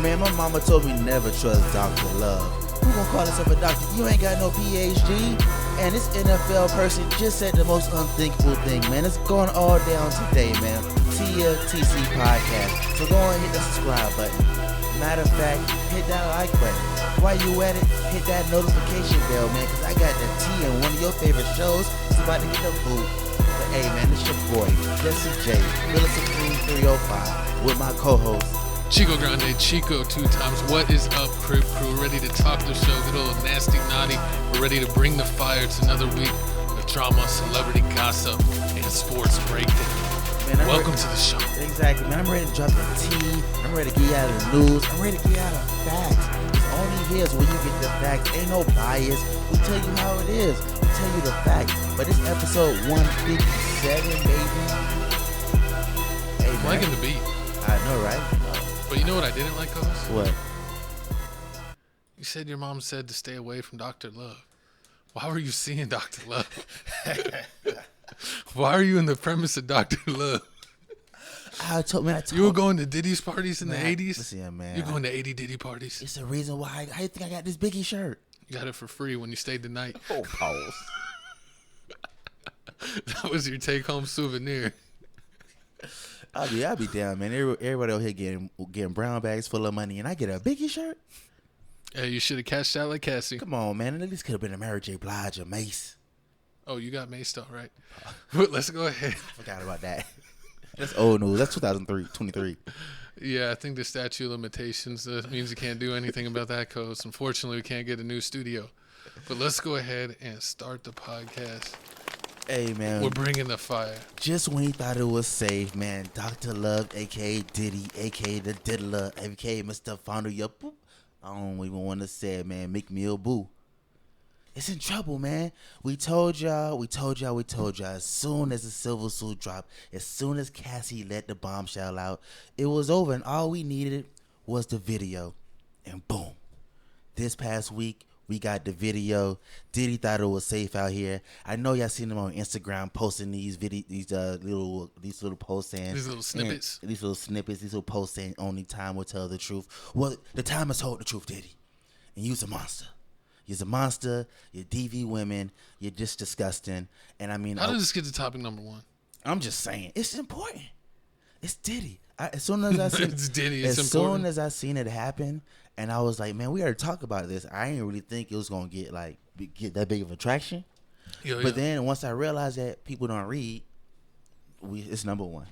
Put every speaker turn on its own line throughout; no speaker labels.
Man, my mama told me never trust Dr. Love. Who gonna call himself a doctor? You ain't got no PhD. And this NFL person just said the most unthinkable thing, man. It's going all down today, man. TFTC podcast. So go and hit the subscribe button. Matter of fact, hit that like button. While you at it, hit that notification bell, man, because I got the tea in one of your favorite shows. It's about to get the boot. But hey, man, it's your boy, Jesse J, Philip Supreme 305, with my co-host,
Chico Grande, Chico 2 times. What is up, Crib Crew? Ready to talk the show, good old nasty naughty. We're ready to bring the fire. It's another week of drama, celebrity gossip, and sports breakdown. Man, welcome to the show.
Exactly, man. I'm ready to drop the tea. I'm ready to get out of the news. I'm ready to get out of facts. It's only here where you get the facts. Ain't no bias. We tell you how it is. We tell you the facts. But this episode 157, baby. Hey, man.
Liking the beat.
I know, right?
But you know what I didn't like, Coach?
What?
You said your mom said to stay away from Dr. Love. Why were you seeing Dr. Love? Why are you in the premise of Dr. Love? You were going to Diddy's parties in the 80s?
Listen, man.
You're going to 80 Diddy parties?
It's the reason why. How you think I got this Biggie shirt?
You got it for free when you stayed the night.
Oh, pause.
That was your take-home souvenir.
I'll be down, man. Everybody out here getting brown bags full of money, and I get a Biggie shirt?
Hey, you should have cashed out like Cassie.
Come on, man. At least could have been a Mary J. Blige or Mace.
Oh, you got Mace though, right? But let's go ahead.
Forgot about that. That's old news. That's 2023.
Yeah, I think the statute of limitations means you can't do anything about that, Coach. Unfortunately, we can't get a new studio. But let's go ahead and start the podcast.
Hey, man.
We're bringing the fire.
Just when he thought it was safe, man, Dr. Love, a.k.a. Diddy, a.k.a. the Diddler, a.k.a. Mr. Founder, your boop. I don't even want to say it, man. Make me a boo. It's in trouble, man. We told y'all. As soon as the Silver Suit dropped, as soon as Cassie let the bombshell out, it was over, and all we needed was the video. And boom. This past week, we got the video. Diddy thought it was safe out here. I know y'all seen him on Instagram posting these little posts saying
these little snippets.
These little posts saying only time will tell the truth. Well, the time has told the truth, Diddy. And you's a monster. You're a monster. You're DV women. You're just disgusting. And I mean,
how does this get to topic number one?
I'm just saying, it's important. It's Diddy. As soon as I seen
it's Diddy. It's
as
important.
soon as I seen it happen, and I was like, man, we got to talk about this. I didn't really think it was gonna get that big of a traction. But then once I realized that people don't read, it's number one.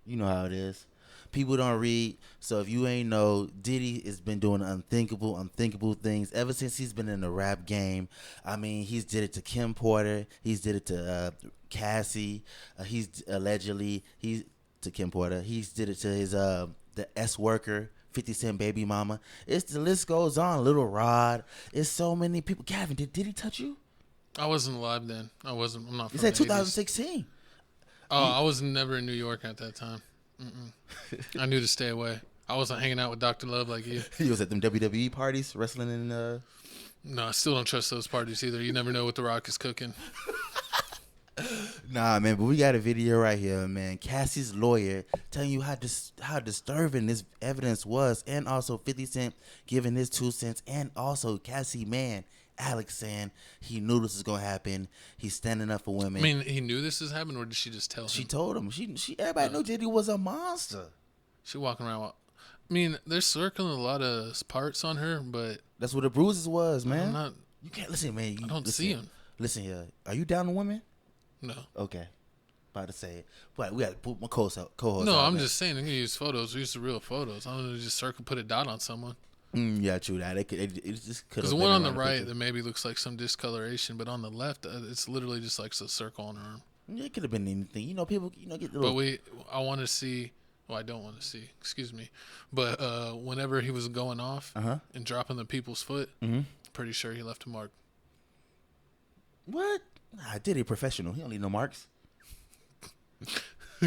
You know how it is. People don't read. So if you ain't know, Diddy has been doing unthinkable things ever since he's been in the rap game. I mean, he's did it to Kim Porter. He's did it to Cassie. He's to Kim Porter. He's did it to his the S worker, 50 Cent baby mama. The list goes on. Little Rod. It's so many people. Gavin, did he touch you?
I wasn't alive then. I'm not.
You said 2016.
Oh, I was never in New York at that time. I knew to stay away. I wasn't hanging out with Dr. Love like you.
He was at them WWE parties, wrestling in.
No, I still don't trust those parties either. You never know what The Rock is cooking.
Nah, man, but we got a video right here, man. Cassie's lawyer telling you how disturbing this evidence was, and also 50 Cent giving his 2 cents, and also Cassie, man, Alex saying he knew this was gonna happen. He's standing up for women.
I mean, he knew this was happening, or did she just tell him?
She told him. Everybody knew Diddy was a monster.
She walking around. I mean, they're circling a lot of parts on her, but
that's what the bruises was, man.
I'm not.
You can't listen, man.
I don't see him.
Listen here. Are you down to women?
No.
Okay. About to say it, but we got to put my co-host.
No, I'm just saying. They can use photos. We use the real photos. I don't know, just put a dot on someone.
Yeah, true that. It just could.
Because the one on the right that maybe looks like some discoloration, but on the left, it's literally just like a circle on her arm.
Yeah, it could have been anything. You know, people, get little.
But I want to see. Well, I don't want to see. Excuse me. But whenever he was going off and dropping the people's foot, pretty sure he left a mark.
What? I did a professional. He don't leave no marks.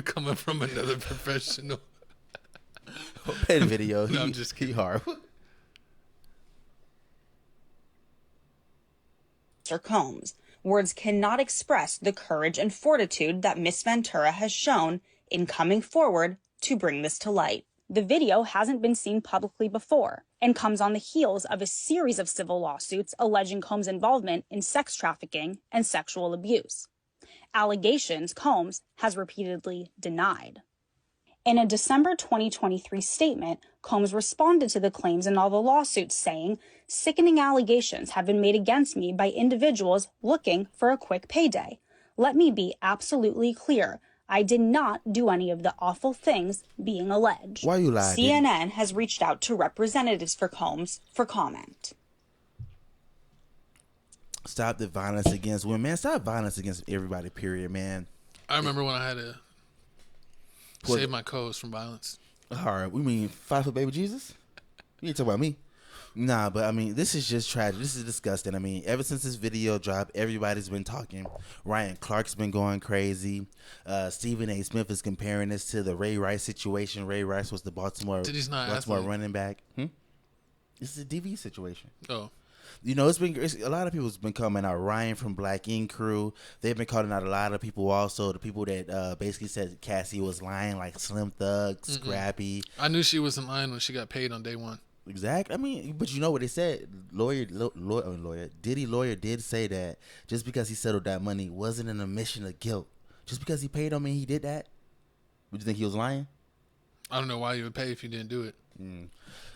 Coming from another professional.
Pen video.
No, I'm just kidding.
Hard.
Combs. Words cannot express the courage and fortitude that Miss Ventura has shown in coming forward to bring this to light. The video hasn't been seen publicly before and comes on the heels of a series of civil lawsuits alleging Combs' involvement in sex trafficking and sexual abuse. Allegations Combs has repeatedly denied. In a December 2023 statement, Combs responded to the claims in all the lawsuits, saying, "Sickening allegations have been made against me by individuals looking for a quick payday. Let me be absolutely clear. I did not do any of the awful things being alleged."
Why you lying?
CNN has reached out to representatives for Combs for comment.
Stop the violence against women, man. Stop violence against everybody, period, man.
I remember when I had to save my co-host from violence.
All right, we mean 5 foot baby Jesus? You ain't talking about me. Nah, but I mean, this is just tragic. This is disgusting. I mean, ever since this video dropped, everybody's been talking. Ryan Clark's been going crazy. Stephen A. Smith is comparing this to the Ray Rice situation. Ray Rice was the Baltimore running back. This is a DV situation.
Oh.
You know, a lot of people's been coming out. Ryan from Black Ink Crew, they've been calling out a lot of people. Also, the people that basically said Cassie was lying, like Slim Thug, Scrappy.
I knew she wasn't lying when she got paid on day one.
Exactly. I mean, but you know what they said. Diddy lawyer did say that just because he settled that money wasn't an admission of guilt. Just because he paid don't mean he did that. Would you think he was lying?
I don't know why you would pay if you didn't do it.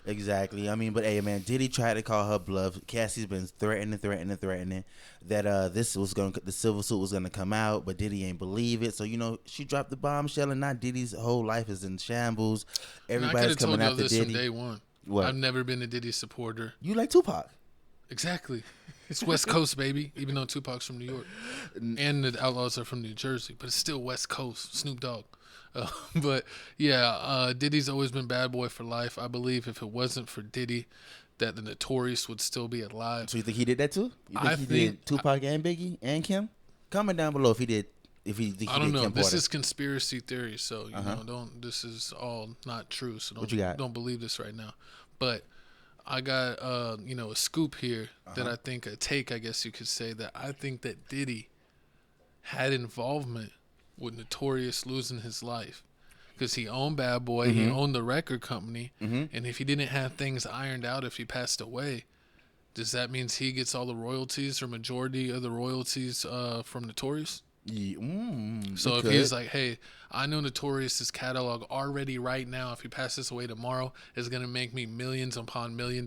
Exactly. I mean, but hey, man, Diddy tried to call her bluff. Cassie's been threatening that the civil suit was gonna come out, but Diddy ain't believe it. So you know, she dropped the bombshell, and now Diddy's whole life is in shambles. Everybody's coming after
this
Diddy.
From day one.
What?
I've never been a Diddy supporter.
You like Tupac?
Exactly. It's West Coast, baby. Even though Tupac's from New York, and the Outlaws are from New Jersey, but it's still West Coast. Snoop Dogg. But yeah, Diddy's always been bad boy for life. I believe if it wasn't for Diddy, that the Notorious would still be alive.
So you think he did that too? You think he did Tupac and Biggie and Kim? Comment down below if he did. If he think
I don't know.
Kim
This
Porter.
is conspiracy theory, so you know, this is all not true. So don't believe this right now. But I got a scoop here that I think a take, I guess you could say, that I think that Diddy had involvement with Notorious losing his life, because he owned Bad Boy, he owned the record company, and if he didn't have things ironed out, if he passed away, does that mean he gets all the royalties or majority of the royalties from Notorious?
Yeah,
so if he's like, hey, I know Notorious's catalog already right now, if he passes away tomorrow, is going to make me millions upon $1 million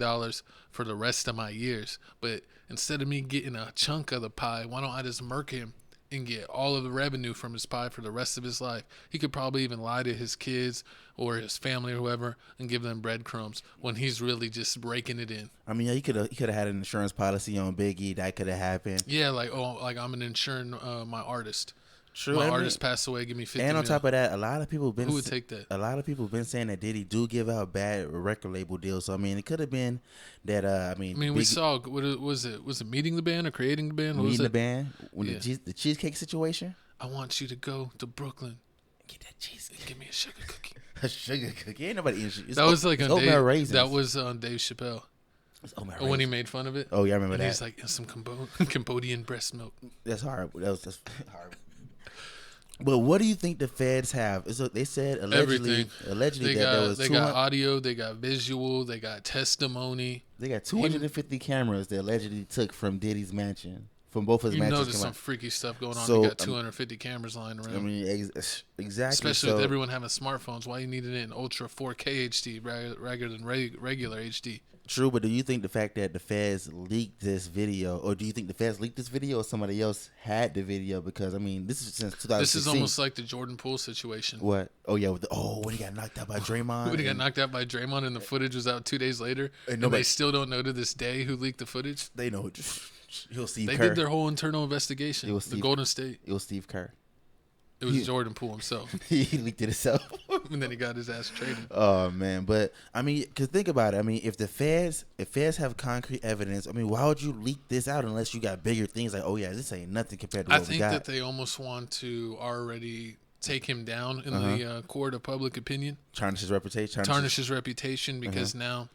for the rest of my years. But instead of me getting a chunk of the pie, why don't I just murk him and get all of the revenue from his pie for the rest of his life? He could probably even lie to his kids or his family or whoever and give them breadcrumbs when he's really just breaking it in.
I mean, yeah, he could have had an insurance policy on Biggie. That could have happened.
Yeah, like I'm an insuring my artist.
True.
My artist passed away. Give me 50.
And on top of that, a lot of people
who would take that?
A lot of people have been saying that Diddy do give out bad record label deals. So I mean, it could have been that.
We saw what was it? Was it meeting the band or creating the band?
Meeting the band. When the cheesecake situation.
I want you to go to Brooklyn.
Get that cheesecake.
Give me a sugar cookie.
A sugar cookie. Ain't nobody eating.
That was like on Dave. That was on Dave Chappelle. When he made fun of it.
Oh yeah, I remember that.
He's like, some Cambodian breast milk.
That's horrible. That's horrible. But what do you think the feds have? They said allegedly
they got audio, they got visual, they got testimony.
They got 250 cameras they allegedly took from Diddy's mansion, from both of his mansions.
You know there's some freaky stuff going on. So, they got 250 cameras lying around.
I mean, exactly.
Especially with everyone having smartphones. Why you needed it in Ultra 4K HD rather than regular HD?
True, but do you think the fact that the feds leaked this video, or do you think the feds leaked this video, or somebody else had the video? Because I mean, this is since 2016.
This is almost like the Jordan Poole situation.
What? Oh yeah, when he got knocked out by Draymond.
When he got knocked out by Draymond, and the footage was out 2 days later, and they still don't know to this day who leaked the footage.
They know. He'll Steve
Kerr. They did their whole internal investigation. The Golden State.
It was Steve Kerr.
It was Jordan Poole himself.
He leaked it himself.
And then he got his ass traded.
Oh, man. But, I mean, because think about it. I mean, if feds have concrete evidence, I mean, why would you leak this out unless you got bigger things like, oh, yeah, this ain't nothing compared to what we got?
I think that they almost want to already take him down in the court of public opinion.
Tarnish his reputation.
Because now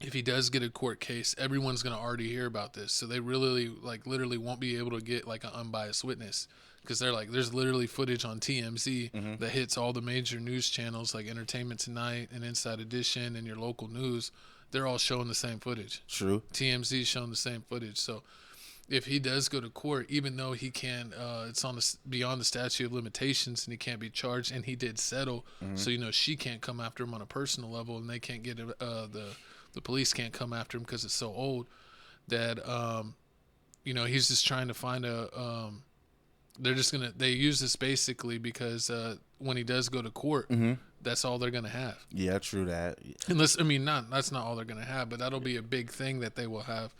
if he does get a court case, everyone's going to already hear about this. So they really, literally won't be able to get, an unbiased witness. Because they're there's literally footage on TMZ that hits all the major news channels, like Entertainment Tonight and Inside Edition and your local news. They're all showing the same footage.
True.
TMZ showing the same footage. So if he does go to court, even though he can't, it's on beyond the statute of limitations and he can't be charged, and he did settle, so she can't come after him on a personal level, and they can't get the police can't come after him because it's so old. That he's just trying to find a. They use this basically because when he does go to court, that's all they're gonna have.
Yeah, true that.
Unless that's not all they're gonna have, but that'll be a big thing that they will have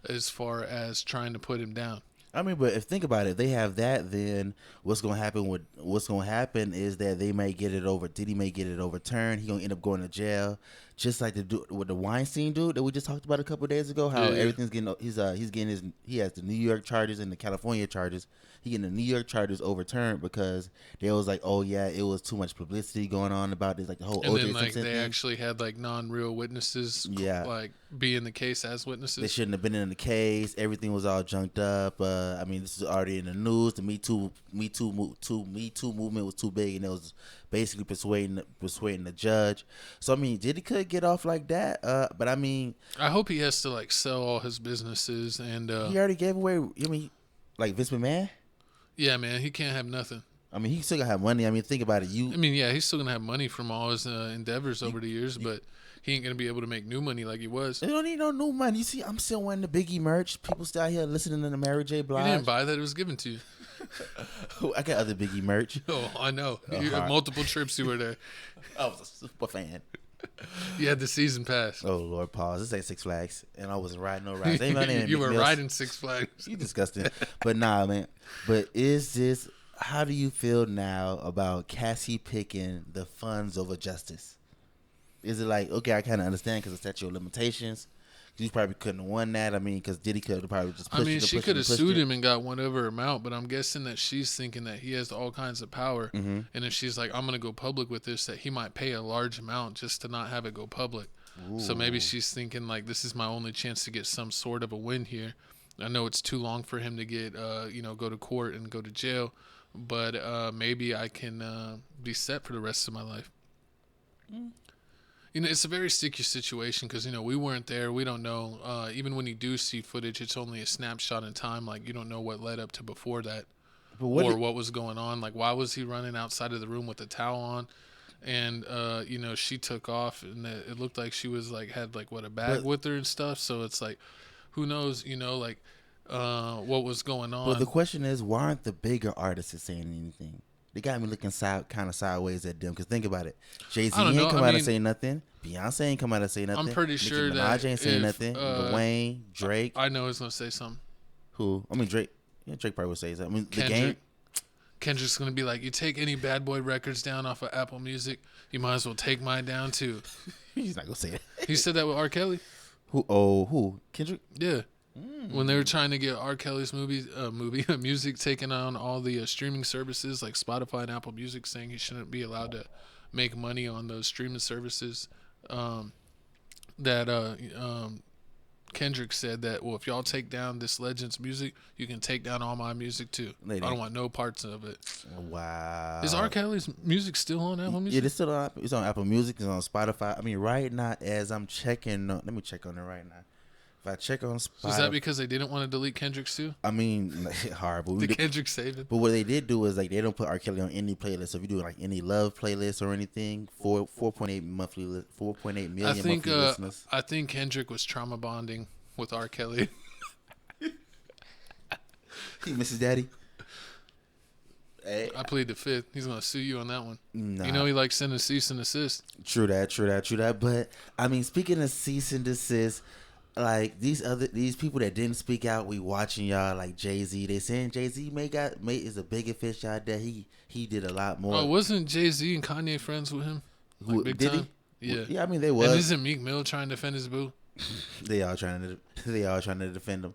as far as trying to put him down.
I mean, but if think about it, they have that. Then what's gonna happen is that they may get it over. Diddy may get it overturned. He gonna end up going to jail, just like with the Weinstein dude that we just talked about a couple of days ago. How everything's getting he has the New York charges and the California charges. He getting the New York charges overturned because they was like, oh yeah, it was too much publicity going on about this, like the whole
and
O.J.
then
Simpson
they
thing.
actually had non-real witnesses, be in the case as witnesses.
They shouldn't have been in the case. Everything was all junked up. I mean, this is already in the news. The Me Too movement was too big, and it was basically persuading the judge. So I mean, Diddy could get off like that. But I mean,
I hope he has to sell all his businesses, and
he already gave away. I mean, like Vince McMahon.
Yeah, man, he can't have nothing.
I mean, he still gonna have money. I mean, think about it.
He's still gonna have money from all his endeavors over the years, but he ain't gonna be able to make new money like he was.
They don't need no new money. You see, I'm still wearing the Biggie merch. People still out here listening to the Mary J. Blige.
You didn't buy that; it was given to you.
I got other Biggie merch.
Oh, I know. You had multiple trips you were there.
I was a super fan.
You had the season pass.
Oh Lord, pause. This ain't Six Flags, and I wasn't riding no rides.
You were riding Six Flags.
You disgusting. But nah, man. But how do you feel now about Cassie picking the funds over justice? Is it like, okay, I kind of understand because it's statute of limitations. You probably couldn't have won that. I mean, because Diddy could have probably just pushed
she could have sued him and got whatever amount, but I'm guessing that she's thinking that he has all kinds of power. And if she's like, I'm going to go public with this, that he might pay a large amount just to not have it go public. Ooh. So maybe she's thinking, this is my only chance to get some sort of a win here. I know it's too long for him to get, go to court and go to jail, but maybe I can be set for the rest of my life. It's a very sticky situation because, we weren't there. We don't know. Even when you do see footage, it's only a snapshot in time. You don't know what led up to before that what was going on. Why was he running outside of the room with a towel on? And, she took off and it looked like she was had a bag with her and stuff. So it's who knows, what was going on.
But the question is, why aren't the bigger artists saying anything? They got me looking kind of sideways at them. Because think about it. Jay-Z ain't come out and say nothing. Beyonce ain't come out and say nothing.
I'm pretty sure that
Minaj ain't saying nothing. Dwayne, Drake.
I know he's going to say something.
Who? I mean, Drake. Yeah, Drake probably would say something. I mean,
Kendrick.
The Game.
Kendrick's going to be you take any Bad Boy records down off of Apple Music, you might as well take mine down too.
He's not going to say that.
He said that with R. Kelly.
Who? Kendrick?
Yeah. When they were trying to get R. Kelly's music taken on all the streaming services like Spotify and Apple Music, saying he shouldn't be allowed to make money on those streaming services, Kendrick said that, well, if y'all take down this legend's music, you can take down all my music too. I don't want no parts of it.
Wow.
Is R. Kelly's music still on Apple Music?
Yeah, it's still on. It's on Apple Music. It's on Spotify. I mean, right now, as I'm checking, let me check on it right now. If I check on Spotify,
is that because they didn't want to delete Kendrick's too?
I mean, horrible.
Did Kendrick save it?
But what they did do is they don't put R. Kelly on any playlist. So if you do any love playlist or anything, 4.8 million monthly listeners.
I think Kendrick was trauma bonding with R. Kelly.
He misses daddy. Hey.
I plead the fifth. He's gonna sue you on that one.
Nah.
He likes sending cease and desist.
True that. But I mean, speaking of cease and desist, these people that didn't speak out, we watching y'all like Jay-Z. They saying Jay-Z is a bigger fish out there. He did a lot more.
Oh, wasn't Jay-Z and Kanye friends with him? Big
did
time?
He?
Yeah.
Yeah, I mean they was.
And isn't Meek Mill trying to defend his boo?
They all trying to defend him.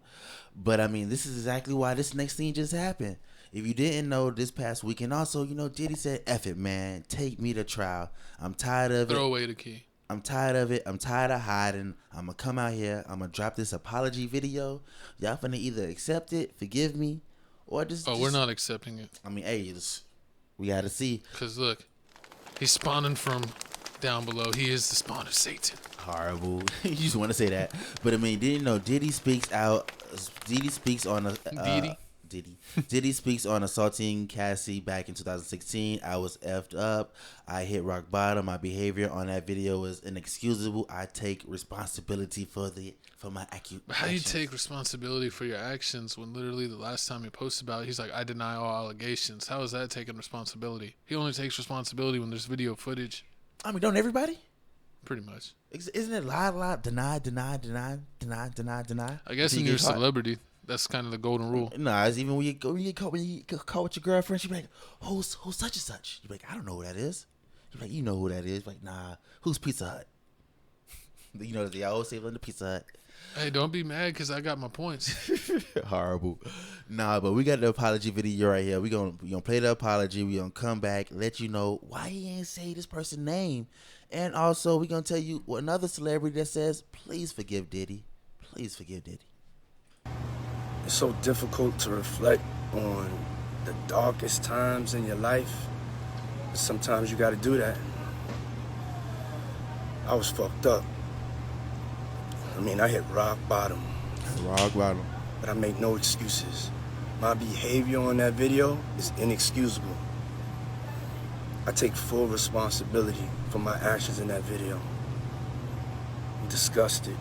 But I mean, this is exactly why this next thing just happened. If you didn't know, this past weekend also, Diddy said, F it, man. Take me to trial. I'm tired of it.
Throw away the key.
I'm tired of it. I'm tired of hiding. I'm going to come out here. I'm going to drop this apology video. Y'all finna either accept it, forgive me, or just...
we're not accepting it.
I mean, hey, we got to see.
Because, look, he's spawning from down below. He is the spawn of Satan.
Horrible. You just want to say that. But, I mean, Diddy speaks out. Diddy speaks on a... Diddy speaks on assaulting Cassie back in 2016. I was effed up. I hit rock bottom. My behavior on that video was inexcusable. I take responsibility for my actions.
How do you take responsibility for your actions when literally the last time he posted about it, he's like, I deny all allegations? How is that taking responsibility? He only takes responsibility when there's video footage.
I mean, don't everybody?
Pretty much.
Isn't it lie, deny?
I guess when you're a celebrity, that's kind of the golden rule.
Nah, it's even when you caught with your girlfriend, she be like, who's such and such? You be like, I don't know who that is. You be like, you know who that is. Like, nah, who's Pizza Hut? You know, they always say, the Pizza Hut.
Hey, don't be mad because I got my points.
Horrible. Nah, but we got the apology video right here. We gonna play the apology. We gonna come back, let you know why he ain't say this person's name. And also, we gonna tell you another celebrity that says, please forgive Diddy. Please forgive Diddy.
It's so difficult to reflect on the darkest times in your life. Sometimes you got to do that. I was fucked up. I mean, I hit rock bottom.
Rock bottom.
But I make no excuses. My behavior on that video is inexcusable. I take full responsibility for my actions in that video. I'm disgusted.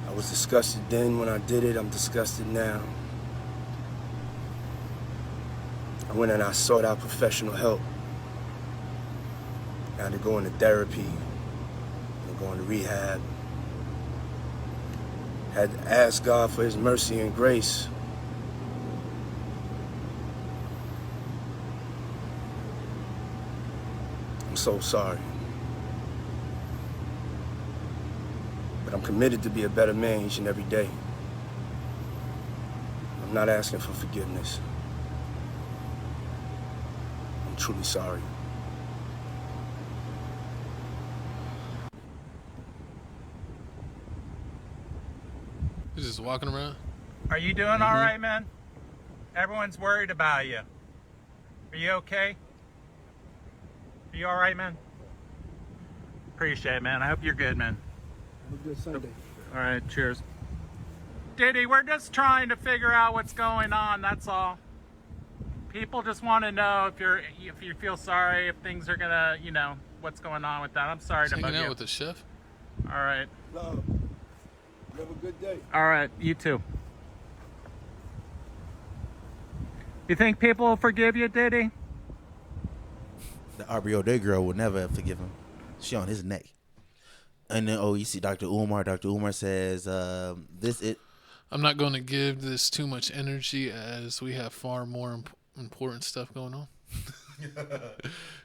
I was disgusted then when I did it. I'm disgusted now. I went and I sought out professional help. I had to go into therapy and go into rehab. Had to ask God for his mercy and grace. I'm so sorry. But I'm committed to be a better man each and every day. I'm not asking for forgiveness. I'm truly sorry.
He's just walking around.
Are you doing all right, man? Everyone's worried about you. Are you okay? Are you all right, man? Appreciate it, man. I hope you're good, man.
Have a good Sunday.
All right, cheers. Diddy, we're just trying to figure out what's going on, that's all. People just want to know if you feel sorry, if things are gonna, what's going on with that. I'm sorry to bug you.
Hanging out with the chef.
All right.
Love. Have a good day.
All right, you too. You think people will forgive you, Diddy?
The RBO Day girl will never forgive him. She on his neck. And then, you see Dr. Umar. Dr. Umar says,
I'm not going to give this too much energy as we have far more important stuff going on.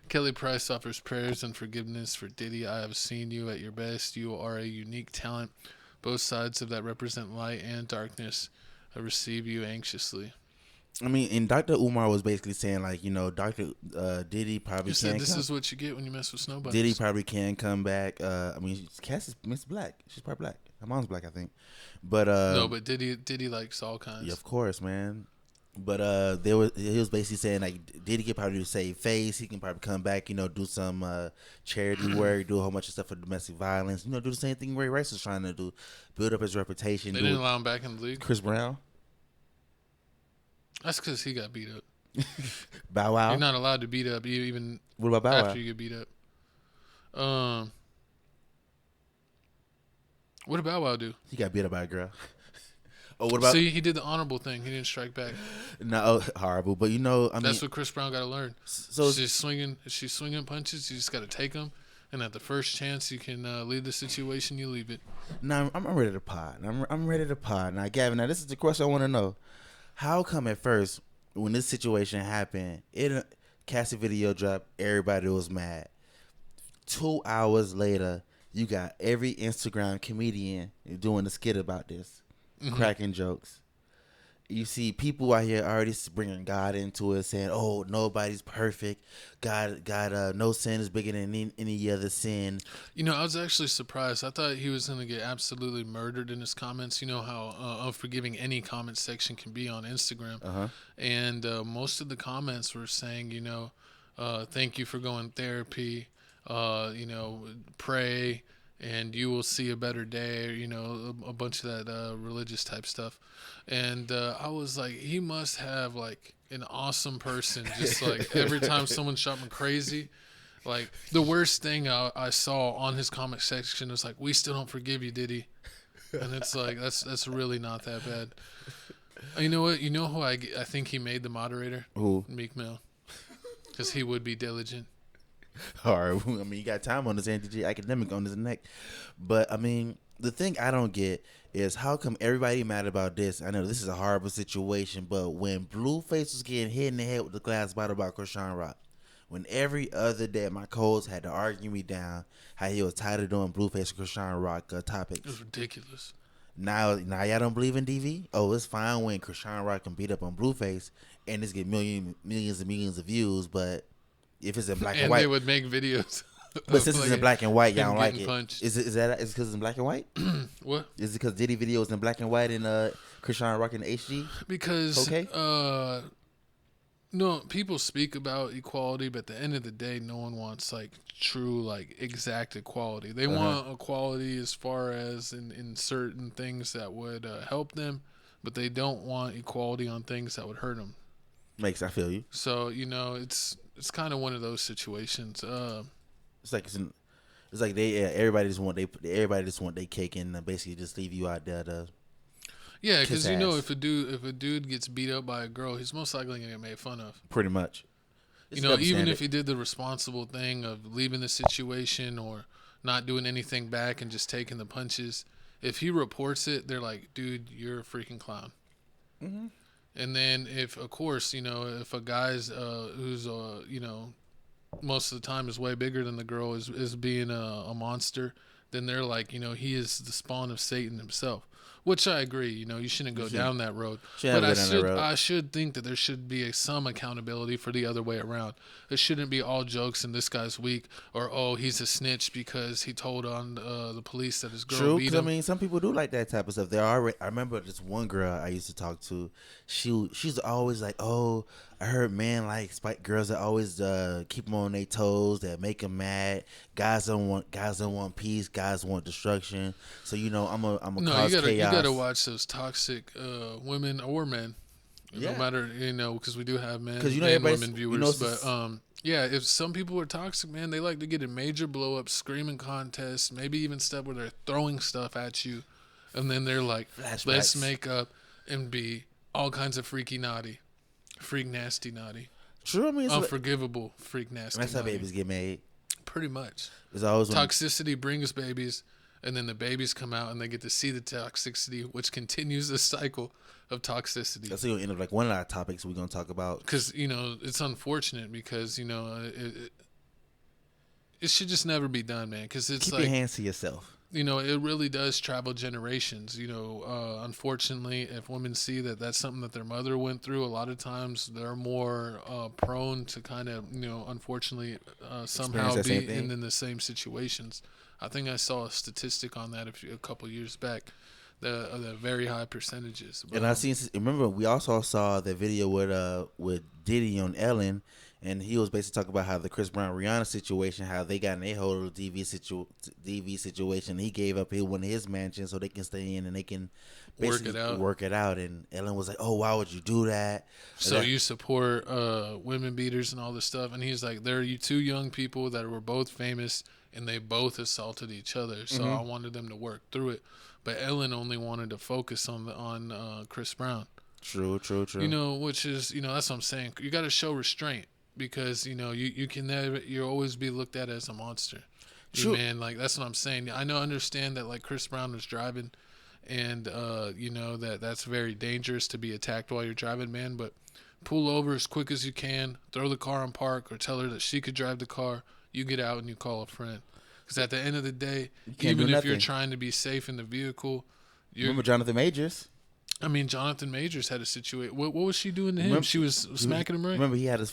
Kelly Price offers prayers and forgiveness for Diddy. I have seen you at your best. You are a unique talent. Both sides of that represent light and darkness. I receive you anxiously.
I mean, and Dr. Umar was basically saying, like, Dr. Diddy probably
He said this is what you get when you mess with snowbodies.
Diddy probably can come back. I mean, Cassie's Miss Black. She's part black. Her mom's black, I think. But
no, but Diddy likes all kinds.
Yeah, of course, man. But he was basically saying, like, Diddy can probably save face. He can probably come back, do some charity work, do a whole bunch of stuff for domestic violence. Do the same thing Ray Rice was trying to do, build up his reputation.
They didn't allow him back in the league.
Chris Brown.
That's because he got beat up.
Bow Wow.
You're not allowed to beat up even
what about Bow Wow?
After you get beat up. What did Bow Wow do?
He got beat up by a girl. Oh, what about?
See, he did the honorable thing. He didn't strike back.
No, horrible. But
that's what Chris Brown got to learn. So she's swinging punches. You just got to take them, and at the first chance you can leave the situation, you leave it.
Now I'm ready to pod. I'm ready to pod. Now, Gavin. Now this is the question I want to know. How come at first when this situation happened, Cassie video dropped, everybody was mad. 2 hours later, you got every Instagram comedian doing a skit about this. Cracking jokes. You see people out here already bringing God into it, saying, "Oh, nobody's perfect. God, no sin is bigger than any other sin."
You know, I was actually surprised. I thought he was going to get absolutely murdered in his comments. You know how unforgiving any comment section can be on Instagram. And most of the comments were saying, you know, thank you for going therapy. You know, pray and you will see a better day. You know, a bunch of that religious type stuff. And I was like, he must have like an awesome person. Just like every time someone shot him crazy. Like, the worst thing I saw on his comment section was like, we still don't forgive you, Diddy. And it's like, that's really not that bad. You know what? You know who I think he made the moderator?
Who?
Meek Mill. Because he would be diligent.
All right. I mean, you got time on this anti academic on his neck. But, I mean, the thing I don't get is how come everybody mad about this? I know this is a horrible situation, but when Blueface was getting hit in the head with the glass bottle about Krishan Rock, when every other day my co-hosts had to argue me down how he was tired of doing Blueface and Krishan Rock topics.
It was ridiculous.
Now y'all don't believe in DV? Oh, it's fine when Krishan Rock can beat up on Blueface and it's get millions and millions of views, but if it's in black and white,
they would make videos.
But since it's in black and white, y'all don't like it.
Punched.
Is it because it's in black and white?
What?
Is it because Diddy videos in black and white and Krishan Rock in HD?
Because
okay.
No, people speak about equality, but at the end of the day, no one wants like true, like exact equality. They want equality as far as in certain things that would help them, but they don't want equality on things that would hurt them.
I feel you.
So you know, it's kind of one of those situations.
It's like everybody just want their cake and basically just leave you out there to.
Yeah, because you know if a dude gets beat up by a girl, he's most likely gonna get made fun of.
Pretty much.
You know, even if he did the responsible thing of leaving the situation or not doing anything back and just taking the punches, if he reports it, they're like, "Dude, you're a freaking clown." Mm-hmm. And then if a guy's who's you know, most of the time is way bigger than the girl is being a monster, then they're like, you know, he is the spawn of Satan himself. Which I agree, you know, you shouldn't go down that road. But I should think that there should be some accountability for the other way around. It shouldn't be all jokes and this guy's weak, or he's a snitch because he told on the police that his girl beat him.
I mean, some people do like that type of stuff. I remember this one girl I used to talk to. She's always like, "Oh, I heard men like girls that always keep them on their toes, that make them mad. Guys don't want peace. Guys want destruction. So you know, I'm a cause chaos."
You gotta watch those toxic women or men. No matter, you know, because we do have men and women viewers. If some people are toxic, man, they like to get in major blow up, screaming contests, maybe even stuff where they're throwing stuff at you, and then they're like,
flashbacks.
Let's make up and be all kinds of freaky naughty. Freak nasty naughty.
True, I mean,
unforgivable freak nasty.
That's how babies get made.
Pretty much.
It's always
toxicity brings babies, and then the babies come out and they get to see the toxicity, which continues the cycle of toxicity.
That's gonna end up like one of our topics we're gonna talk about.
Because you know it's unfortunate because you know it should just never be done, man. Because it's
keep your hands to yourself.
You know, it really does travel generations. You know, unfortunately, if women see that that's something that their mother went through, a lot of times they're more prone to kind of, you know, unfortunately, somehow be in the same situations. I think I saw a statistic on that a couple years back, the very high percentages. But,
and remember, we also saw the video with Diddy on Ellen. And he was basically talking about how the Chris Brown Rihanna situation, how they got in a whole DV situation. He gave up one of his mansions so they can stay in and they can basically work it out. And Ellen was like, "Oh, why would you do that?"
So you support women beaters and all this stuff? And he's like, "There are two young people that were both famous and they both assaulted each other. So I wanted them to work through it." But Ellen only wanted to focus on Chris Brown.
True.
You know, which is, you know, that's what I'm saying. You got to show restraint. Because, you know, you can never, you'll always be looked at as a monster. True. Man, like, that's what I'm saying. Understand that, like, Chris Brown was driving and, you know, that's very dangerous to be attacked while you're driving, man. But pull over as quick as you can, throw the car in park, or tell her that she could drive the car. You get out and you call a friend. Because at the end of the day, even if you're trying to be safe in the vehicle,
remember Jonathan Majors?
I mean, Jonathan Majors had a situation. What was she doing to him? She was smacking him, right?
Remember, he was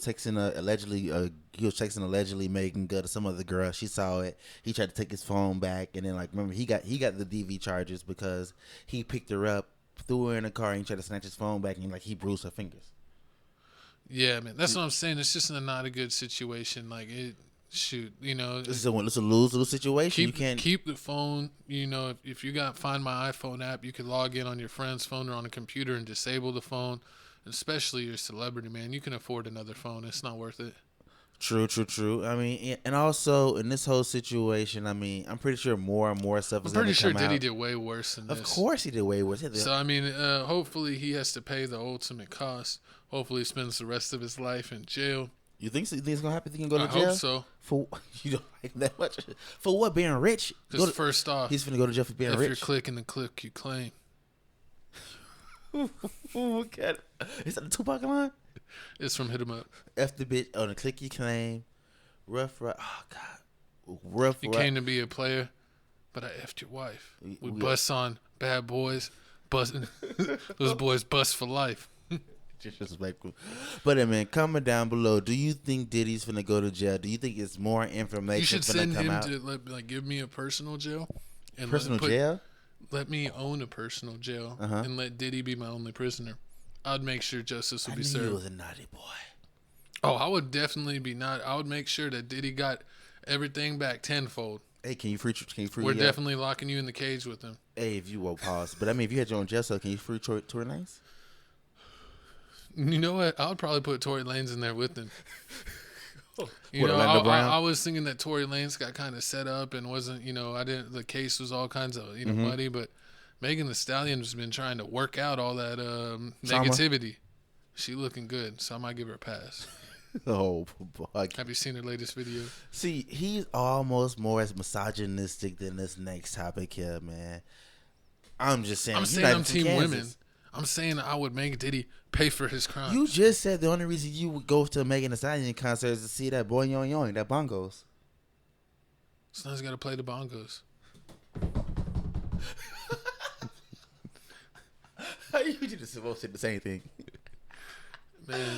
texting allegedly making good to some other girl. She saw it. He tried to take his phone back, and then remember he got the DV charges because he picked her up, threw her in a car, and he tried to snatch his phone back, and he bruised her fingers.
Yeah, man, that's what I'm saying. It's just not a good situation. Shoot,
It's a lose situation. You can't
keep the phone. If you got Find My iPhone app, you can log in on your friend's phone or on a computer and disable the phone. Especially your celebrity, man. You can afford another phone. It's not worth it.
True. I mean, and also in this whole situation, I mean, I'm pretty sure more and more stuff is going to come out. I'm pretty sure
Diddy did way worse than this.
Of course he did way worse.
So, I mean, hopefully he has to pay the ultimate cost. Hopefully he spends the rest of his life in jail.
You think so? You think it's gonna happen? You can go to jail?
I hope so.
For you don't like that much? For what? Being rich?
Because first off,
he's finna go to jail for being rich.
If you're clicking the click you claim.
Is that the Tupac line?
It's from Hit 'Em Up.
F the bitch on the click you claim. Rough. Oh God.
You came to be a player, but I effed your wife. We bust on bad boys. Those boys bust for life.
Disrespectful. But man, comment down below. Do you think Diddy's finna go to jail? Do you think it's more information?
You should send him
out?
to give me a personal jail. And
jail?
Let me own a personal jail and let Diddy be my only prisoner. I'd make sure justice would be served.
He was a naughty boy.
Oh, I would definitely be not. I would make sure that Diddy got everything back tenfold.
Hey, can you free?
We're definitely locking you in the cage with him.
Hey, if you will pause, but I mean, if you had your own jail cell, can you free Tory Lanez?
You know what? I would probably put Tory Lanez in there with him. I was thinking that Tory Lanez got kind of set up and wasn't. The case was all kinds of muddy, but Megan Thee Stallion has been trying to work out all that negativity. She looking good, so I might give her a pass.
Oh, boy.
Have you seen her latest video?
See, he's almost more as misogynistic than this next topic here, man. I'm just saying.
I'm team women. I'm saying I would make Diddy pay for his crimes.
You just said the only reason you would go to a Megan Thee Stallion concert is to see that boy yoing, that bongos.
Sometimes you got to play the bongos.
You just supposed to say the same thing.
Man.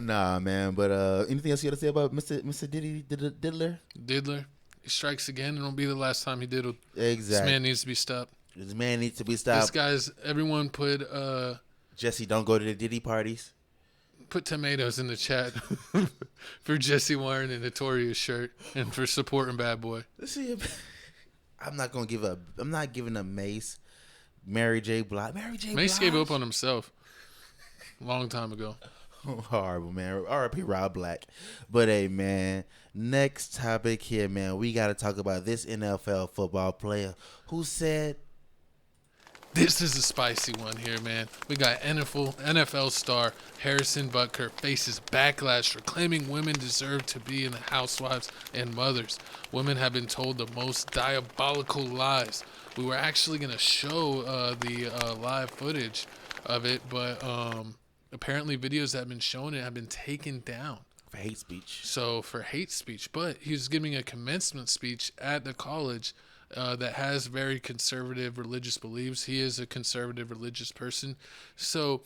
Nah, man. But anything else you got to say about Mr. Diddy Diddler?
Diddler. He strikes again. It won't be the last time he diddled.
Exactly.
This man needs to be stopped.
This man needs to be stopped.
Everyone put
Jesse, don't go to the Diddy parties.
Put tomatoes in the chat for Jesse wearing a Notorious shirt and for supporting Bad Boy.
I'm not giving a Mace, Mary J. Blige.
Mace gave up on himself a long time ago.
Horrible, man. R.I.P. Rob Black. But hey, man, next topic here, man. We got to talk about this NFL football player who said.
This is a spicy one here, man. We got NFL star Harrison Butker faces backlash for claiming women deserve to be in the housewives and mothers. Women have been told the most diabolical lies. We were actually going to show the live footage of it, but apparently videos that have been shown have been taken down.
For hate speech.
For hate speech. But he was giving a commencement speech at the college that has very conservative religious beliefs. He is a conservative religious person. So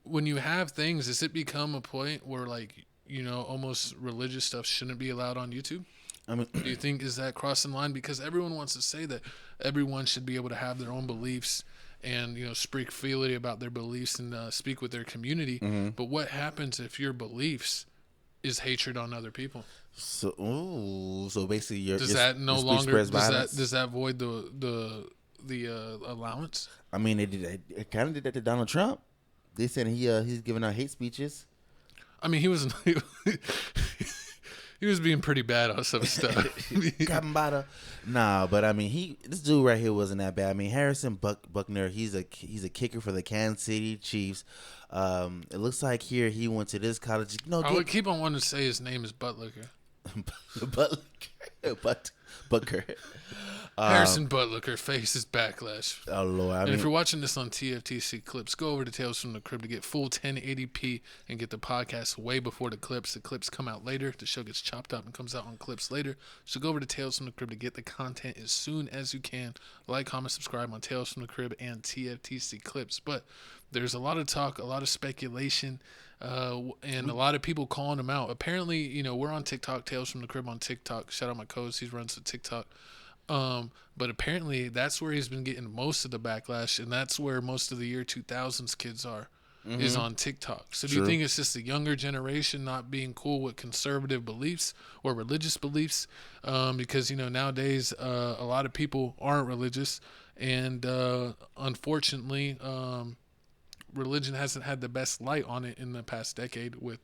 when you have things, does it become a point where almost religious stuff shouldn't be allowed on YouTube? I mean, do you think is that crossing the line? Because everyone wants to say that everyone should be able to have their own beliefs and speak freely about their beliefs and speak with their community. Mm-hmm. But what happens if your beliefs is hatred on other people? So
basically,
does that void the allowance?
I mean, it kind of did that to Donald Trump. They said he's giving out hate speeches.
I mean, he was being pretty bad on some stuff.
Nah, but I mean, this dude right here wasn't that bad. I mean, Harrison Buckner, he's a kicker for the Kansas City Chiefs. It looks like here he went to this college.
I would keep on wanting to say his name is Butker.
Butker.
Harrison Butker faces backlash.
Oh Lord!
If you're watching this on TFTC clips, go over to Tales from the Crib to get full 1080p and get the podcast way before the clips. The clips come out later. The show gets chopped up and comes out on clips later. So go over to Tales from the Crib to get the content as soon as you can. Like, comment, subscribe on Tales from the Crib and TFTC clips. But there's a lot of talk, a lot of speculation, and a lot of people calling him out. Apparently, we're on TikTok, Tales from the Crib on TikTok. Shout out my coach, he runs the TikTok. But apparently that's where he's been getting most of the backlash, and that's where most of the year 2000s kids are, is on TikTok. So do you think it's just the younger generation not being cool with conservative beliefs or religious beliefs? Because, nowadays a lot of people aren't religious, and unfortunately religion hasn't had the best light on it in the past decade with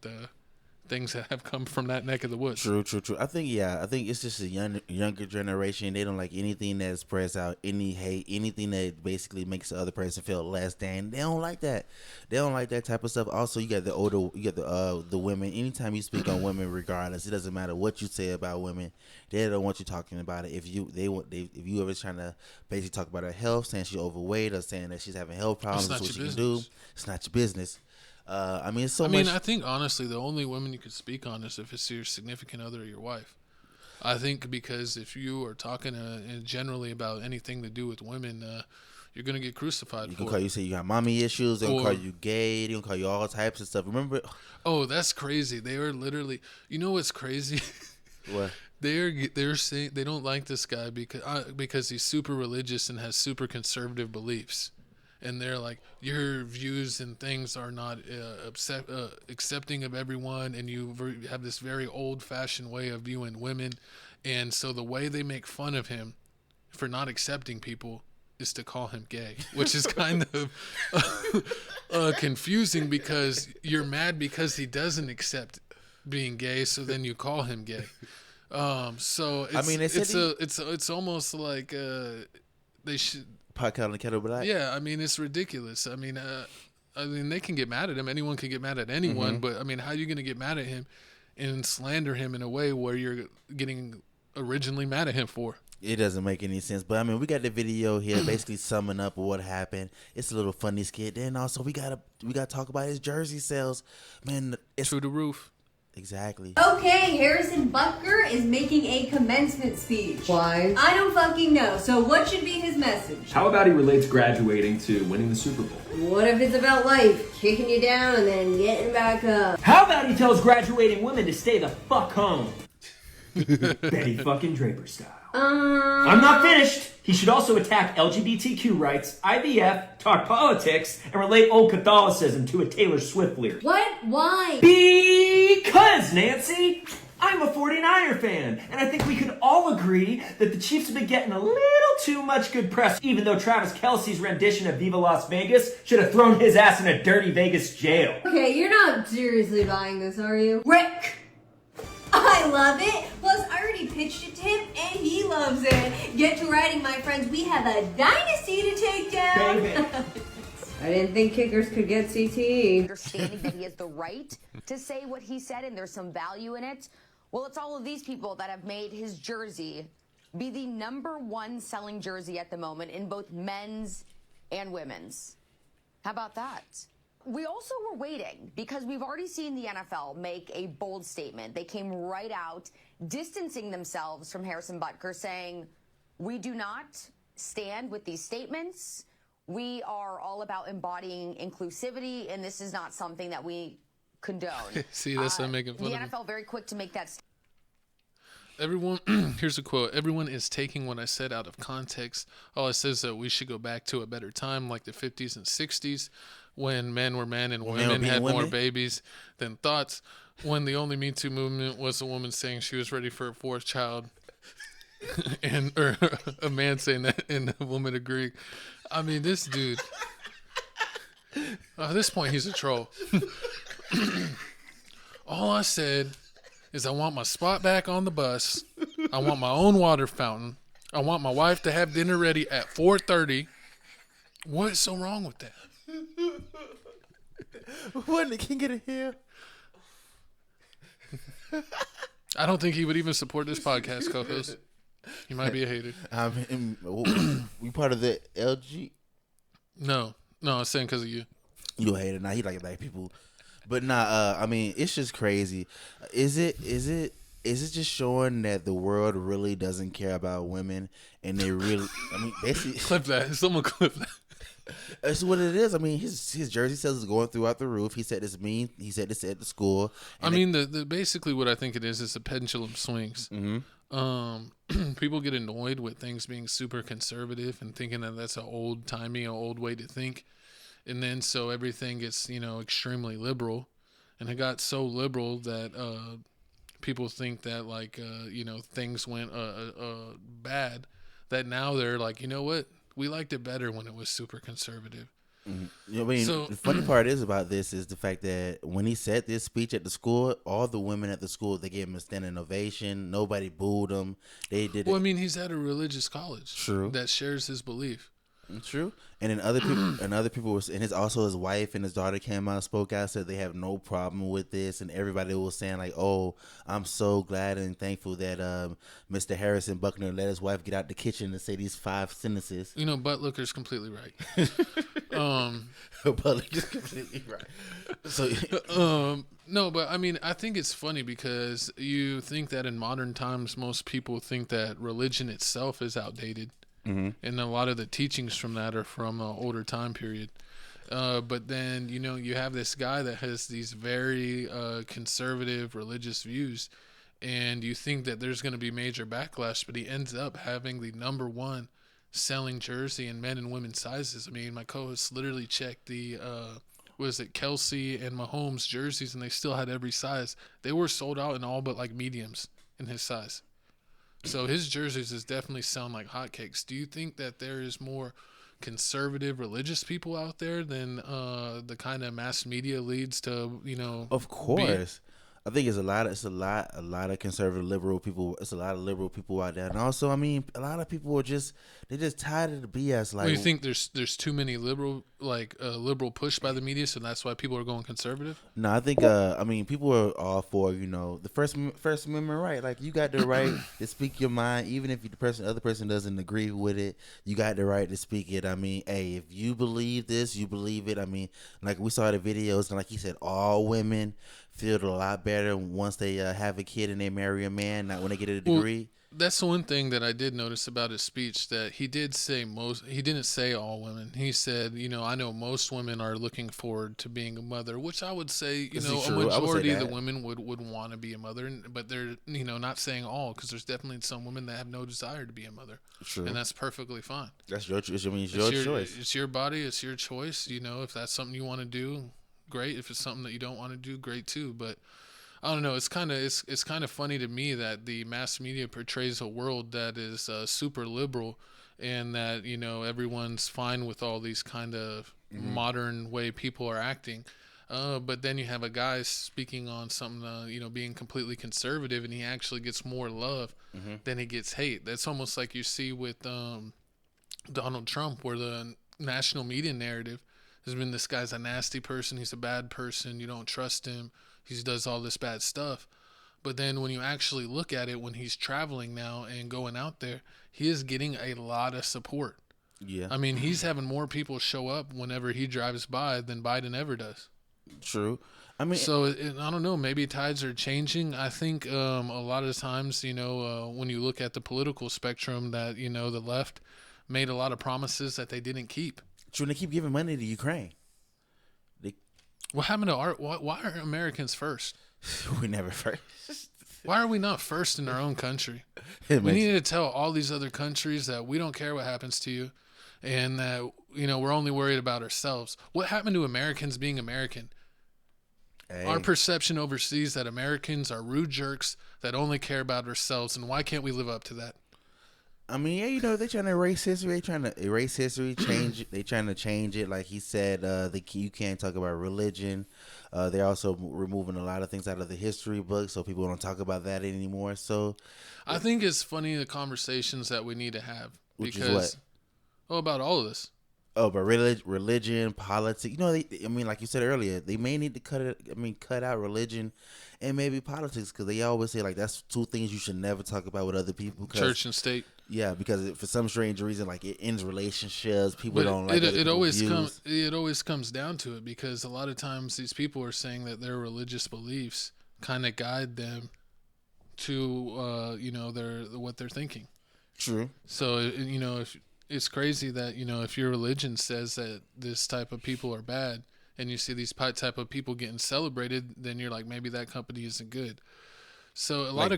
things that have come from that neck of the woods.
True. I think it's just a younger generation. They don't like anything that spreads out any hate, anything that basically makes the other person feel less than. They don't like that. They don't like that type of stuff. Also, you got the women. Anytime you speak on women, regardless, it doesn't matter what you say about women. They don't want you talking about it. If you ever trying to basically talk about her health, saying she's overweight or saying that she's having health problems, that's what you can do. It's not your business. It's so much.
I think honestly, the only women you could speak on is if it's your significant other or your wife. I think because if you are talking generally about anything to do with women, you're gonna get crucified.
You say you got mommy issues. They're gonna call you gay. They're gonna call you all types of stuff. Remember?
Oh, that's crazy. They are literally. You know what's crazy?
What?
They're saying they don't like this guy because he's super religious and has super conservative beliefs. And they're like, your views and things are not accepting of everyone, and you have this very old-fashioned way of viewing women. And so the way they make fun of him for not accepting people is to call him gay, which is kind of confusing because you're mad because he doesn't accept being gay, so then you call him gay. So it's almost like they should.
Pot on the kettle black.
Yeah, it's ridiculous. They can get mad at him. Anyone can get mad at anyone, but how are you going to get mad at him and slander him in a way where you're getting originally mad at him for?
It doesn't make any sense. But we got the video here basically summing up what happened. It's a little funny skit. Then also we gotta talk about his jersey sales. Man, it's
through the roof.
Exactly.
Okay, Harrison Butker is making a commencement speech.
Why?
I don't fucking know. So what should be his message?
How about he relates graduating to winning the Super Bowl?
What if it's about life, kicking you down and then getting back up?
How about he tells graduating women to stay the fuck home? Betty fucking Draper style. I'm not finished. He should also attack LGBTQ rights, IVF, talk politics, and relate old Catholicism to a Taylor Swift lyric.
What? Why?
Because, Nancy, I'm a 49er fan, and I think we can all agree that the Chiefs have been getting a little too much good press, even though Travis Kelce's rendition of Viva Las Vegas should have thrown his ass in a dirty Vegas jail.
Okay, you're not seriously buying this, are you? Rick! I love it. Plus, I already pitched it to him, and he loves it. Get to writing, my friends. We have a dynasty to take down.
Baby.
I didn't think kickers could get CTE.
Understanding that he has the right to say what he said, and there's some value in it. Well, it's all of these people that have made his jersey be the #1 selling jersey at the moment in both men's and women's. How about that? We also were waiting because we've already seen the NFL make a bold statement. They came right out distancing themselves from Harrison Butker, saying, we do not stand with these statements. We are all about embodying inclusivity, and this is not something that we condone.
See, that's not making fun
the
of him.
NFL very quick to make that statement.
Everyone, here's a quote. Everyone is taking what I said out of context. All it says that we should go back to a better time, like the 50s and 60s, when men were men and women had more babies than thoughts, when the only Me Too movement was a woman saying she was ready for a 4th child, or a man saying that and a woman agreeing. This dude, at this point, he's a troll. All I said is I want my spot back on the bus. I want my own water fountain. I want my wife to have dinner ready at 4:30. What is so wrong with that?
What? Can get it here?
I don't think he would even support this podcast, co-host. You might be a hater.
We part of the LG.
No, I was saying because of you.
You a hater? Nah, he like black people. But nah, I mean, it's just crazy. Is it just showing that the world really doesn't care about women, and they really? I mean, basically,
clip that. Someone clip that.
That's what it is. I mean, his jersey sales is going throughout the roof. He said this at the school.
I mean, the basically what I think it is the pendulum swings. Mm-hmm. People get annoyed with things being super conservative and thinking that that's an old way to think, and then so everything gets extremely liberal, and it got so liberal that people think that like things went bad, that now they're like, you know what? We liked it better when it was super conservative.
Mm-hmm. I mean, the funny part is about this is the fact that when he said this speech at the school, all the women at the school, they gave him a standing ovation. Nobody booed him. They did.
Well, I mean, he's at a religious college.
True.
That shares his belief.
True. And then other people was, and his wife and his daughter came out and spoke out, said they have no problem with this, and everybody was saying like, "Oh, I'm so glad and thankful that Mr. Harrison Butker let his wife get out the kitchen and say these 5 sentences."
Butker's completely right.
Butker's completely right.
So, no, but I mean, I think it's funny because you think that in modern times, most people think that religion itself is outdated. Mm-hmm. And a lot of the teachings from that are from an older time period. But then, you have this guy that has these very conservative religious views, and you think that there's going to be major backlash, but he ends up having the number 1 selling jersey in men and women's sizes. I mean, my co-host literally checked the, Kelsey and Mahomes jerseys, and they still had every size. They were sold out in all but like mediums in his size. So his jerseys is definitely selling like hotcakes. Do you think that there is more conservative religious people out there than the kind of mass media leads to,
Of course. I think it's a lot of conservative liberal people. It's a lot of liberal people out there. And also, I mean, a lot of people are just tired of the BS. Like,
you think there's too many liberal push by the media, so that's why people are going conservative?
No, I think people are all for the First Amendment right. Like, you got the right to speak your mind, even if the other person doesn't agree with it. You got the right to speak it. I mean, hey, if you believe this, you believe it. I mean, like we saw the videos, and like he said, all women feel a lot better once they have a kid and they marry a man, not when they get a degree.
That's the one thing that I did notice about his speech, that he did say he didn't say all women. He said, I know most women are looking forward to being a mother, which I would say, a majority of the women would want to be a mother, but they're, not saying all, because there's definitely some women that have no desire to be a mother.
True.
And that's perfectly fine.
That's your choice. I mean, it's your choice.
It's your body. It's your choice. If that's something you want to do, great. If it's something that you don't want to do, great too. But I don't know. It's kind of funny to me that the mass media portrays a world that is super liberal, and that everyone's fine with all these kind of modern way people are acting. But then you have a guy speaking on something, being completely conservative, and he actually gets more love than he gets hate. That's almost like you see with Donald Trump, where the national media narrative has been, this guy's a nasty person, he's a bad person, you don't trust him, he does all this bad stuff. But then when you actually look at it, when he's traveling now and going out there, he is getting a lot of support.
Yeah.
I mean, he's having more people show up whenever he drives by than Biden ever does.
True. I mean,
so I don't know, maybe tides are changing. I think a lot of times, when you look at the political spectrum, that, the left made a lot of promises that they didn't keep.
True, they keep giving money to Ukraine.
What happened to why are Americans first?
We never first.
Why are we not first in our own country? We need to tell all these other countries that we don't care what happens to you, and that, we're only worried about ourselves. What happened to Americans being American? Hey. Our perception overseas that Americans are rude jerks that only care about ourselves, and why can't we live up to that?
I mean, yeah, they're trying to erase history. They're trying to erase history, change it. They're trying to change it. Like he said, you can't talk about religion. They're also removing a lot of things out of the history book, so people don't talk about that anymore. So,
I think it's funny, the conversations that we need to have.
Which is what?
About all of this.
Oh, but religion, politics. You know, I mean, like you said earlier, they may need to cut out religion and maybe politics, because they always say like that's two things you should never talk about with other people.
Church and state.
Yeah, because for some strange reason, like it ends relationships. People don't like
it. It always comes down to it, because a lot of times these people are saying that their religious beliefs kind of guide them to their what they're thinking.
True.
So if it's crazy that if your religion says that this type of people are bad, and you see these type of people getting celebrated, then you're like, maybe that company isn't good. So a lot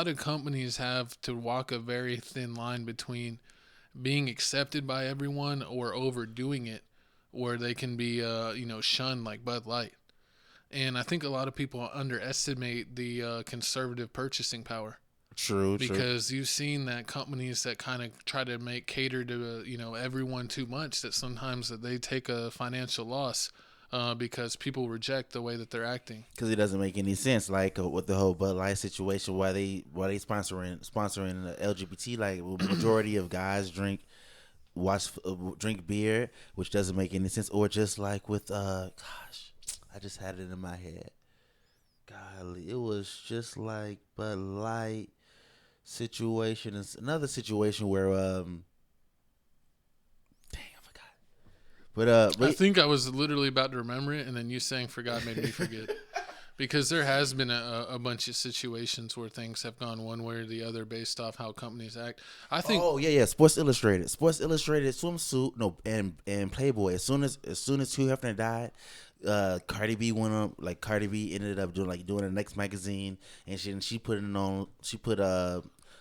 of companies have to walk a very thin line between being accepted by everyone or overdoing it, where they can be shunned, like Bud Light. And I think a lot of people underestimate the conservative purchasing power.
True.
Because you've seen that companies that kind of try to cater to everyone too much, that sometimes that they take a financial loss because people reject the way that they're acting.
Because it doesn't make any sense, like with the whole Bud Light situation, why they sponsoring the LGBT, like majority of guys drink beer, which doesn't make any sense. Or just like with I just had it in my head. Golly, it was just like Bud Light situation. It's another situation where I forgot. But
I think I was literally about to remember it, and then you saying "forgot" made me forget. Because there has been a bunch of situations where things have gone one way or the other based off how companies act. I think.
Oh yeah. Sports Illustrated swimsuit. And Playboy. As soon as Hugh Hefner died, Cardi B went up. Like Cardi B ended up doing the next magazine, and she put it on. She put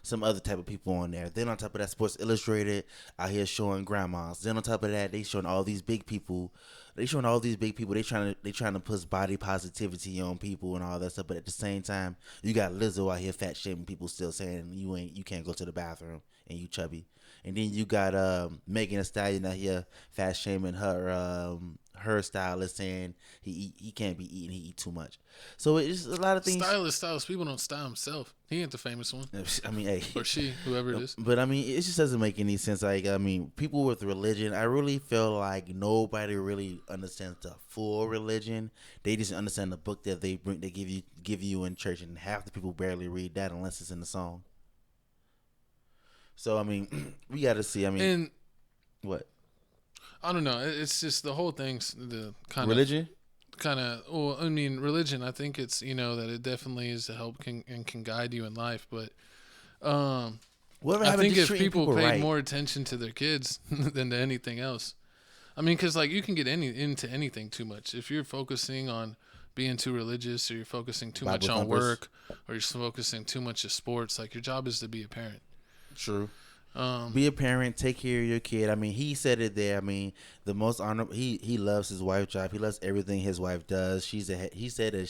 some other type of people on there. Then on top of that, Sports Illustrated out here showing grandmas. Then on top of that, they showing all these big people. They trying to put body positivity on people and all that stuff. But at the same time, you got Lizzo out here fat shaming people, still saying you can't go to the bathroom and you chubby. And then you got Megan Thee Stallion out here fat shaming her stylist, saying he can't be eating, he eat too much. So it's a lot of things.
Stylist, people don't style himself. He ain't the famous one.
I mean, hey,
or she, whoever it is.
But I mean, it just doesn't make any sense. Like, I mean, people with religion, I really feel like nobody really understands the full religion. They just understand the book that they give you in church, and half the people barely read that unless it's in the song. So I mean, we got to see. I mean,
and
what?
I don't know. It's just the whole thing's the kind
religion.
Well, I mean, religion. I think it's that it definitely is to help and can guide you in life. But I think if people paid more attention to their kids than to anything else, I mean, because like you can get into anything too much if you're focusing on being too religious, or you're focusing too much on work, or you're focusing too much on sports. Like, your job is to be a parent.
True. Be a parent, take care of your kid. I mean, he said it there. I mean, the most honorable. He loves his wife's job. He loves everything his wife does. He said that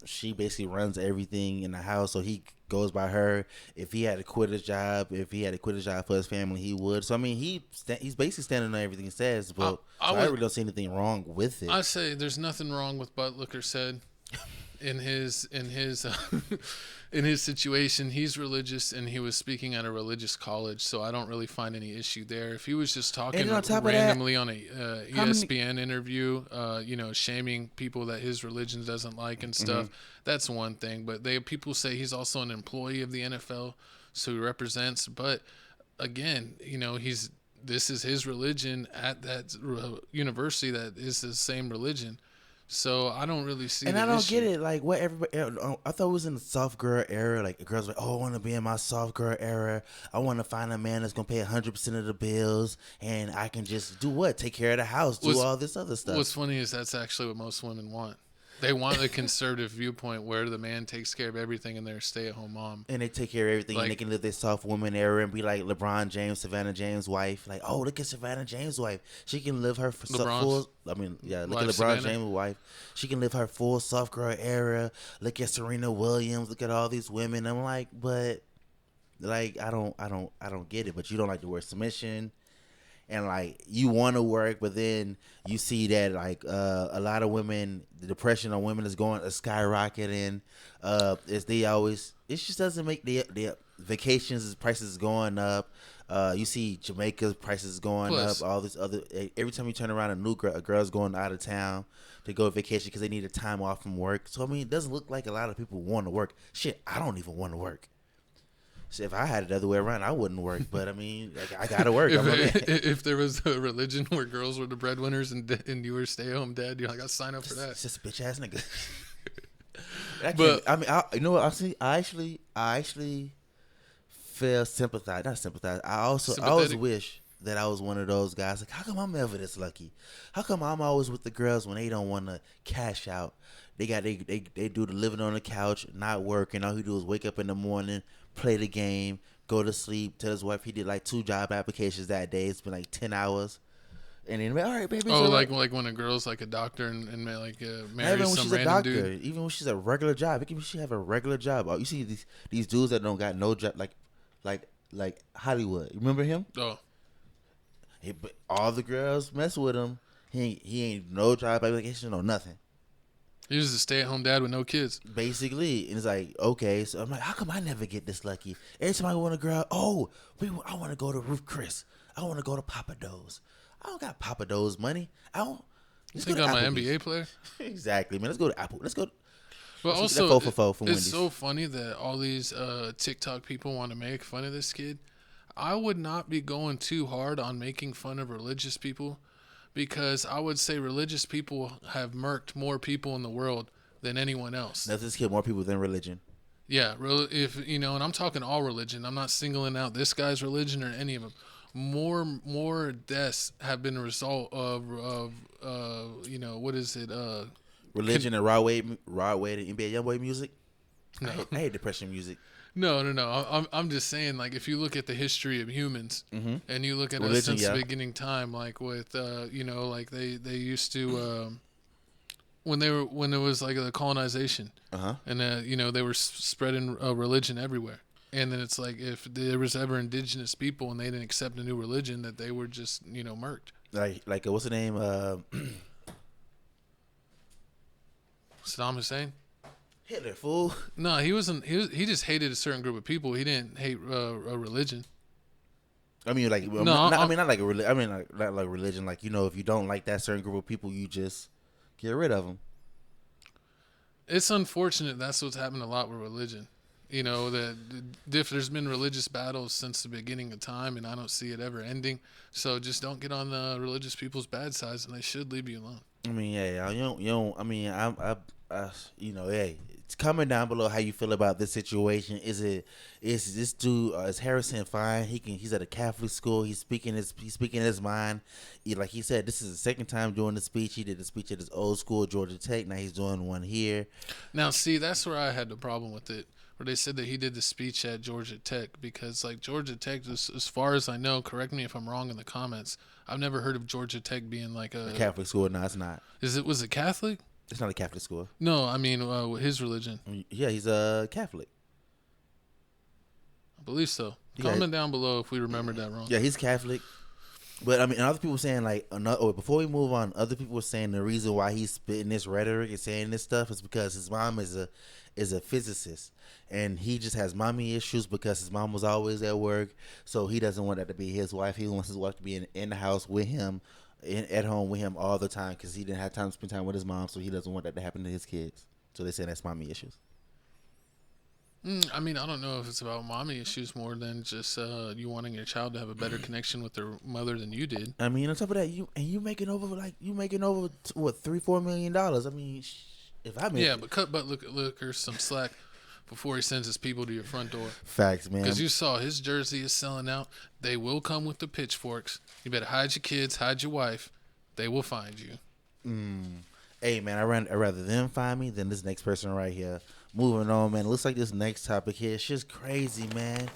she basically runs everything in the house. So he goes by her. If he had to quit his job, for his family, he would. So I mean, he's basically standing on everything he says. But I really don't see anything wrong with it.
I say there's nothing wrong with Butker said. In his situation, he's religious, and he was speaking at a religious college, so I don't really find any issue there. If he was just talking randomly on a ESPN interview, shaming people that his religion doesn't like and stuff, that's one thing. But people say he's also an employee of the NFL, so he represents. But again, this is his religion at that university that is the same religion. So I don't really see.
And I don't get it. Like, what everybody? I thought it was in the soft girl era. Like, the girls were like, "Oh, I want to be in my soft girl era. I want to find a man that's gonna pay 100% of the bills, and I can just do what? Take care of the house, do all this other stuff."
What's funny is that's actually what most women want. They want a conservative viewpoint where the man takes care of everything and they're a stay-at-home mom.
And they take care of everything, and they can live their soft woman era and be like LeBron James, Savannah James' wife. Like, oh, look at Savannah James' wife. She can live her full. I mean, yeah, look at LeBron James' wife. She can live her full soft girl era. Look at Serena Williams. Look at all these women. I'm like, but like, I don't get it. But you don't like the word submission. And like, you want to work, but then you see that like a lot of women, the depression on women is skyrocketing. It just doesn't make the vacations prices going up. You see Jamaica's prices going up. All this other. Every time you turn around, a girl's going out of town to go on vacation because they need a time off from work. So I mean, it doesn't look like a lot of people want to work. Shit, I don't even want to work. So if I had it the other way around, I wouldn't work. But I mean, like, I gotta work.
If there was a religion where girls were the breadwinners and you were stay-at-home dad, you're like, I'll sign up for that.
It's just a bitch ass nigga. You know what? I actually feel sympathize. Not sympathize. I always wish that I was one of those guys. Like, how come I'm ever this lucky? How come I'm always with the girls when they don't want to cash out? They do the living on the couch, not working. All he do is wake up in the morning, play the game, go to sleep. Tell his wife he did like 2 job applications that day. It's been like 10 hours. And then, all right, baby.
Oh, like when a girl's like a doctor and like marries some random dude.
Even when she's a regular job, she have a regular job. Oh, you see these dudes that don't got no job, like Hollywood. You remember him?
Oh.
But all the girls mess with him. He ain't no job application, no nothing.
He was a stay-at-home dad with no kids.
Basically. And it's like, okay. So I'm like, how come I never get this lucky? Every time I want a girl, I want to go to Ruth Chris. I want to go to Papa Do's. I don't got Papa Do's money. I don't.
You think I'm an NBA player?
Exactly, man. Let's go to Apple. Let's go.
But also, it's
Wendy's.
so funny that all these TikTok people want to make fun of this kid. I would not be going too hard on making fun of religious people, because I would say religious people have murked more people in the world than anyone else.
Nothing's killed more people than religion.
Yeah, and I'm talking all religion. I'm not singling out this guy's religion or any of them. More deaths have been a result of what is it?
Religion and raw way to NBA YoungBoy music. No. I hate depression music.
No. I'm just saying, like, if you look at the history of humans, and you look at religion, us since the beginning time, like with like they used to when it was like the colonization, and they were spreading religion everywhere. And then it's like, if there was ever indigenous people and they didn't accept a new religion, that they were just, murked.
Like what's the name?
Saddam Hussein?
Hitler, fool.
No, he wasn't. He just hated a certain group of people. He didn't hate a religion.
I mean, like,
no,
not like a religion. I mean, like, not like religion. Like, if you don't like that certain group of people, you just get rid of them.
It's unfortunate. That's what's happened a lot with religion. That there's been religious battles since the beginning of time, and I don't see it ever ending. So just don't get on the religious people's bad sides, and they should leave you alone.
I mean, yeah, you don't. I mean, hey, it's comment down below how you feel about this situation. Is this dude? Is Harrison fine? He's at a Catholic school. He's speaking his mind. Like he said, this is the second time doing the speech. He did the speech at his old school, Georgia Tech. Now he's doing one here.
Now, see, that's where I had the problem with it. Where they said that he did the speech at Georgia Tech, because like Georgia Tech, as far as I know, correct me if I'm wrong in the comments, I've never heard of Georgia Tech being like a
Catholic school. No, it's not.
Was it Catholic?
It's not a Catholic school.
No, I mean his religion.
Yeah, he's a Catholic.
I believe so. Comment down below if we remembered that wrong.
Yeah, he's Catholic. But I mean, other people saying before we move on, other people were saying the reason why he's spitting this rhetoric and saying this stuff is because his mom is a physicist, and he just has mommy issues because his mom was always at work, so he doesn't want that to be his wife. He wants his wife to be in the house with him, at home with him all the time, because he didn't have time to spend time with his mom, so he doesn't want that to happen to his kids. So they say that's mommy issues.
I mean, I don't know if it's about mommy issues more than just you wanting your child to have a better connection with their mother than you did.
I mean, on top of that, you making over what, $3-4 million. I mean, if I make
but look, there's some slack before he sends his people to your front door.
Facts, man.
Because you saw his jersey is selling out. They will come with the pitchforks. You better hide your kids, hide your wife. They will find you.
Hey, man, I'd rather them find me than this next person right here. Moving on, man. It looks like this next topic here, it's just crazy, man.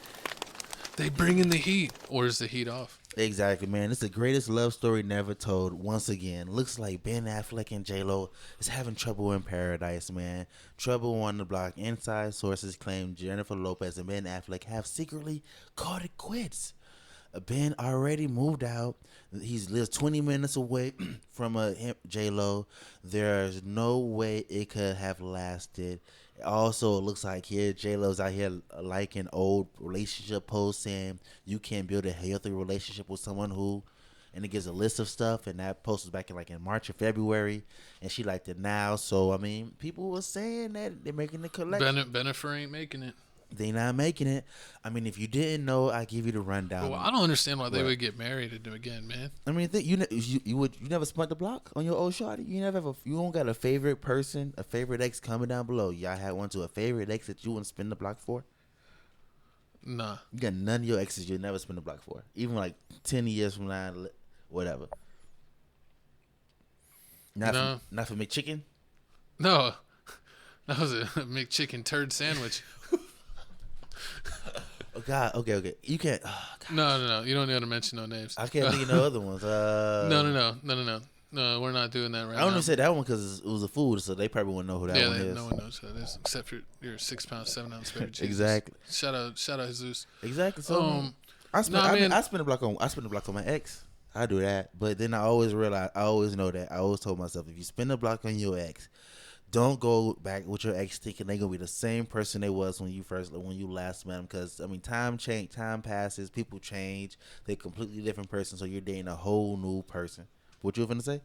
They bring in the heat, or is the heat off?
Exactly, man. It's the greatest love story never told. Once again, looks like Ben Affleck and J-Lo is having trouble in paradise, man. Trouble on the block. Inside sources claim Jennifer Lopez and Ben Affleck have secretly called it quits. Ben already moved out. He lives 20 minutes away from J-Lo. There's no way it could have lasted. Also, it looks like here J-Lo's out here liking old relationship posts saying you can't build a healthy relationship with someone who, and it gives a list of stuff, and that post was back in March or February, and she liked it now. So I mean, people were saying that they're making the collection.
Bennifer ain't making it.
They not making it. I mean, if you didn't know, I give you the rundown.
Well, I don't understand why they would get married and do again, man.
I mean, you never spent the block on your old shawty. You don't got a favorite person, a favorite ex coming down below. Y'all had one to a favorite ex that you wouldn't spin the block for.
Nah,
you got none of your exes you'll never spin the block for, even like 10 years from now, whatever. Not for McChicken.
No, that was a McChicken turd sandwich.
Oh God, okay. You can't. Oh,
no. You don't need to mention no names.
I can't think of no other ones.
No, we're not doing that right now.
I only said that one because it was a food, so they probably wouldn't know who that one is.
Yeah, no one knows who that is except for your 6 pound 7 ounce baby Jesus.
Exactly.
Shout out Jesus.
Exactly. So I spend a block on my ex. I do that, but then I always know that I always told myself, if you spend a block on your ex, don't go back with your ex thinking they're gonna be the same person they was when you last met them. Because I mean, time passes, people change, they're a completely different person. So you're dating a whole new person. What you finna say?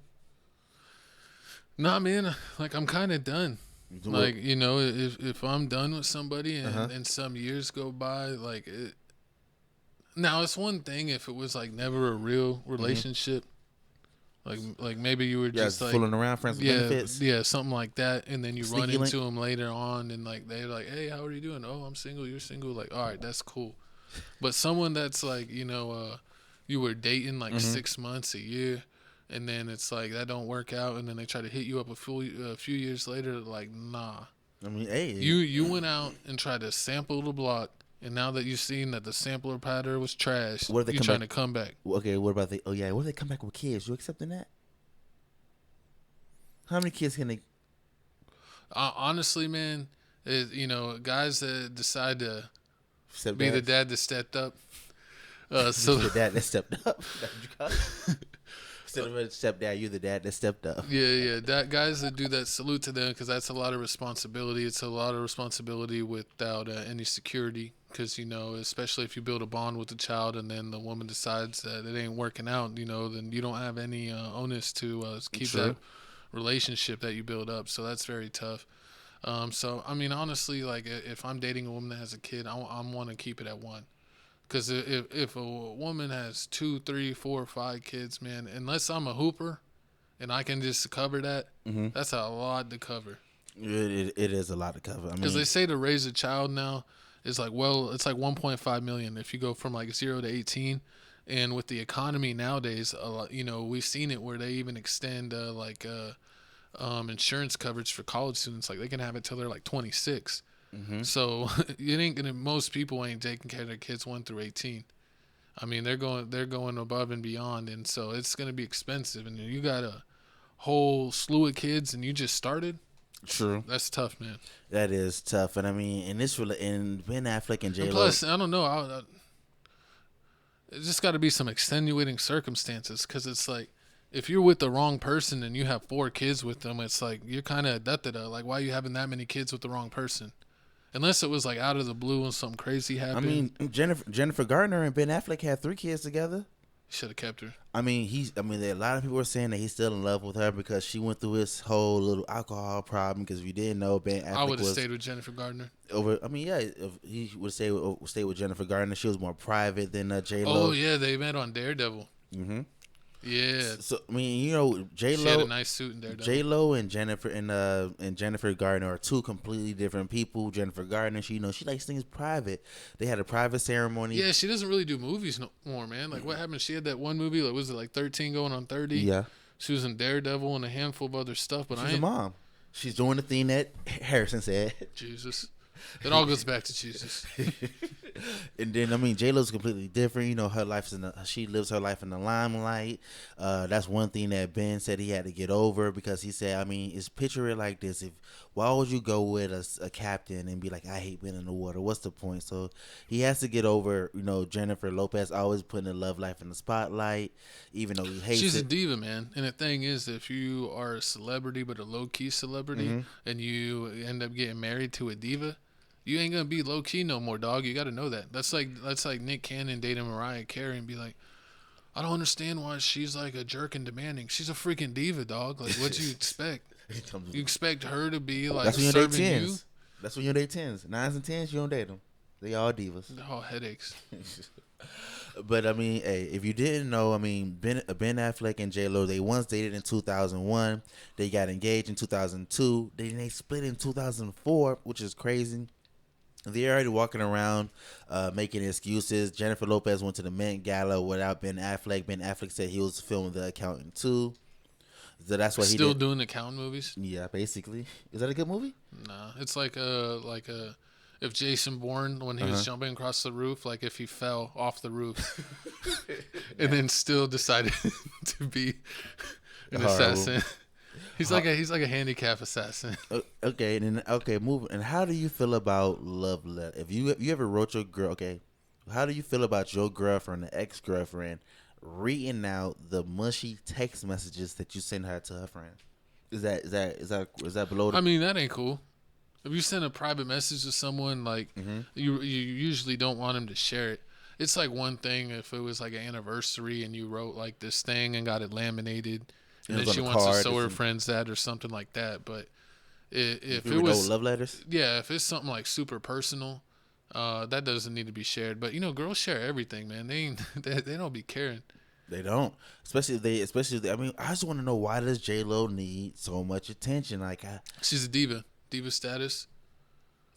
Nah, man. Like I'm kind of done. Like if I'm done with somebody and some years go by, like it. Now it's one thing if it was like never a real relationship. Like maybe you were just like
fooling around, friends with benefits.
Yeah, something like that, and then you
Sneaky
run
link.
into them later on, and like they're like, "Hey, how are you doing?" "Oh, I'm single. You're single." Like, all right, that's cool. But someone that's like, you were dating like 6 months, a year, and then it's like that don't work out, and then they try to hit you up a few years later. Like, nah.
I mean, hey,
you went out and tried to sample the block. And now that you've seen that the sampler pattern was trash, you're trying to come back.
Okay, what about what if they come back with kids? You accepting that? How many kids can they?
Honestly, man, guys that decide to be the dad that stepped up. So
the dad that stepped up. That's what you call it? Instead of a stepdad, you're the dad that stepped up.
Yeah. That guys that do that, salute to them, because that's a lot of responsibility. It's a lot of responsibility without any security. Because, especially if you build a bond with the child and then the woman decides that it ain't working out, then you don't have any onus to keep that relationship that you build up. So that's very tough. So, I mean, honestly, like if I'm dating a woman that has a kid, I want to keep it at one. Because if a woman has 2, 3, 4, 5 kids, man, unless I'm a hooper and I can just cover that, that's a lot to cover.
It is a lot to cover.
Because they say to raise a child now, it's like 1.5 million if you go from like 0 to 18, and with the economy nowadays, we've seen it where they even extend insurance coverage for college students. Like they can have it till they're like 26. So most people ain't taking care of their kids 1 through 18. I mean they're going above and beyond, and so it's gonna be expensive. And you got a whole slew of kids, and you just started.
True.
That's tough, man.
That is tough, and I mean, in Ben Affleck and J-Lo.
Plus, I don't know. It's just got to be some extenuating circumstances, because it's like if you're with the wrong person and you have 4 kids with them, it's like you're kind of like, why are you having that many kids with the wrong person? Unless it was like out of the blue and something crazy happened.
I mean, Jennifer Garner and Ben Affleck had 3 kids together.
Should have kept her.
I mean, a lot of people are saying that he's still in love with her because she went through his whole little alcohol problem. Because if you didn't know, Ben Affleck
I would have stayed with Jennifer Gardner.
If he would stay with Jennifer Gardner, she was more private than J-Lo.
Oh yeah, they met on Daredevil. Yeah.
So I mean, J-Lo.
She had a nice suit in Daredevil.
J-Lo and Jennifer Gardner are 2 completely different people. Jennifer Gardner, she likes things private. They had a private ceremony.
Yeah, she doesn't really do movies no more, man. Like what happened? She had that one movie. Like was it like 13 going on 30?
Yeah.
She was in Daredevil and a handful of other stuff. But
she's a mom. She's doing the thing that Harrison said.
Jesus. It all goes back to Jesus.
And then I mean, J-Lo's completely different. You know, she lives her life in the limelight. That's one thing that Ben said he had to get over, because he said, I mean, it's picture it like this: why would you go with a captain and be like, I hate being in the water? What's the point? So he has to get over, you know, Jennifer Lopez always putting the love life in the spotlight, even though he hates
She's
it.
a diva, man. And the thing is, if you are a celebrity but a low-key celebrity, and you end up getting married to a diva, you ain't gonna be low-key no more, dog. You gotta know that. That's like Nick Cannon dating Mariah Carey and be like, I don't understand why she's like a jerk and demanding. She's a freaking diva, dog. Like, what do you expect? You expect her to be like serving you?
That's when you date 10s. 9s and 10s, you don't date them. They all divas.
They're all headaches.
But I mean, hey, if you didn't know, I mean, Ben Affleck and J-Lo, they once dated in 2001. They got engaged in 2002. Then they split in 2004, which is crazy. They're already walking around making excuses. Jennifer Lopez went to the Met Gala without Ben Affleck. Ben Affleck said he was filming The Accountant too. So that's what he
still
did.
doing accountant movies.
Yeah, basically. Is that a good movie?
Nah, it's like a if Jason Bourne, when he was jumping across the roof, like if he fell off the roof and then still decided to be an assassin. He's like a handicap assassin.
Okay, and then move. And how do you feel about love letter? If you ever wrote your girl, okay, how do you feel about your girlfriend, the ex-girlfriend, reading out the mushy text messages that you send her to her friend? Is that below?
I mean, that ain't cool. If you send a private message to someone, like you usually don't want them to share it. It's like one thing if it was like an anniversary and you wrote like this thing and got it laminated. And then she wants to show her friends that or something like that. But if it was
love letters,
yeah, if it's something like super personal, that doesn't need to be shared. But you know, girls share everything, man. They don't be caring.
They don't, especially I mean, I just want to know, why does J-Lo need so much attention? Like,
she's a diva status.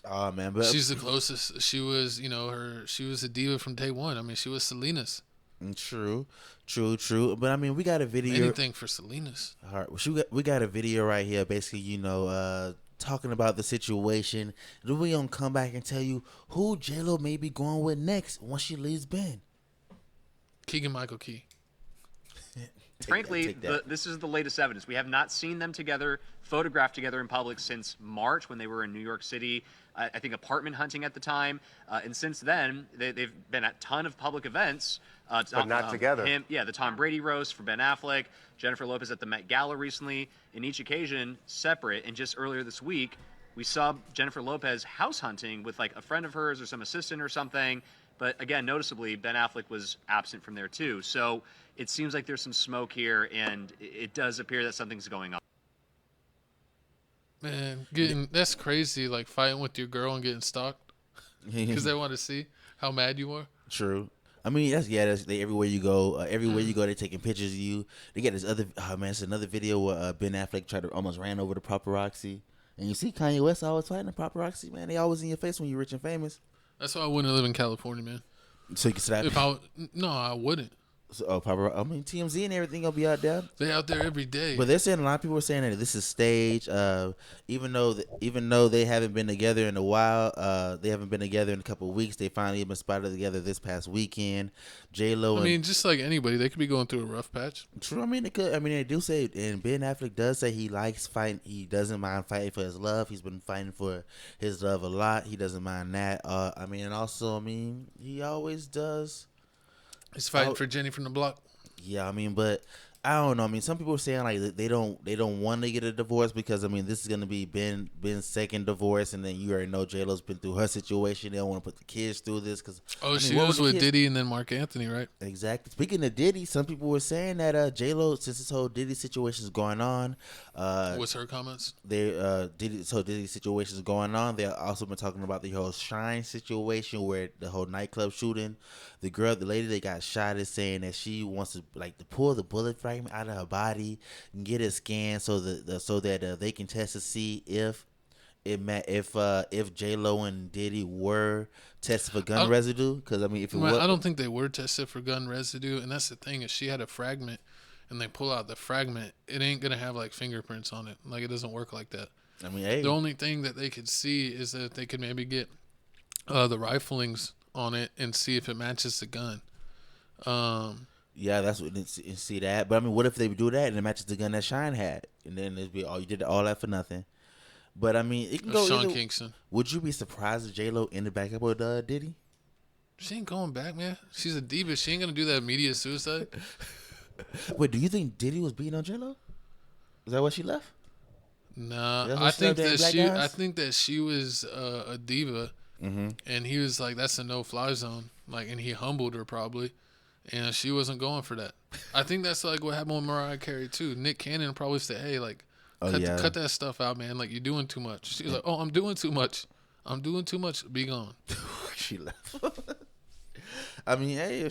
Oh man, but
she's the closest. She was, you know, she was a diva from day one. I mean, she was Selena's.
True. But I mean, we got a video.
Anything for Selena's.
All right, we got a video right here, basically, you know, talking about the situation. Then we gonna come back and tell you who J-Lo may be going with next once she leaves Ben.
Keegan-Michael Key.
Frankly, this is the latest evidence. We have not seen them together, photographed together in public since March when they were in New York City, I think apartment hunting at the time. And since then, they've been at a ton of public events.
But not together.
The Tom Brady roast for Ben Affleck, Jennifer Lopez at the Met Gala recently, in each occasion separate. And just earlier this week, we saw Jennifer Lopez house hunting with like a friend of hers or some assistant or something. But again, noticeably, Ben Affleck was absent from there too. So it seems like there's some smoke here, and it does appear that something's going on.
Man, that's crazy, like fighting with your girl and getting stalked because they want to see how mad you are.
True. I mean, they everywhere you go, they're taking pictures of you. They get this other, it's another video where Ben Affleck almost ran over the paparazzi. And you see Kanye West always fighting the paparazzi, man. They always in your face when you're rich and famous.
That's why I wouldn't live in California, man.
So you can slap.
No, I wouldn't.
So, I mean, TMZ and everything gonna be out there.
They out there every day.
But they're saying, a lot of people are saying that this is staged. Even though they haven't been together in a while, they haven't been together in a couple of weeks. They finally been spotted together this past weekend. J-Lo.
I mean, just like anybody, they could be going through a rough patch.
True. I mean, they could. I mean, they do say, and Ben Affleck does say he likes fighting. He doesn't mind fighting for his love. He's been fighting for his love a lot. He doesn't mind that. I mean, and also, I mean, he always does.
He's fighting for Jenny from the block.
Yeah, I mean, but I don't know. I mean, some people are saying like they don't want to get a divorce because, I mean, this is gonna be Ben's second divorce, and then you already know J-Lo's been through her situation. They don't want to put the kids through this because
she was with Diddy and then Mark Anthony, right?
Exactly. Speaking of Diddy, some people were saying that J-Lo, since this whole Diddy situation is going on,
what's her comments?
Diddy situation is going on. They've also been talking about the whole Shrine situation where the whole nightclub shooting. The lady that got shot is saying that she wants to pull the bullet fragment out of her body and get it scanned so that they can test to see if J-Lo and Diddy were tested for gun residue. Because I mean,
I don't think they were tested for gun residue, and that's the thing. If she had a fragment and they pull out the fragment, it ain't gonna have like fingerprints on it. Like, it doesn't work like that.
I mean, hey.
The only thing that they could see is that they could maybe get the riflings on it and see if it matches the gun.
Yeah, that's what see that. But I mean, what if they do that and it matches the gun that Shine had, and then it'd be you did all that for nothing. But I mean, it can go.
Sean Kingston.
Would you be surprised if J-Lo ended back up with Diddy?
She ain't going back, man. She's a diva. She ain't gonna do that media suicide.
Wait, do you think Diddy was beating on J-Lo? Is that why she left?
Nah, I think that she was a diva, and he was like, "That's a no-fly zone." Like, and he humbled her probably, and she wasn't going for that. I think that's like what happened with Mariah Carey too. Nick Cannon probably said, "Hey, like, cut that stuff out, man. Like, you're doing too much." She was like, "Oh, I'm doing too much. I'm doing too much. Be gone."
She left. I mean, hey,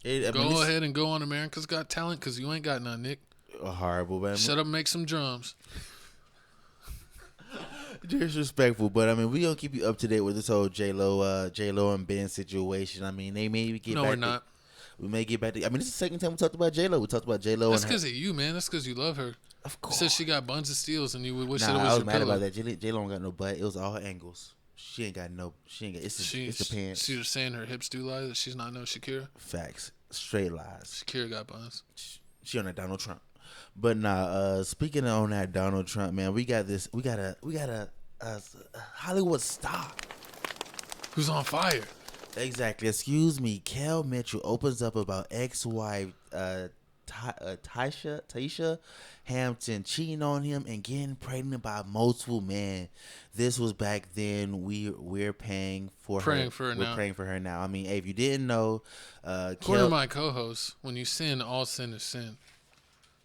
go ahead and go on America's Got Talent because you ain't got none, Nick.
Horrible, man.
Shut up and make some drums.
Disrespectful, but I mean, we gonna keep you up to date with this whole J-Lo and Ben situation. I mean, they may get back.
No, we're not.
We may get back to. I mean, this is the second time we talked about J-Lo. We talked about J-Lo.
That's because of you, man. That's because you love her.
Of course.
You said she got buns of steals, and you would wish that it was
I was
your
mad
pillow.
about that. J-Lo don't got no butt. It was all angles. She ain't got. It's the pants.
She was saying her hips do lie, that she's not no Shakira.
Facts. Straight lies.
Shakira got buns.
She on that Donald Trump. But speaking on that Donald Trump, man, we got a Hollywood star
who's on fire.
Exactly. Excuse me. Kel Mitchel opens up about ex-wife Taisha Hampton cheating on him and getting pregnant by multiple men. This was back then. We're praying for her now. I mean, hey, if you didn't know,
according to my co-host, when you sin, all sin is sin.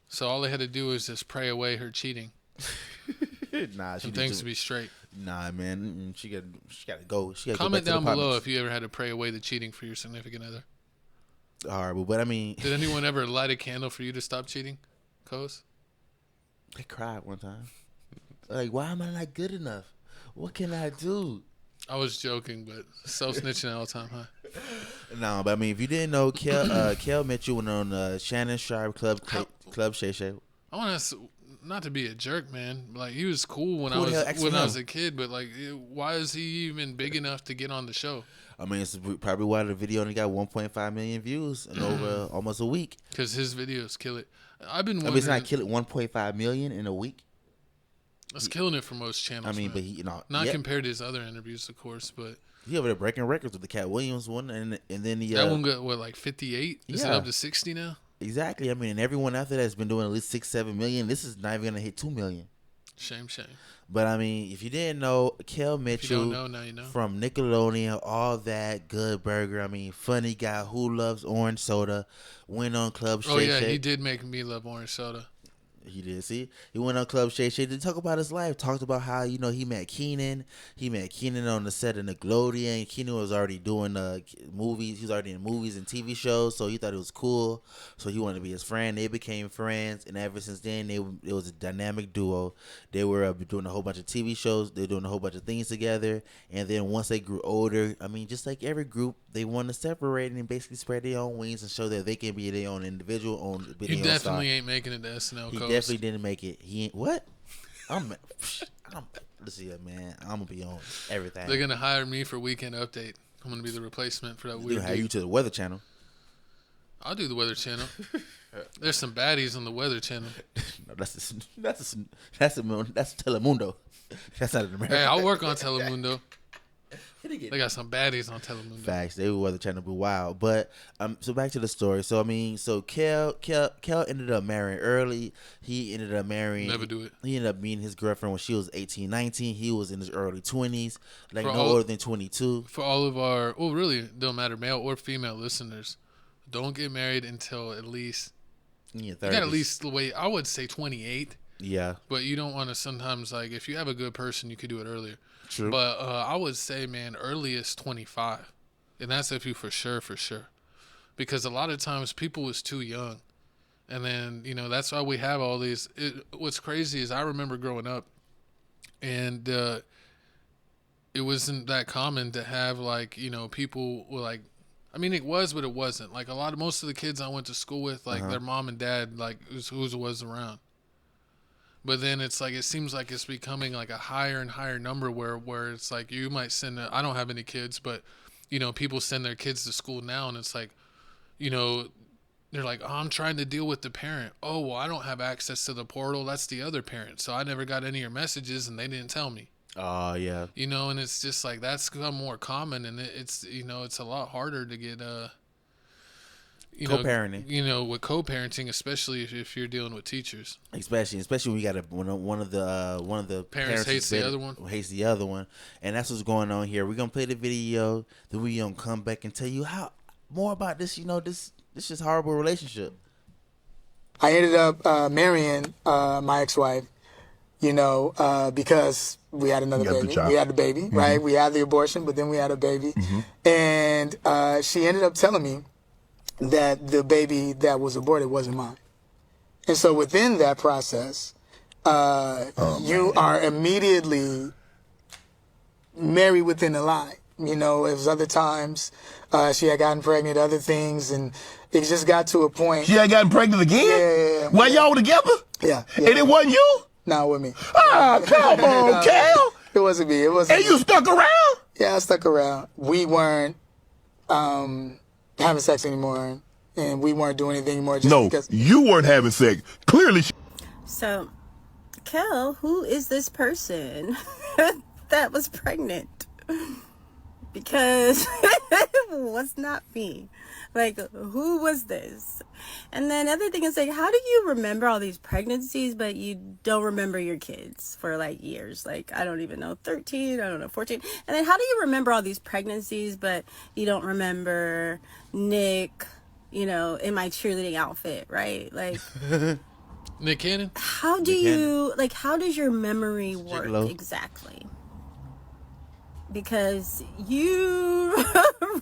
So all they had to do is just pray away her cheating.
Nah,
some things to be straight.
Nah, man, she got to go.
Comment down below if you ever had to pray away the cheating for your significant other.
Horrible, but I mean,
did anyone ever light a candle for you to stop cheating, co-host?
I cried one time. Like, why am I not good enough? What can I do?
I was joking, but self-snitching all the time, huh?
No, but I mean, if you didn't know, Kel Mitchell went on Shannon Sharp Club Shay Shay.
I want to, not to be a jerk, man. Like, he was cool when I was a kid, but like, why is he even big enough to get on the show?
I mean, it's probably why the video only got 1.5 million views in over almost a week.
Because his videos kill it. I've been wondering.
I mean, it's not killing 1.5 million in a week.
That's killing it for most channels.
I mean,
man.
but
not compared to his other interviews, of course, but
he over there breaking records with the Cat Williams one, and then
that one got what, like 58? Is it up to 60 now?
Exactly. I mean, and everyone after that has been doing at least 6-7 million. This is not even gonna hit 2 million.
Shame.
But I mean, if you didn't know, Kel Mitchell
now you know.
From Nickelodeon, All That, Good Burger. I mean, funny guy who loves orange soda. Went on Club Shay Shay.
Oh yeah, he did make me love orange soda.
He did. See, he went on Club Shay Shay to talk about his life. Talked about how he met Keenan. He met Keenan on the set of Nickelodeon. Keenan was already doing movies. He was already in movies and TV shows, so he thought it was cool. So he wanted to be his friend. They became friends, and ever since then, it was a dynamic duo. They were doing a whole bunch of TV shows. They were doing a whole bunch of things together. And then once they grew older, I mean, just like every group, they wanted to separate and basically spread their own wings and show that they can be their own individual.
He definitely ain't making it to SNL.
He definitely didn't make it. He ain't what? Listen here, man. I'm gonna be on everything.
They're gonna hire me for Weekend Update. I'm gonna be the replacement for that weird.
Hire you to the Weather Channel.
I'll do the Weather Channel. There's some baddies on the Weather Channel.
No, that's Telemundo. That's not an American.
Hey, I'll work on Telemundo. They got some baddies on Telemundo.
Facts. They were Weather Channel, but wow. But so back to the story. So I mean, so Kel ended up marrying early. He ended up marrying.
Never do it.
He ended up meeting his girlfriend when she was 18, 19. He was in his early 20s, like no older than 22.
For all of our, really, it don't matter, male or female listeners, don't get married until at least. You got at least wait. I would say 28.
Yeah.
But you don't want to sometimes, like, if you have a good person, you could do it earlier.
True.
But I would say, man, earliest 25. And that's if you for sure. Because a lot of times people was too young. And then, that's why we have all these. What's crazy is I remember growing up and it wasn't that common to have, like, people were like, I mean, it was, but it wasn't. Like, most of the kids I went to school with, like, their mom and dad, like, who was around. But then it's like, it seems like it's becoming like a higher and higher number where it's like you might send, I don't have any kids, but, you know, people send their kids to school now and it's like, you know, they're like, oh, I'm trying to deal with the parent. Oh, well, I don't have access to the portal. That's the other parent. So I never got any of your messages and they didn't tell me.
Oh, yeah.
You know, and it's just like that's become more common and it's, you know, it's a lot harder to get,
co-parenting.
You know, with co-parenting, especially if you're dealing with teachers. Especially
when you got one of the
parents hates the other one.
And that's what's going on here. We're gonna play the video, then we're gonna come back and tell you how more about this. You know, this is horrible relationship.
I ended up marrying my ex-wife, you know, because we had another baby. We had the baby, mm-hmm. right? We had the abortion, but then we had a baby. Mm-hmm. And she ended up telling me that the baby that was aborted wasn't mine. And so within that process, you are immediately married within a lie. You know, it was other times she had gotten pregnant, other things, and it just got to a point.
She had gotten pregnant again?
Yeah.
While y'all were together?
Yeah.
And it wasn't you?
No, with me.
Ah, come on, Kel.
It wasn't me. It wasn't.
And you stuck around?
Yeah, I stuck around. We weren't having sex anymore, and we weren't doing anything anymore. Because
you weren't having sex. Clearly.
So, Kel, who is this person that was pregnant? Because it was not me. Like, who was this? And then other thing is, like, how do you remember all these pregnancies, but you don't remember your kids for, like, years? Like, I don't even know, 13, I don't know, 14. And then how do you remember all these pregnancies, but you don't remember Nick, you know, in my cheerleading outfit, right? Like...
Nick Cannon?
How do you, like, how does your memory work exactly? Because you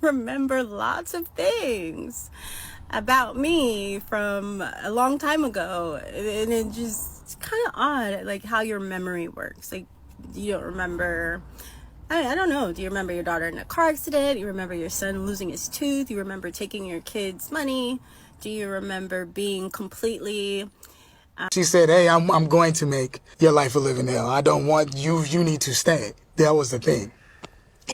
remember lots of things about me from a long time ago, and it just, it's kind of odd, like, how your memory works. Like, you don't remember, I don't know, do you remember your daughter in a car accident? Do you remember your son losing his tooth? Do you remember taking your kids' money? Do you remember being completely...
She said, hey, I'm going to make your life a living hell. I don't want you need to stay. That was the thing.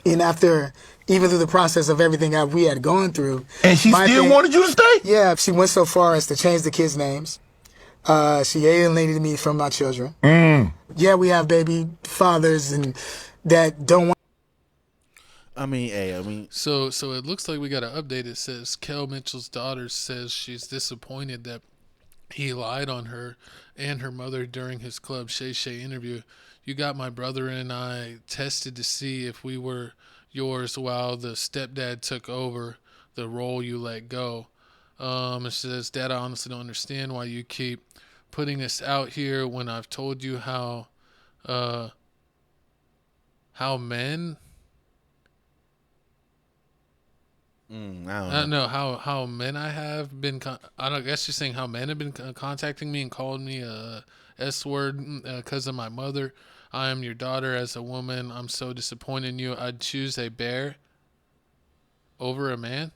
And after, even through the process of everything that we had gone through.
And she still wanted you to stay?
Yeah, she went so far as to change the kids' names. She alienated me from my children. Yeah, we have baby fathers and that don't want.
So it looks like we got an update. It says Kel Mitchel's daughter says she's disappointed that he lied on her and her mother during his Club Shay Shay interview. You got my brother and I tested to see if we were yours while the stepdad took over the role you let go. It says, Dad, I honestly don't understand why you keep putting this out here when I've told you how men... I don't know how men I have been. I guess you're saying how men have been contacting me and calling me a S word because of my mother. I am your daughter. As a woman, I'm so disappointed in you. I'd choose a bear over a man.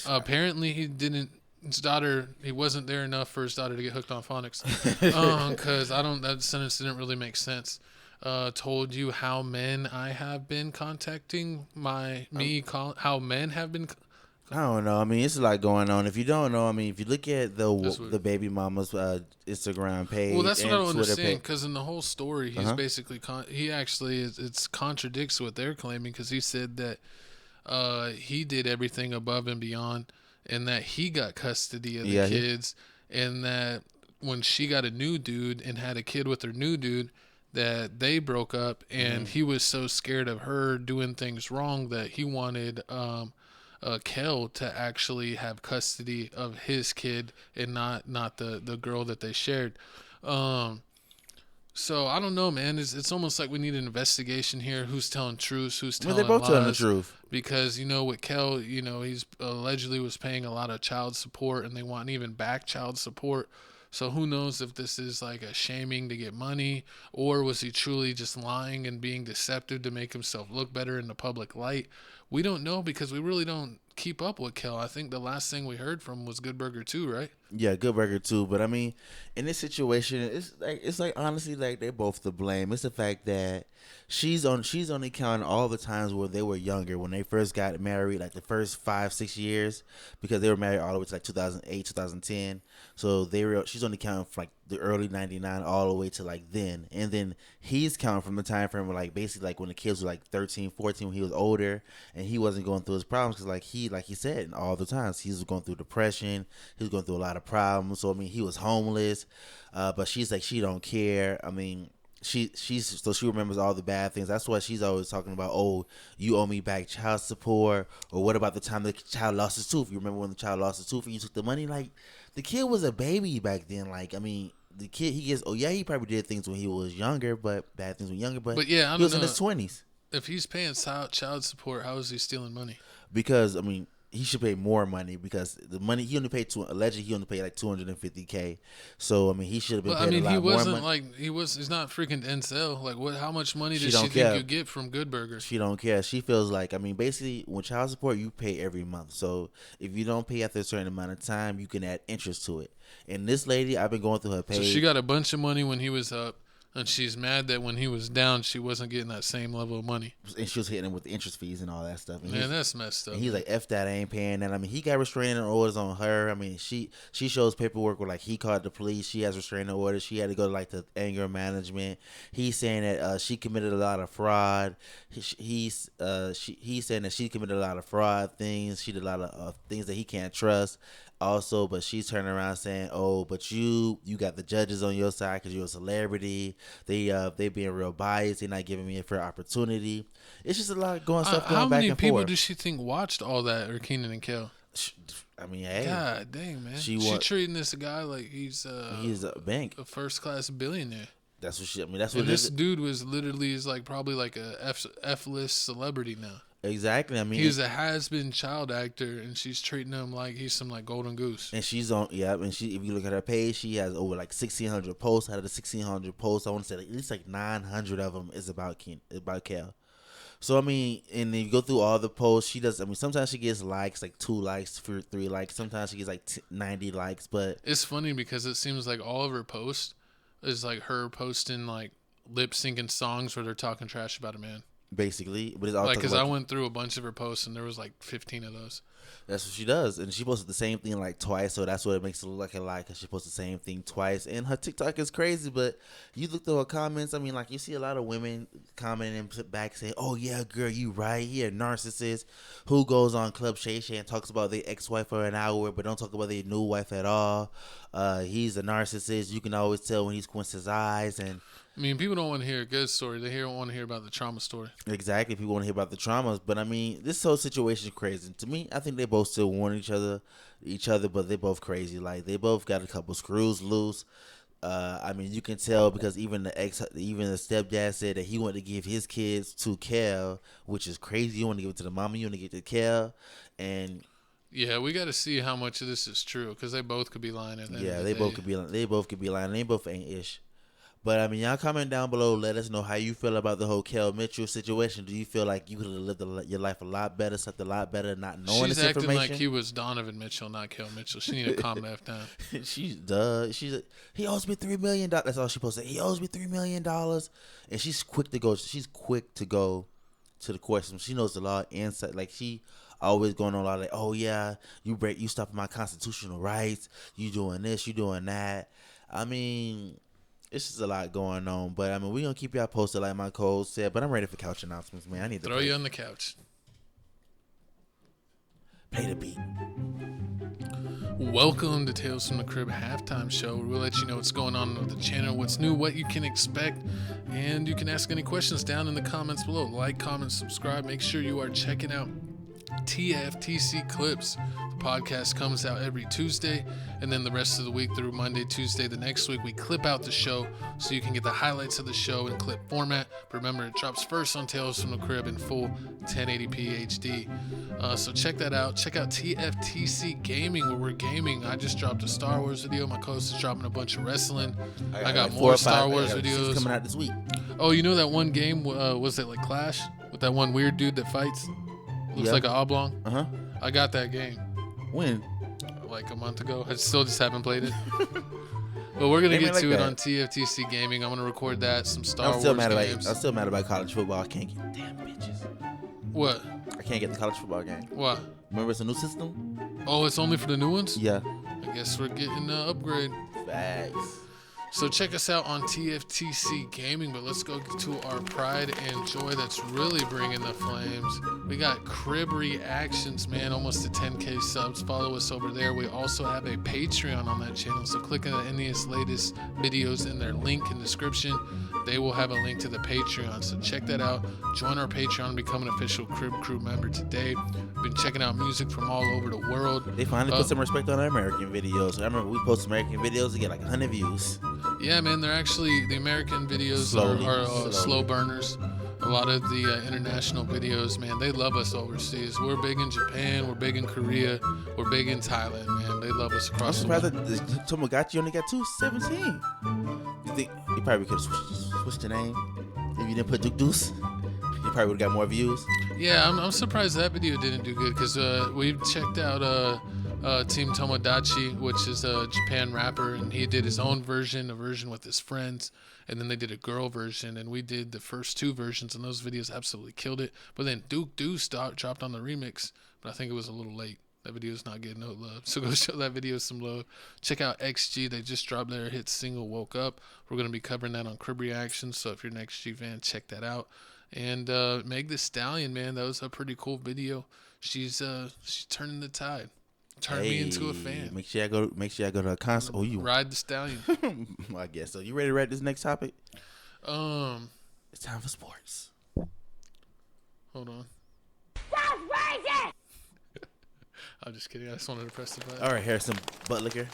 Apparently he didn't. His daughter. He wasn't there enough for his daughter to get hooked on phonics. Because that sentence didn't really make sense. Told you how men I have been contacting how men have been.
I don't know. It's a lot going on. If you don't know, if you look at the baby mama's Instagram page,
well, that's what I don't
Twitter
understand. Because in the whole story, he's basically he actually it contradicts what they're claiming. Because he said that he did everything above and beyond, and that he got custody of the kids, and that when she got a new dude and had a kid with her new dude, that they broke up, and he was so scared of her doing things wrong that he wanted Kel to actually have custody of his kid and not the girl that they shared. So I don't know, man. It's almost like we need an investigation here. Who's telling truths? Who's telling lies?
They're both telling the truth.
Because with Kel, he's allegedly was paying a lot of child support, and they want even back child support. So who knows if this is like a shaming to get money, or was he truly just lying and being deceptive to make himself look better in the public light? We don't know because we really don't keep up with Kel. I think the last thing we heard from was Good Burger 2, right?
Yeah, Good Burger 2. But I mean, in this situation, it's like honestly, like they're both to blame. It's the fact that she's only counting all the times where they were younger, when they first got married, like the first 5-6 years, because they were married all the way to like 2008, 2010. So she's only counting from like the early 99 all the way to like then. And then he's counting from the time frame where like basically like when the kids were like 13, 14, when he was older and he wasn't going through his problems, because like he said all the times he was going through depression, he was going through a lot of problems. So I mean, he was homeless, but she's like, she don't care. I mean, she remembers all the bad things. That's why she's always talking about, oh, you owe me back child support, or what about the time the child lost his tooth? You remember when the child lost his tooth and you took the money? Like, the kid was a baby back then. Like, I mean, the kid, he probably did things when he was younger, but bad things when younger. But
yeah, I don't
he was
know.
in his 20s.
If he's paying child support, how is he stealing money?
Because I mean, he should pay more money, because the money he only paid allegedly he only paid like $250K. So I mean, he should have been paid a lot more money.
He's not freaking Denzel. Like, what? How much money does she think you get from Good Burger?
She don't care. She feels like, I mean, basically, when child support, you pay every month. So if you don't pay after a certain amount of time, you can add interest to it. And this lady, I've been going through her page.
So she got a bunch of money when he was up, and she's mad that when he was down, she wasn't getting that same level of money.
And she was hitting him with the interest fees and all that stuff. And
man, that's messed up.
And he's like, F that, I ain't paying that. I mean, he got restraining orders on her. I mean, she shows paperwork where, like, he called the police. She has restraining orders. She had to go to, like, the anger management. He's saying that she committed a lot of fraud. He's saying that she committed a lot of fraud things. She did a lot of things that he can't trust. Also, but she's turning around saying, "Oh, but you got the judges on your side because you're a celebrity. They being real biased. They're not giving me a fair opportunity." It's just a lot of stuff going back and forth.
How many people does she think watched all that, or Keenan and Kel?
I mean, hey,
God dang, man, she treating this guy like he's a
bank,
a first class billionaire.
That's what she. I mean, that's what
this dude was literally probably like a F-list celebrity now.
Exactly. I mean,
he's a has-been child actor, and she's treating him like he's some like golden goose.
And she's on, yeah. And if you look at her page, she has over like 1,600 posts. Out of the 1,600 posts, I want to say like, at least like 900 of them is about Kel. So I mean, and then you go through all the posts, she does. I mean, sometimes she gets likes, like 2 likes, 3 likes. Sometimes she gets like 90 likes. But
it's funny because it seems like all of her posts is like her posting like lip syncing songs where they're talking trash about a man.
Basically, but it's all
like, because I went through a bunch of her posts and there was like 15 of those.
That's what she does, and she posted the same thing like twice, so that's what it makes it look like a lie, because she posted the same thing twice. And her TikTok is crazy, but you look through her comments. I mean, like, you see a lot of women commenting and put back saying, "Oh yeah, girl, you right. He a narcissist who goes on Club Shay Shay and talks about their ex-wife for an hour, but don't talk about their new wife at all. He's a narcissist. You can always tell when he's squints his eyes." And
I mean, people don't want to hear a good story. They want to hear about the trauma story.
Exactly. People want to hear about the traumas. But, I mean, this whole situation is crazy. To me, I think they both still want each other, but they're both crazy. Like, they both got a couple screws loose. I mean, you can tell because even the stepdad said that he wanted to give his kids to Kel, which is crazy. You want to give it to the mama, you want to give it to Kel. And
yeah, we got to see how much of this is true, because they both could be lying.
They both could be lying. They both ain't ish. But, I mean, y'all comment down below. Let us know how you feel about the whole Kel Mitchel situation. Do you feel like you could have lived your life a lot better, slept a lot better, not knowing this information?
She's acting like he was Donovan Mitchell, not Kel Mitchell. She need to calm that down.
He owes me $3 million. That's all she posted. He owes me $3 million. And she's quick to go to the court system. She knows the law inside. Like, she always going on a lot of like, oh, yeah, you stopping my constitutional rights. You doing this, you doing that. I mean, it's just a lot going on, but I mean, we're going to keep y'all posted like my code said, but I'm ready for couch announcements, man. I need to
throw you on the couch.
Play the beat.
Welcome to Tales from the Crib halftime show, where we'll let you know what's going on with the channel, what's new, what you can expect, and you can ask any questions down in the comments below. Like, comment, subscribe. Make sure you are checking out TFTC Clips. The podcast comes out every Tuesday, and then the rest of the week through Monday, Tuesday, the next week, we clip out the show so you can get the highlights of the show in clip format. But remember, it drops first on Tales from the Crib in full 1080p HD. So check that out. Check out TFTC Gaming, where we're gaming. I just dropped a Star Wars video. My co-host is dropping a bunch of wrestling. I got more Star Wars videos
coming out this week.
Oh, you know that one game, was it like Clash? With that one weird dude that fights? Looks like an oblong.
Uh-huh.
I got that game.
When?
Like a month ago. I still just haven't played it. But we're gonna get to it on TFTC Gaming. I'm gonna record that. Some Star Wars games.
I'm still mad about college football. I can't get damn bitches.
What?
I can't get the college football game.
What?
Remember, it's a new system.
Oh, it's only for the new ones?
Yeah.
I guess we're getting an upgrade.
Facts.
So check us out on TFTC Gaming, but let's go to our pride and joy that's really bringing the flames. We got Crib Reactions, man, almost to 10K subs. Follow us over there. We also have a Patreon on that channel, so click on any of his latest videos in their link in the description. They will have a link to the Patreon, so check that out. Join our Patreon and become an official Crib Crew member today. We've been checking out music from all over the world.
They finally put some respect on our American videos. I remember we post American videos to get like 100 views.
Yeah, man, they're actually, the American videos are slow burners. A lot of the international videos, man, they love us overseas. We're big in Japan, we're big in Korea, we're big in Thailand, man. They love us across the world.
I'm surprised that Tomogachi only got 217. You think he probably could have switched the name? If you didn't put Duke Deuce, he probably would have got more views.
Yeah, I'm surprised that video didn't do good because we checked out Team Tomodachi, which is a Japan rapper, and he did his own version, a version with his friends, and then they did a girl version, and we did the first two versions, and those videos absolutely killed it. But then Duke Deuce dropped on the remix, but I think it was a little late. That video's not getting no love, so go show that video some love. Check out XG. They just dropped their hit single, Woke Up. We're going to be covering that on Crib Reactions, so if you're an XG fan, check that out. And Meg Thee Stallion, man, that was a pretty cool video. She's turning the tide. Turn me into a fan.
Make sure I go to a concert. Oh, you
ride the stallion.
I guess so. You ready to write this next topic?
It's
time for sports.
Hold on.
That's racist!
I'm just kidding. I just wanted to press the button.
All right, here's some butt liquor.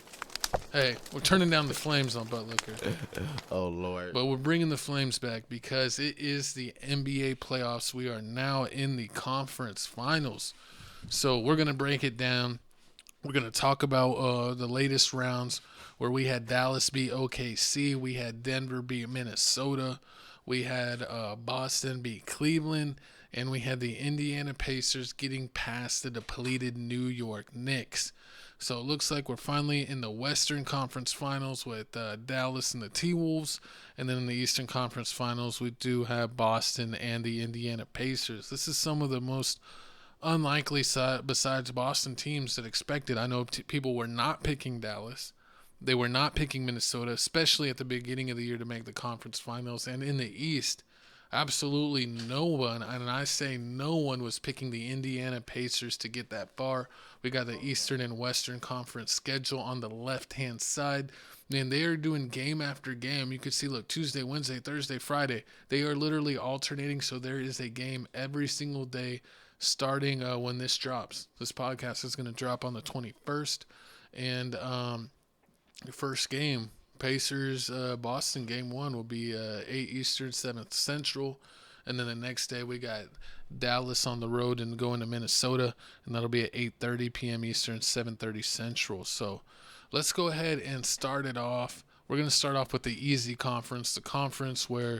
Hey, we're turning down the flames on butt liquor.
Oh, Lord.
But we're bringing the flames back because it is the NBA playoffs. We are now in the conference finals. So we're going to break it down. We're going to talk about the latest rounds where we had Dallas beat OKC. We had Denver beat Minnesota. We had Boston beat Cleveland. And we had the Indiana Pacers getting past the depleted New York Knicks. So it looks like we're finally in the Western Conference Finals with Dallas and the T-Wolves. And then in the Eastern Conference Finals, we do have Boston and the Indiana Pacers. This is some of the most unlikely besides Boston teams that expected. I know people were not picking Dallas. They were not picking Minnesota, especially at the beginning of the year to make the conference finals. And in the East, absolutely no one, and I say no one, was picking the Indiana Pacers to get that far. We got the Eastern and Western Conference schedule on the left-hand side. And they are doing game after game. You could see, look, Tuesday, Wednesday, Thursday, Friday. They are literally alternating, so there is a game every single day starting when this drops. This podcast is going to drop on the 21st. And the first game, Pacers Boston game 1 will be 8 Eastern, 7 Central. And then the next day we got Dallas on the road and going to Minnesota. And that'll be at 8:30 p.m. Eastern, 7:30 Central. So let's go ahead and start it off. We're going to start off with the easy conference, the conference where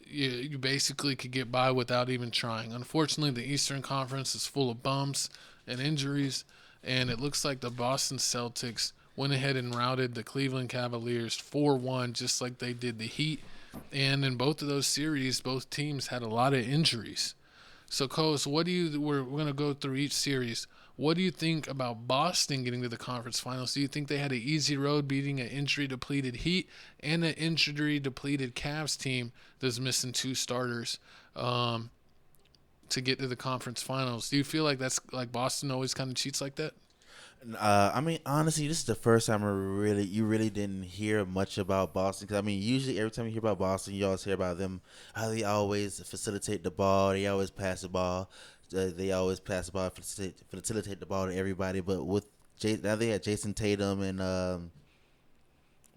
you basically could get by without even trying. Unfortunately, the Eastern Conference is full of bumps and injuries, and it looks like the Boston Celtics went ahead and routed the Cleveland Cavaliers 4-1, just like they did the Heat. And in both of those series, both teams had a lot of injuries. So, Coase, we're going to go through each series. What do you think about Boston getting to the conference finals? Do you think they had an easy road beating an injury-depleted Heat and an injury-depleted Cavs team that's missing 2 starters to get to the conference finals? Do you feel like that's like Boston always kind of cheats like that?
I mean, honestly, this is the first time you really didn't hear much about Boston. Because, I mean, usually every time you hear about Boston, you always hear about them, how they always facilitate the ball. They always pass the ball. They always pass the ball, facilitate the ball to everybody. But with now they had Jason Tatum and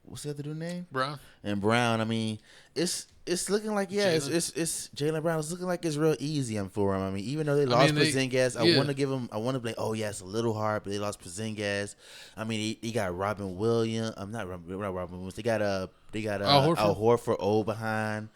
what's the other dude's name?
Brown.
And Brown. I mean, it's looking like it's Jaylen Brown. It's looking like it's real easy for him. I mean, even though they lost Porzingis, I want to give him. I want to be like, oh yeah, it's a little hard, but they lost Porzingis. I mean, he got Robin Williams. I'm not Robin Williams. They got Al Horford behind.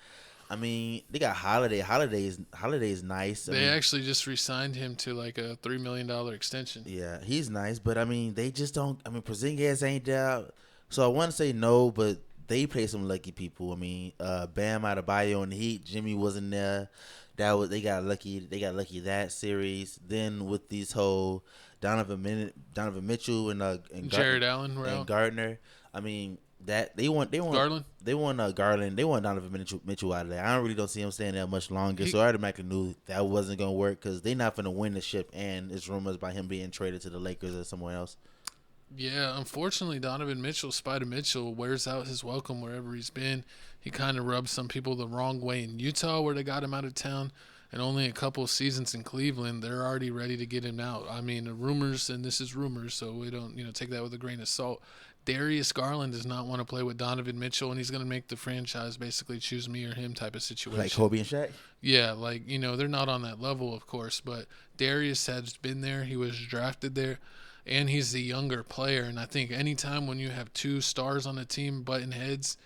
I mean, they got Holiday. Holiday's nice.
They actually just re-signed him to like a $3 million extension.
Yeah, he's nice, but I mean, they just don't. I mean, Porzingis ain't there, so I want to say no, but they play some lucky people. I mean, Bam Adebayo in the Heat, Jimmy wasn't there. They got lucky. They got lucky that series. Then with these whole Donovan Mitchell and
Jared Allen
and Gardner. I mean. That they want
Garland.
They want Garland. They want Donovan Mitchell out of there. I don't see him staying there much longer. So I automatically knew that wasn't gonna work because they're not gonna win the ship. And it's rumors about him being traded to the Lakers or somewhere else.
Yeah, unfortunately, Donovan Mitchell, Spider Mitchell, wears out his welcome wherever he's been. He kind of rubs some people the wrong way in Utah, where they got him out of town, and only a couple of seasons in Cleveland, they're already ready to get him out. I mean, rumors, and this is rumors, so we don't take that with a grain of salt. Darius Garland does not want to play with Donovan Mitchell, and he's going to make the franchise basically choose me or him type of situation.
Like Kobe and Shaq?
Yeah, they're not on that level, of course, but Darius has been there. He was drafted there, and he's the younger player. And I think anytime when you have two stars on a team butting heads,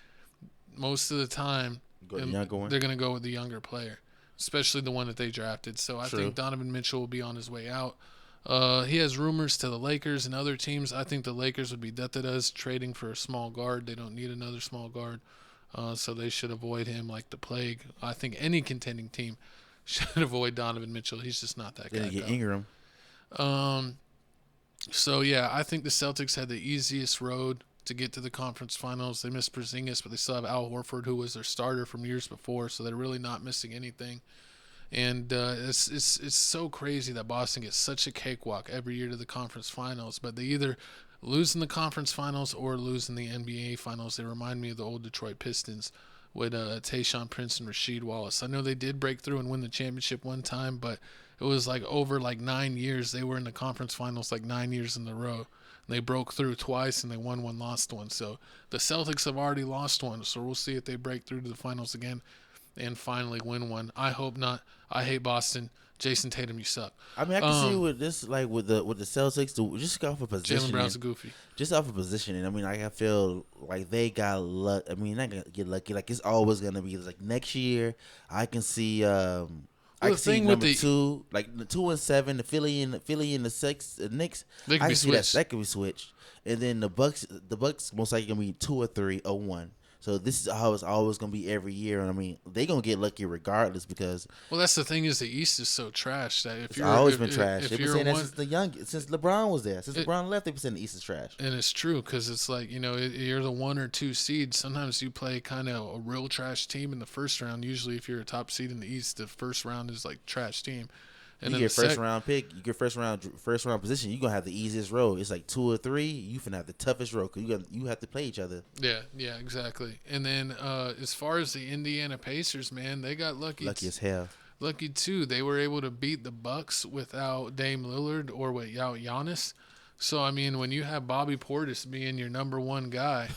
most of the time they're going to go with the younger player, especially the one that they drafted. So I think Donovan Mitchell will be on his way out. He has rumors to the Lakers and other teams. I think the Lakers would be death at us trading for a small guard. They don't need another small guard, so they should avoid him like the plague. I think any contending team should avoid Donovan Mitchell. He's just not that guy.
Gonna get Ingram.
So, yeah, I think the Celtics had the easiest road to get to the conference finals. They missed Porzingis, but they still have Al Horford, who was their starter from years before, so they're really not missing anything. And it's so crazy that Boston gets such a cakewalk every year to the conference finals, but they either lose in the conference finals or lose in the NBA finals. They remind me of the old Detroit Pistons with Tayshaun Prince and Rasheed Wallace. I know they did break through and win the championship one time, but it was like over 9 years. They were in the conference finals 9 years in a row. They broke through twice and they won one, lost one. So the Celtics have already lost one, so we'll see if they break through to the finals again and finally win one. I hope not. I hate Boston. Jason Tatum, you suck.
I mean, I can see with this, with the Celtics, just off of positioning.
Jaylen Brown's a goofy.
Just off of positioning. I mean, I feel like they got luck. I mean, not gonna get lucky. It's always gonna be next year. I can see. I can see number 2, the 2 and 7, the Philly and the 6, the Knicks.
They can be switched.
That could be switched, and then the Bucks most likely gonna be 2 or 3 or 1. So this is how it's always going to be every year. And I mean, they're going to get lucky regardless because...
Well, that's the thing is the East is so trash that if you're...
It's always been trash. They've been saying that since LeBron was there. Since LeBron left, they've been saying the East is trash.
And it's true because it's you're the 1 or 2 seed. Sometimes you play kind of a real trash team in the first round. Usually if you're a top seed in the East, the first round is trash team. And
you get first round pick, you get first round position. You're gonna have the easiest road. It's 2 or 3. You finna have the toughest road because you have to play each other.
Yeah, exactly. And then as far as the Indiana Pacers, man, they got lucky.
Lucky as hell.
Lucky too. They were able to beat the Bucks without Dame Lillard or without Giannis. So I mean, when you have Bobby Portis being your number 1 guy,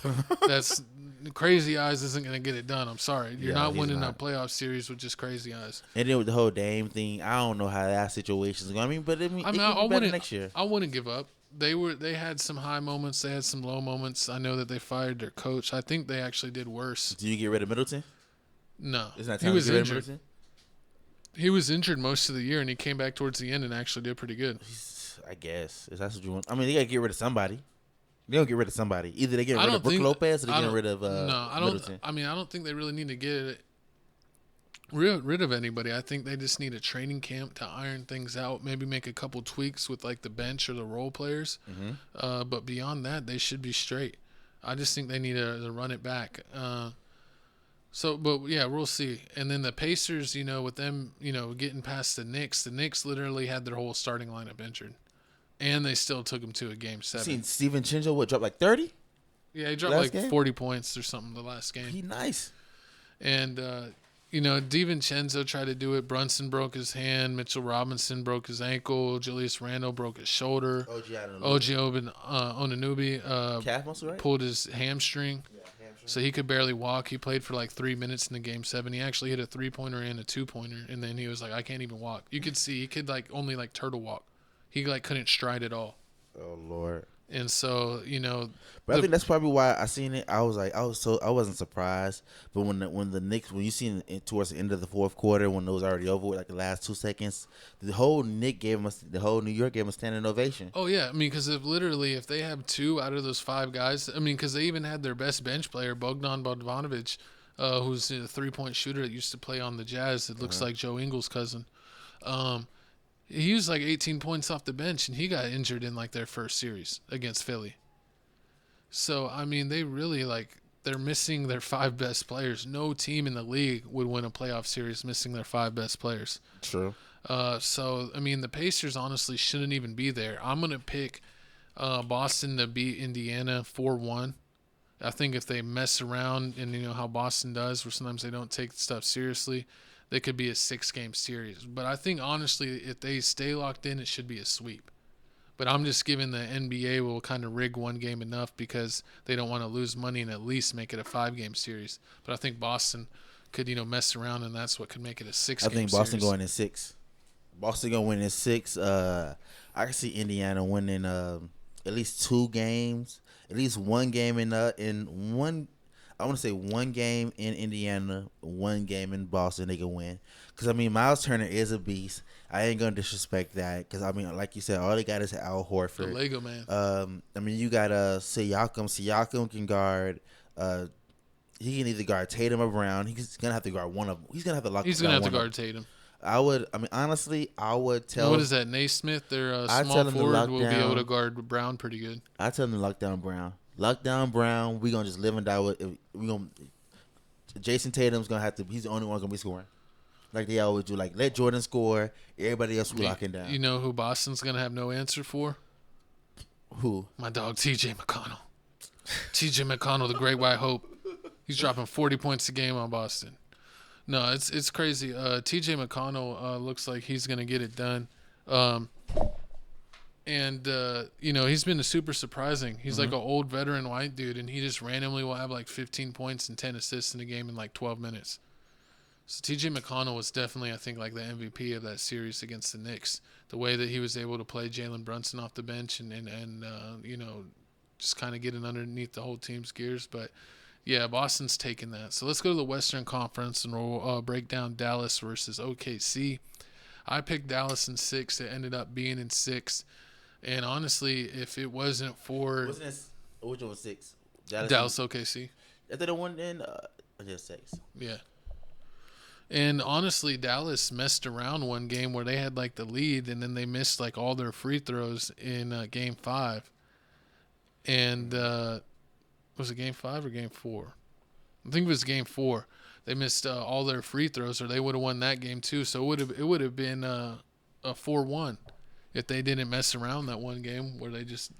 that's Crazy Eyes isn't going to get it done. I'm sorry. You're not winning a playoff series with just Crazy Eyes.
And then with the whole Dame thing, I don't know how that situation's going. It could be better next year.
I wouldn't give up. They had some high moments. They had some low moments. I know that they fired their coach. I think they actually did worse.
Do you get rid of Middleton?
No.
It's not time to get rid of Middleton?
He was injured most of the year, and he came back towards the end and actually did pretty good.
I guess. If that's what you want. I mean, they got to get rid of somebody. They don't get rid of somebody. Either they get rid of Brook Lopez or they get rid of Middleton.
I mean, I don't think they really need to get rid of anybody. I think they just need a training camp to iron things out. Maybe make a couple tweaks with the bench or the role players. Mm-hmm. But beyond that, they should be straight. I just think they need to run it back. But yeah, we'll see. And then the Pacers, with them, getting past the Knicks literally had their whole starting lineup injured. And they still took him to a game 7.
Seen Steven Chinjo dropped 30?
Yeah, he dropped 40 points or something the last game.
He nice.
And, DiVincenzo tried to do it. Brunson broke his hand. Mitchell Robinson broke his ankle. Julius Randle broke his shoulder. OG Onunubi
calf muscle, right?
Pulled his hamstring. Yeah, so he could barely walk. He played for 3 minutes in the game 7. He actually hit a 3-pointer and a 2-pointer. And then he was I can't even walk. You could see he could only turtle walk. He couldn't stride at all.
Oh Lord.
And so,
but I think that's probably why I seen it. I wasn't surprised. But when the Knicks, when you seen it towards the end of the fourth quarter, when it was already over with, like the last 2 seconds, the whole New York gave him a standing ovation.
Oh yeah, I mean, because if they have 2 out of those 5 guys, I mean, because they even had their best bench player, Bogdan Bogdanovic, who's a 3-point shooter that used to play on the Jazz. It looks like Joe Ingles' cousin. He used like 18 points off the bench, and he got injured in like their first series against Philly. So, I mean, they really they're missing their 5 best players. No team in the league would win a playoff series missing their 5 best players.
True.
So, I mean, the Pacers honestly shouldn't even be there. I'm going to pick Boston to beat Indiana 4-1. I think if they mess around and how Boston does, where sometimes they don't take stuff seriously, they could be a 6-game series. But I think, honestly, if they stay locked in, it should be a sweep. But I'm just giving the NBA will kind of rig one game enough because they don't want to lose money and at least make it a 5-game series. But I think Boston could, mess around, and that's what could make it a 6-game series.
I think Boston going in 6. Boston going to win in 6. I can see Indiana winning at least 2 games. At least 1 game in one. I want to say 1 game in Indiana, 1 game in Boston they can win. Because, I mean, Miles Turner is a beast. I ain't going to disrespect that. Because, I mean, like you said, all they got is Al Horford.
The Lego man.
I mean, you got Siakam. Siakam can guard. He can either guard Tatum or Brown. He's going to have to guard one of them. He's going to have to
He's going to have to guard Tatum.
Honestly, I would tell.
What is that, Naismith? Their small forward will be able to guard Brown pretty good.
I tell them to lock down Brown. Lockdown Brown, we gonna just live and die with. Jason Tatum's gonna have to. He's the only one gonna be scoring, like they always do. Like let Jordan score. Everybody else will lock him down.
You know who Boston's gonna have no answer for?
Who?
My dog T.J. McConnell. T.J. McConnell, the Great White Hope. He's dropping 40 points a game on Boston. No, it's crazy. T.J. McConnell looks like he's gonna get it done. And, he's been super surprising. He's like an old veteran white dude, and he just randomly will have like 15 points and 10 assists in a game in like 12 minutes. So T.J. McConnell was definitely, I think, like the MVP of that series against the Knicks. The way that he was able to play Jalen Brunson off the bench and just kind of getting underneath the whole team's gears. But, yeah, Boston's taking that. So let's go to the Western Conference, and we'll break down Dallas versus OKC. I picked Dallas in 6. It ended up being in 6. And honestly, if it wasn't for...
Which one was 6?
Dallas OKC.
I thought it won in just 6.
Yeah. And honestly, Dallas messed around one game where they had like the lead, and then they missed like all their free throws in Game 5. And was it Game 5 or Game 4? I think it was Game 4. They missed all their free throws, or they would have won that game too. So it would have been a 4-1. If they didn't mess around that one game where they just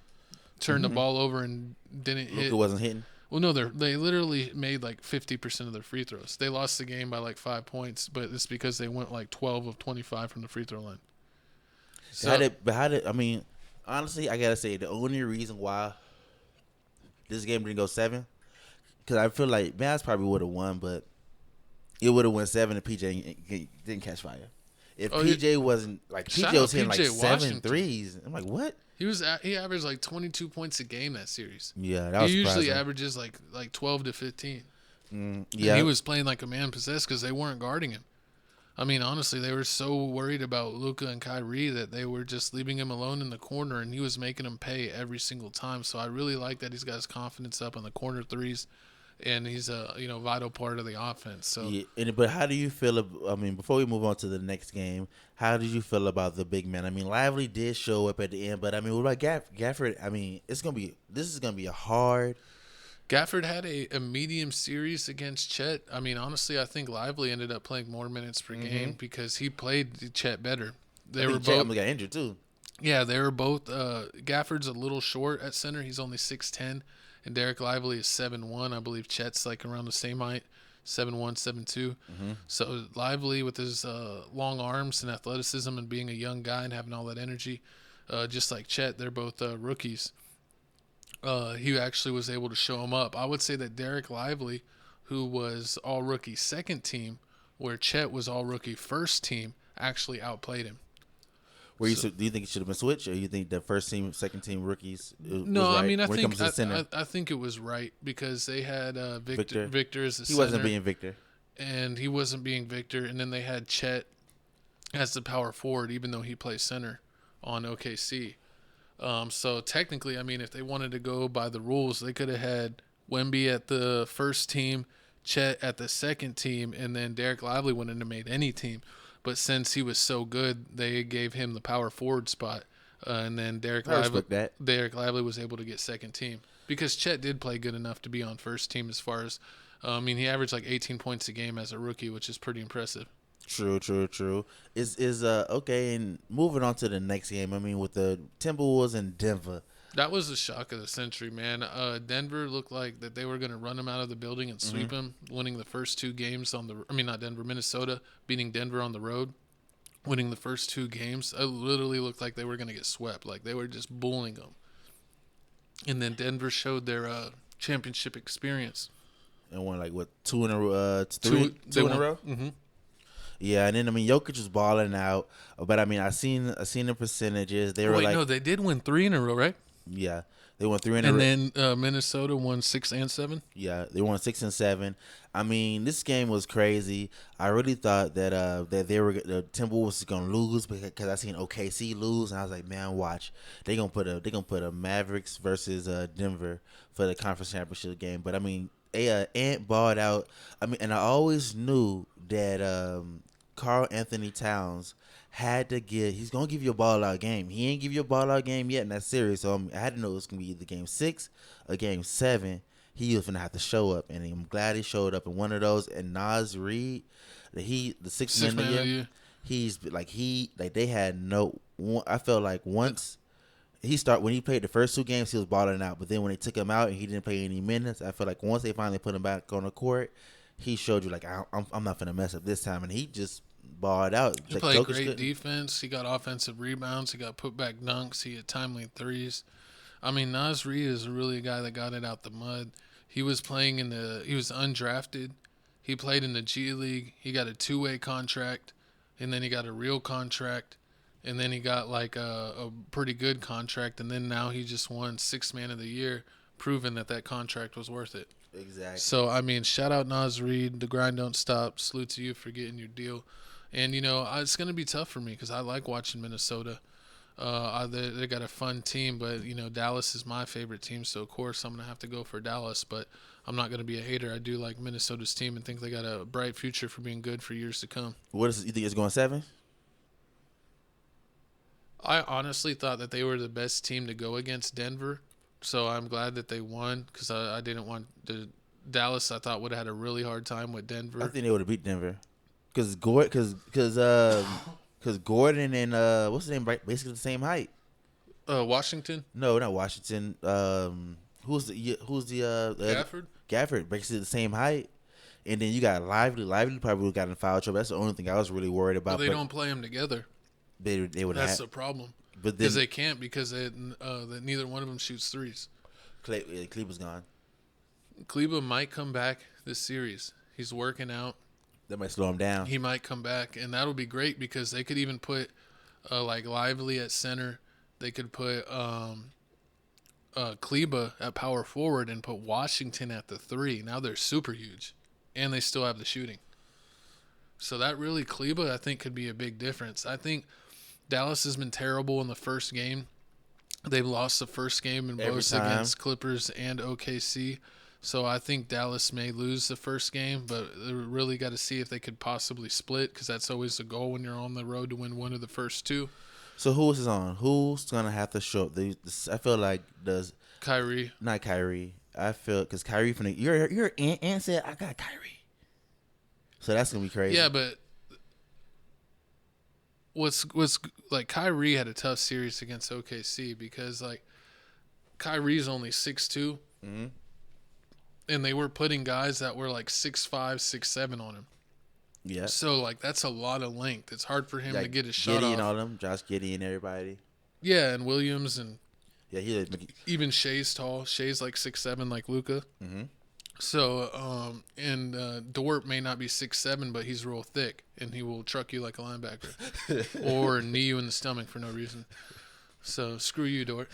turned the ball over and didn't hit.
Luka wasn't hitting?
Well, no, they literally made like 50% of their free throws. They lost the game by like 5 points, but it's because they went like 12 of 25 from the free throw line. So,
I mean, honestly, I got to say, the only reason why this game didn't go 7, because I feel like Mavs probably would have won, but it would have won 7 if PJ didn't catch fire. If PJ wasn't like PJ was hitting like 7 threes, I'm like, what?
He averaged like 22 points a game that series.
Yeah, that was
He usually
surprising.
averages like 12 to 15.
Yeah,
and he was playing like a man possessed because they weren't guarding him. I mean, honestly, they were so worried about Luka and Kyrie that they were just leaving him alone in the corner, and he was making them pay every single time. So I really like that he's got his confidence up on the corner threes. And he's a vital part of the offense. So,
yeah, but how do you feel? I mean, before we move on to the next game, how did you feel about the big man? I mean, Lively did show up at the end, but I mean, what about Gafford? I mean, this is gonna be a hard.
Gafford had a medium series against Chet. I mean, honestly, I think Lively ended up playing more minutes per game because he played Chet better.
They were both got injured too.
Yeah, they were both. Gafford's a little short at center. He's only 6'10". And Derek Lively is 7'1". I believe Chet's like around the same height, 7'1", 7'2". So Lively with his long arms and athleticism and being a young guy and having all that energy, just like Chet, they're both rookies. He actually was able to show him up. I would say that Derek Lively, who was all-rookie second team, where Chet was all-rookie first team, actually outplayed him.
Do you think it should have been switched, or you think the first team, second team rookies?
No,
was right
I mean,
I
think it was right because they had Victor as the center.
He wasn't being Victor,
and he wasn't being Victor, and then they had Chet as the power forward, even though he plays center on OKC. So technically, I mean, if they wanted to go by the rules, they could have had Wemby at the first team, Chet at the second team, and then Derek Lively wouldn't have made any team. But since he was so good, they gave him the power forward spot, and then Derek Lively was able to get second team because Chet did play good enough to be on first team. As far as, I mean, he averaged like 18 points a game as a rookie, which is pretty impressive.
True. Is okay. And moving on to the next game, I mean, with the Timberwolves and Denver.
That was the shock of the century, man. Denver looked like that they were going to run him out of the building and sweep him, winning the first two games Minnesota beating Denver on the road, winning the first two games. It literally looked like they were going to get swept, like they were just bullying them. And then Denver showed their championship experience.
And won like what, two in a row? Two in a row.
Mm-hmm.
Yeah, and then I mean Jokic was balling out, but I mean I seen the percentages. They were
no, they did win 3 in a row, right?
Yeah, they won 3 in a row.
And then Minnesota won 6 and 7.
Yeah, they won 6 and 7. I mean, this game was crazy. I really thought that the Timberwolves was gonna lose because I seen OKC lose, and I was like, man, watch, they gonna put a Mavericks versus Denver for the conference championship game. But I mean, Ant balled out. I mean, and I always knew that Karl Anthony Towns he's going to give you a ball-out game. He ain't give you a ball-out game yet in that series, so I had to know it was going to be either Game 6 or Game 7. He was going to have to show up, and I'm glad he showed up in one of those. And Naz Reid, the sixth man of the year, they had no – I felt like once when he played the first 2 games, he was balling out, but then when they took him out and he didn't play any minutes, I felt like once they finally put him back on the court, he showed you, like, I'm not going to mess up this time, and he just balled out.
He played great defense. He got offensive rebounds. He got put-back dunks. He had timely threes. I mean, Naz Reid is really a guy that got it out the mud. He was playing he was undrafted. He played in the G League. He got a 2-way contract, and then he got a real contract, and then he got, like, a pretty good contract, and then now he just won 6th Man of the Year, proving that contract was worth it.
Exactly.
So, I mean, shout out Naz Reid. The grind don't stop. Salute to you for getting your deal. And, you know, it's going to be tough for me because I like watching Minnesota. They got a fun team, but, you know, Dallas is my favorite team. So, of course, I'm going to have to go for Dallas. But I'm not going to be a hater. I do like Minnesota's team and think they got a bright future for being good for years to come.
You think it's going 7?
I honestly thought that they were the best team to go against Denver. So I'm glad that they won because I didn't want Dallas. I thought would have had a really hard time with Denver.
I think they would have beat Denver because Gordon and what's his name, basically the same height.
Washington?
No, not Washington. Who's the
Gafford?
Gafford, basically the same height. And then you got Lively. Lively probably would have gotten in foul trouble. That's the only thing I was really worried about.
Well, they don't play them together.
They would.
That's the problem. Because they can't because neither one of them shoots threes.
Kleber's gone.
Kleber might come back this series. He's working out.
That might slow him down.
He might come back, and that'll be great because they could even put like Lively at center. They could put Kleber at power forward and put Washington at the 3. Now they're super huge, and they still have the shooting. So that really Kleber, I think, could be a big difference. I think Dallas has been terrible in the first game. They've lost the first game in both against Clippers and OKC. So I think Dallas may lose the first game, but they really got to see if they could possibly split because that's always the goal when you're on the road to win one of the first 2.
So who's on? Who's going to have to show up? I feel like
Kyrie.
Not Kyrie. I feel because Kyrie from your aunt said I got Kyrie. So that's going to be crazy.
Yeah, but what's like Kyrie had a tough series against OKC because like Kyrie's only 6'2", and they were putting guys that were like 6'5", 6'7" on him.
Yeah.
So like that's a lot of length. It's hard for him to get a shot
Giddey
off.
and all them, Josh Giddey and everybody.
Yeah, and Williams and
even
Shea's tall. Shea's like 6'7", like Luka. So, Dort may not be 6'7", but he's real thick, and he will truck you like a linebacker, or knee you in the stomach for no reason. So screw you, Dort.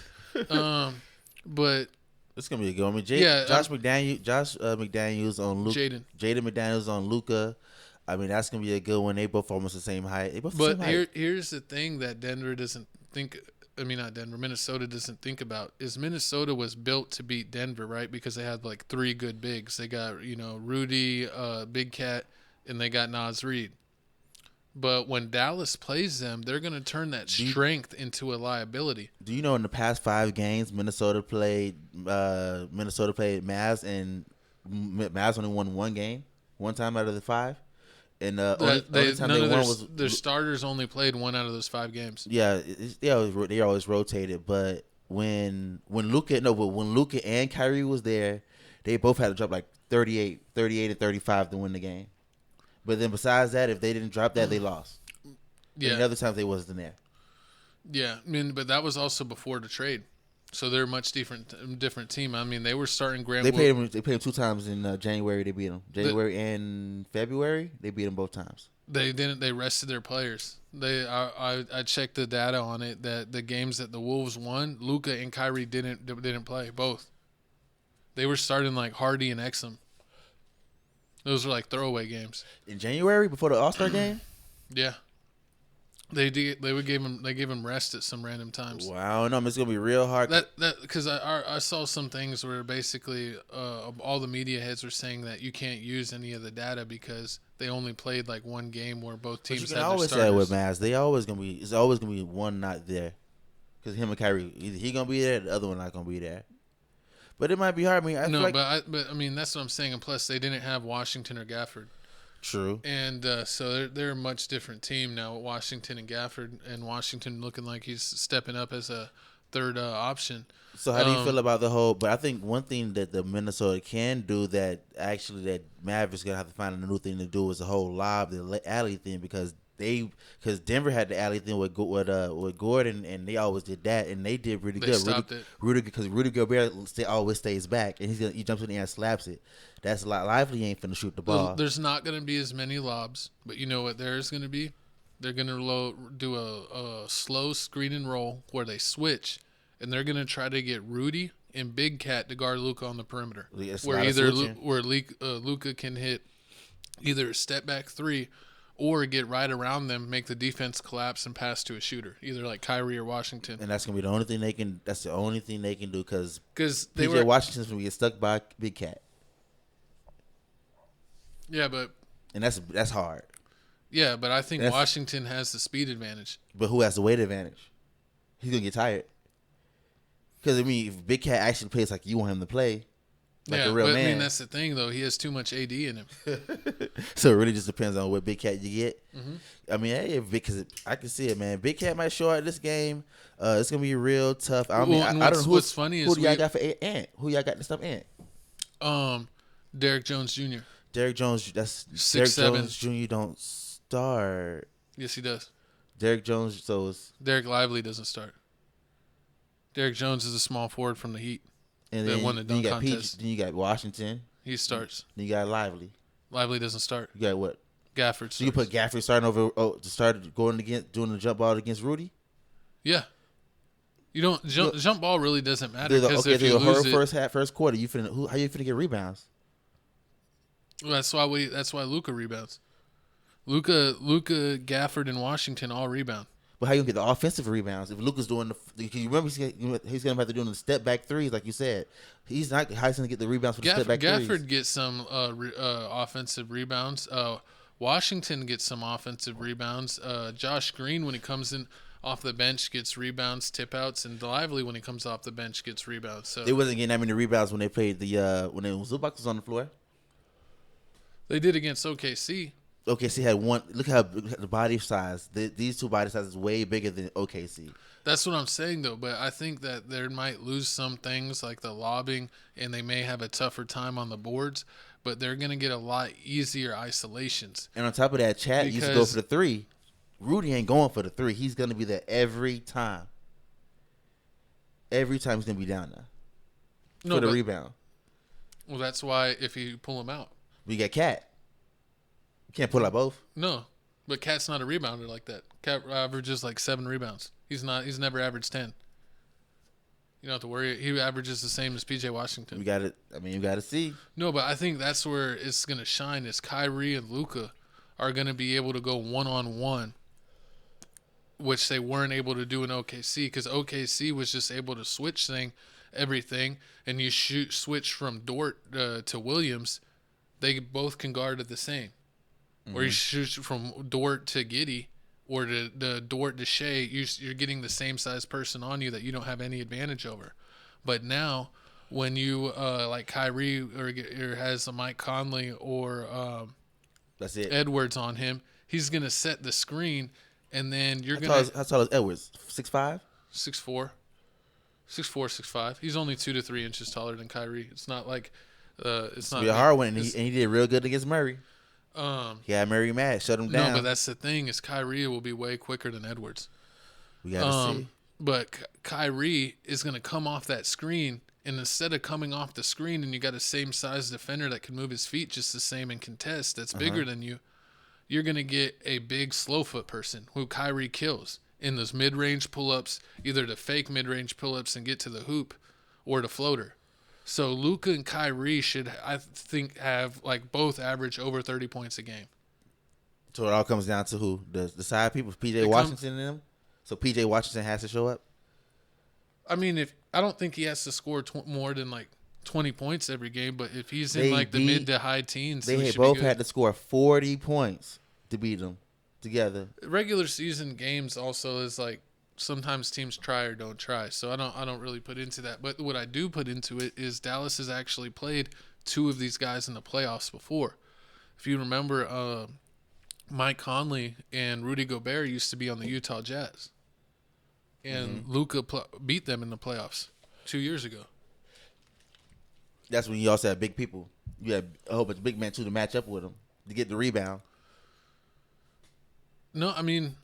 But
it's gonna be a good one. I mean, Josh McDaniels on Luka. Jaden McDaniels on Luka. I mean, that's gonna be a good one. They both almost the same height.
Here's the thing that Minnesota doesn't think about is Minnesota was built to beat Denver, right? Because they had like 3 good bigs. They got, Rudy, Big Cat, and they got Naz Reid. But when Dallas plays them, they're going to turn that strength into a liability.
Do you know in the past 5 games, Minnesota played Mavs, and Mavs only won 1 game, 1 time out of the 5? And only time they won was
their starters only played 1 out of those 5 games.
Yeah, they always rotated. But when Luka and Kyrie was there, they both had to drop like 38 and 35 to win the game. But then besides that, if they didn't drop that, they lost. Yeah. And the other times they wasn't there.
Yeah, but that was also before the trade. So they're a much different team. I mean, they were starting Grant.
They paid him 2 times in January. They beat him. January and February. They beat him both times.
They didn't. They rested their players. I checked the data on it that the games that the Wolves won, Luka and Kyrie didn't play both. They were starting like Hardy and Exum. Those were like throwaway games.
In January before the All-Star game?
Yeah. They gave him rest at some random times.
Wow, no, it's gonna be real hard.
Because I saw some things where basically all the media heads were saying that you can't use any of the data because they only played like 1 game where both teams had their starters.
You can always say that with Mavs, it's always gonna be one not there, because him and Kyrie, either he gonna be there, the other one not gonna be there. But it might be hard. I mean,
but that's what I'm saying. And plus, they didn't have Washington or Gafford.
True.
And so they're a much different team now with Washington and Gafford, and Washington looking like he's stepping up as a third option.
So how do you feel about the whole? But I think one thing that the Minnesota can do that Mavericks gonna have to find a new thing to do is the whole the alley thing, because Denver had the alley thing with Gordon, and they always did that, and they did really good.
Stopped it.
Rudy Gobert always stays back, and he jumps in the air and slaps it. That's a lot. Lively ain't finna shoot the ball.
There's not gonna be as many lobs, but you know what there is gonna be? They're gonna do a slow screen and roll where they switch, and they're gonna try to get Rudy and Big Cat to guard Luka on the perimeter, where Luka can hit either a step back 3. Or get right around them, make the defense collapse, and pass to a shooter, either like Kyrie or Washington.
And that's gonna be the only thing they can. That's the only thing they can do, because Washington's gonna get stuck by Big Cat.
Yeah,
and that's hard.
Yeah, but I think Washington has the speed advantage.
But who has the weight advantage? He's gonna get tired. Because if Big Cat actually plays like you want him to play. Like a real man.
I mean, that's the thing, though. He has too much AD in him.
So it really just depends on what Big Cat you get.
Mm-hmm.
I mean, because I can see it, man. Big Cat might show out this game. It's gonna be real tough. I don't know
what's funny is
who do y'all got for Ant? Who y'all got to stop Ant?
Derrick Jones Jr.
Derrick Jones. That's 6'7". Derrick Jones Jr. don't start.
Yes, he does.
Derrick Jones. So it's
Derek Lively doesn't start. Derrick Jones is a small forward from the Heat.
And then,
won the dunk
contest. Then you got Washington.
He starts.
Then you got Lively.
Lively doesn't start.
You got what?
Gafford starts.
So you put Gafford starting over to start going against doing the jump ball against Rudy?
Yeah. You don't jump ball really doesn't matter, because if you lose it,
first quarter, how you finna get rebounds?
Well, that's why Luka rebounds. Luka, Gafford, and Washington all rebound.
But how you gonna get the offensive rebounds if Luka's doing you remember he's gonna have to do the step back 3s like you said. He's not how he's gonna get the rebounds for the step back 3s.
Gafford gets some offensive rebounds. Washington gets some offensive rebounds. Josh Green, when he comes in off the bench, gets rebounds, tip outs, and Lively, when he comes off the bench, gets rebounds. So
they wasn't getting that many rebounds when they played when Zubac was on the floor.
They did against OKC.
OKC had one. Look how the body size. These 2 body sizes way bigger than OKC.
That's what I'm saying, though. But I think that they might lose some things like the lobbing, and they may have a tougher time on the boards. But they're gonna get a lot easier isolations.
And on top of that, Chat used to go for the 3. Rudy ain't going for the 3. He's gonna be there every time. Every time he's gonna be down there for the rebound.
Well, that's why if you pull him out.
We got Cat. You can't pull out both.
No, but Cat's not a rebounder like that. Cat averages like 7 rebounds. He's never averaged 10. You don't have to worry. He averages the same as P.J. Washington.
You got to see.
No, but I think that's where it's going to shine is Kyrie and Luka are going to be able to go one-on-one, which they weren't able to do in OKC because OKC was just able to switch everything, and you switch from Dort to Williams, they both can guard at the same. Mm-hmm. Or you shoot from Dort to Giddey or the Dort to Shea, you're getting the same size person on you that you don't have any advantage over. But now when you like Kyrie or has a Mike Conley or
that's it.
Edwards on him, he's going to set the screen, and then you're going to...
How tall is Edwards? 6'5"?
6'4". 6'4", 6'5". He's only 2 to 3 inches taller than Kyrie. It's not like... it's not
be a hard one, and he did real good against Murray. He had Murray mad, shut him down.
No, but that's the thing, is Kyrie will be way quicker than Edwards.
We got to see.
But Kyrie is going to come off that screen, and instead of coming off the screen and you got a same size defender that can move his feet just the same and contest that's bigger than you, you're going to get a big slow foot person who Kyrie kills in those mid-range pull-ups, either the fake mid-range pull-ups and get to the hoop or the floater. So Luka and Kyrie should, I think, have like both average over 30 points a game.
So it all comes down to who? The side people, P.J. Washington and them? So P.J. Washington has to show up?
I mean, I don't think he has to score more than like 20 points every game, but if he's in like the mid to high teens,
they both had to score 40 points to beat them together.
Regular season games also is like sometimes teams try or don't try, so I don't really put into that. But what I do put into it is Dallas has actually played 2 of these guys in the playoffs before. If you remember, Mike Conley and Rudy Gobert used to be on the Utah Jazz, and Luka beat them in the playoffs 2 years ago.
That's when you also had big people. You had a whole bunch of big men too to match up with them to get the rebound.
No, I mean,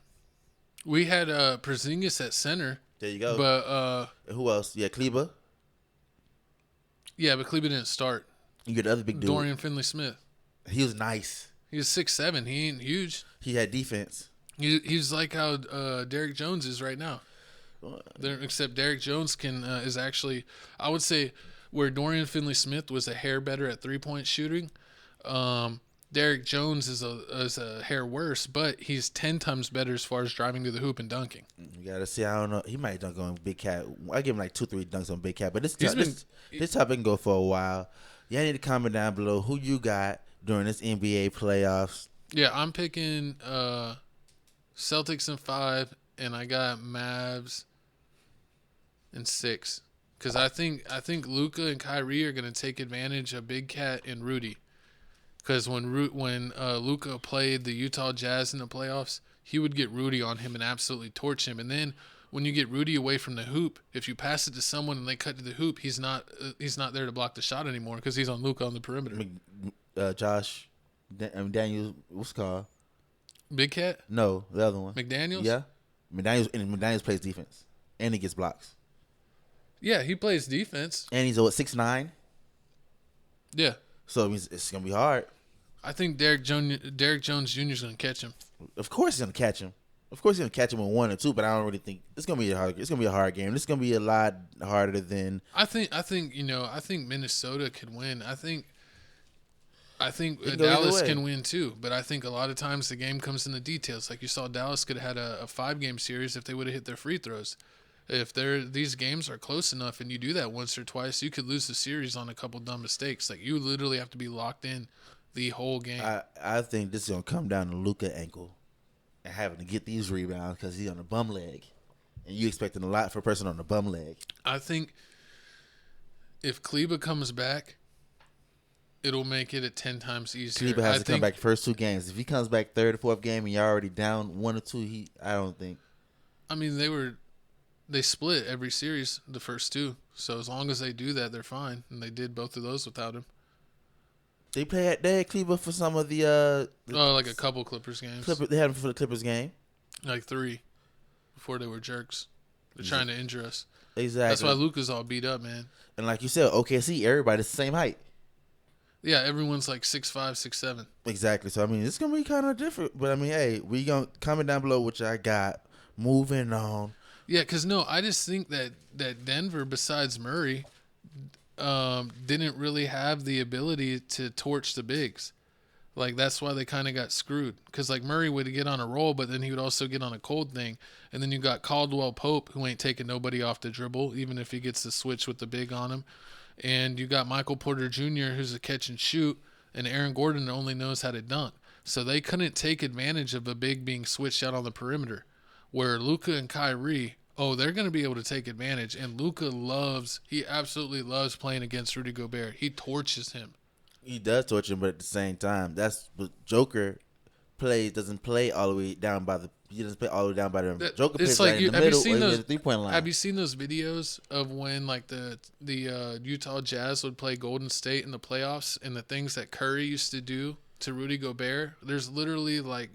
we had Porzingis at center.
There you go.
But
who else? Yeah, Kleber.
Yeah, but Kleber didn't start.
You get the other big dude.
Dorian Finley-Smith.
He was nice.
He was 6'7". He ain't huge.
He had defense.
He's like how Derrick Jones is right now. Except Derrick Jones is actually, I would say, where Dorian Finley-Smith was a hair better at 3-point shooting. Derrick Jones is a hair worse, but he's 10 times better as far as driving to the hoop and dunking.
You gotta see. I don't know. He might dunk on Big Cat. I give him like 2-3 dunks on Big Cat, but this topic can go for a while. Y'all need to comment down below who you got during this NBA playoffs.
Yeah, I'm picking Celtics in 5, and I got Mavs in 6. Because I think Luka and Kyrie are gonna take advantage of Big Cat and Rudy. Because when Luka played the Utah Jazz in the playoffs, he would get Rudy on him and absolutely torch him. And then when you get Rudy away from the hoop, if you pass it to someone and they cut to the hoop, he's not there to block the shot anymore because he's on Luka on the perimeter.
Josh Daniels, what's it called?
Big Cat?
No, the other one.
McDaniels?
Yeah, McDaniels plays defense and he gets blocks.
Yeah, he plays defense.
And he's 6'9".
Yeah.
So it's gonna be hard.
I think Derrick Jones Jr. is gonna catch him.
Of course he's gonna catch him. Of course he's gonna catch him in 1 or 2. But I don't really think it's gonna be a hard. It's gonna be a hard game. It's gonna be a lot harder than.
I think Minnesota could win. I think Dallas can win too. But I think a lot of times the game comes in the details. Like you saw, Dallas could have had a 5-game series if they would have hit their free throws. If these games are close enough and you do that once or twice, you could lose the series on a couple dumb mistakes. Like you literally have to be locked in the whole game.
I think this is gonna come down to Luka ankle and having to get these rebounds because he's on a bum leg, and you expecting a lot for a person on a bum leg.
I think if Kleber comes back, it'll make it 10 times easier.
Kleber has to come back first 2 games. If he comes back 3rd or 4th game and you're already down 1 or 2, I don't think.
I mean, they split every series, the first 2. So as long as they do that, they're fine. And they did both of those without him.
They had Kleber for some of the
like a couple Clippers games.
They had him for the Clippers game.
Like 3 before they were jerks. They're trying to injure us.
Exactly.
That's why Luka's all beat up, man.
And like you said, OKC, everybody's the same height.
Yeah, everyone's like 6'5", 6'7".
Exactly. So I mean, it's gonna be kind of different. But I mean, hey, we gonna comment down below what I got. Moving on.
Yeah, because no, I just think that Denver, besides Murray, didn't really have the ability to torch the bigs. Like, that's why they kind of got screwed. Because, like, Murray would get on a roll, but then he would also get on a cold thing. And then you got Caldwell Pope, who ain't taking nobody off the dribble, even if he gets the switch with the big on him. And you got Michael Porter Jr., who's a catch and shoot, and Aaron Gordon only knows how to dunk. So they couldn't take advantage of a big being switched out on the perimeter. Where Luka and Kyrie, they're going to be able to take advantage. And Luka he absolutely loves playing against Rudy Gobert. He torches him.
He does torch him, but at the same time, that's what Joker doesn't play all the way down by the Joker plays
like
right in the middle or the 3-point line.
Have you seen those videos of when like the Utah Jazz would play Golden State in the playoffs and the things that Curry used to do to Rudy Gobert? There's literally like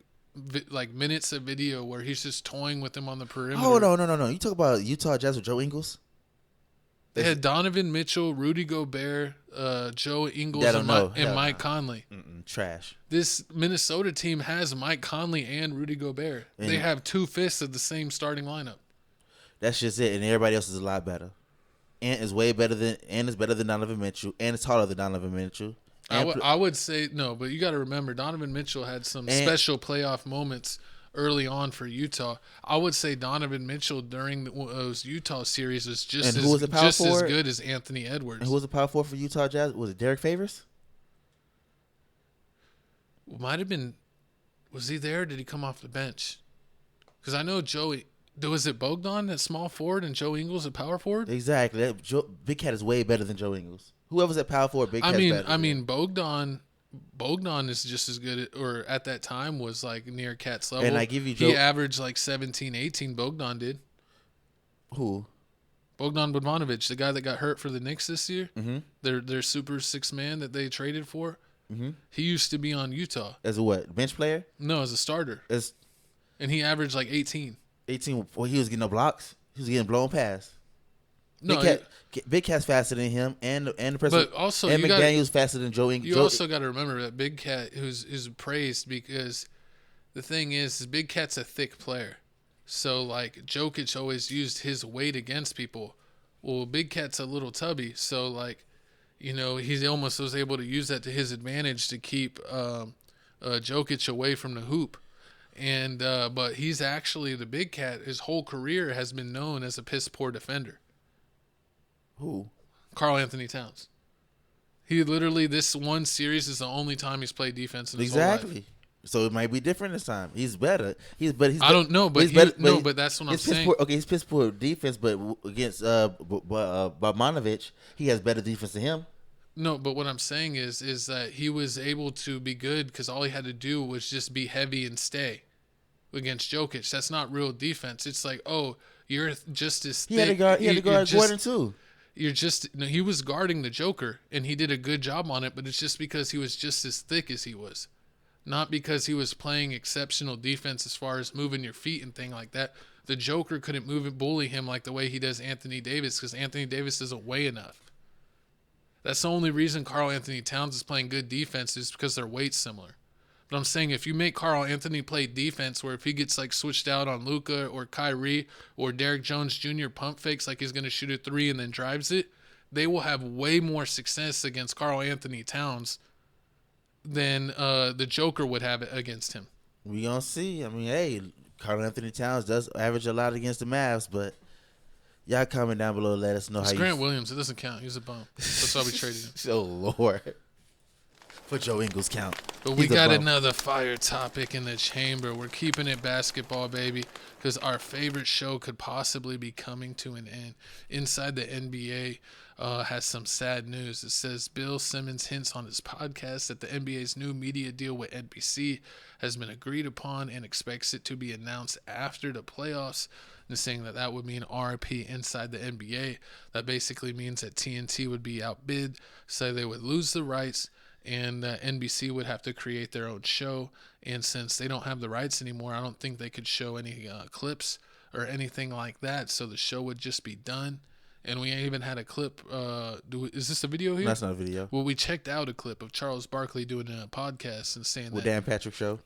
minutes of video where he's just toying with him on the perimeter.
Oh, no. You talk about Utah Jazz with Joe Ingles?
They had Donovan Mitchell, Rudy Gobert, Joe Ingles, and Mike Conley.
Trash.
This Minnesota team has Mike Conley and Rudy Gobert.
And
they have 2 fifths of the same starting lineup.
That's just it, and everybody else is a lot better. Ant is better than Donovan Mitchell, and is taller than Donovan Mitchell.
I would say no, but you got to remember Donovan Mitchell had some special playoff moments early on for Utah. I would say Donovan Mitchell during those Utah series is just as good as Anthony Edwards.
And who was the power forward for Utah Jazz? Was it Derek Favors?
Might have been. Was he there or did he come off the bench? Because I know Joey. Was it Bogdan at small forward and Joe Ingles at power forward?
Exactly. Big Cat is way better than Joe Ingles. Whoever's at power forward, Big Cat's better.
I mean, Bogdan is just as good at that time was like near Cat's level.
And I give you
he averaged like 17, 18. Bogdan did.
Who?
Bogdan Bogdanovic, the guy that got hurt for the Knicks this year.
Mm-hmm.
Their super 6-man that they traded for.
Mm-hmm.
He used to be on Utah.
As a what? Bench player?
No, as a starter. And he averaged like 18.
18. Well, he was getting no blocks. He was getting blown past.
No,
Big Cat's faster than him, and the person.
But also,
and McDaniel's faster than Joe Ingles.
You also got to remember that Big Cat is praised because the thing is Big Cat's a thick player. So like Jokic always used his weight against people. Well, Big Cat's a little tubby, so like, he almost was able to use that to his advantage to keep Jokic away from the hoop. And but he's actually the Big Cat. His whole career has been known as a piss poor defender.
Who?
Karl Anthony Towns. He literally, this one series is the only time he's played defense in his whole life.
So it might be different this time. He's better.
I don't know, but but that's what I'm saying.
He's piss poor defense, but against Bogdanovic, he has better defense than him.
No, but what I'm saying is that he was able to be good because all he had to do was just be heavy and stay against Jokic. That's not real defense. It's like, you're just as thick.
He had to guard Gordon too.
He was guarding the Joker, and he did a good job on it, but it's just because he was just as thick as he was. Not because he was playing exceptional defense as far as moving your feet and thing like that. The Joker couldn't move and bully him like the way he does Anthony Davis because Anthony Davis doesn't weigh enough. That's the only reason Karl Anthony Towns is playing good defense is because their weight's similar. But I'm saying if you make Karl Anthony play defense where if he gets like switched out on Luka or Kyrie or Derek Jones Jr. pump fakes like he's going to shoot a 3 and then drives it, they will have way more success against Karl Anthony Towns than the Joker would have it against him.
We gonna see. I mean, hey, Karl Anthony Towns does average a lot against the Mavs, but y'all comment down below. Let us know
it's Grant Williams. It doesn't count. He's a bum. That's why we traded him.
Oh Lord. For Joe Ingles count.
But we got another fire topic in the chamber. We're keeping it basketball, baby, because our favorite show could possibly be coming to an end. Inside the NBA has some sad news. It says Bill Simmons hints on his podcast that the NBA's new media deal with NBC has been agreed upon and expects it to be announced after the playoffs. And saying that would mean RP inside the NBA. That basically means that TNT would be outbid, so they would lose the rights. And NBC would have to create their own show. And since they don't have the rights anymore, I don't think they could show any clips or anything like that. So the show would just be done. And we even had a clip. Is this a video here?
That's not a video.
Well, we checked out a clip of Charles Barkley doing a podcast and saying
with
that
Dan Patrick show.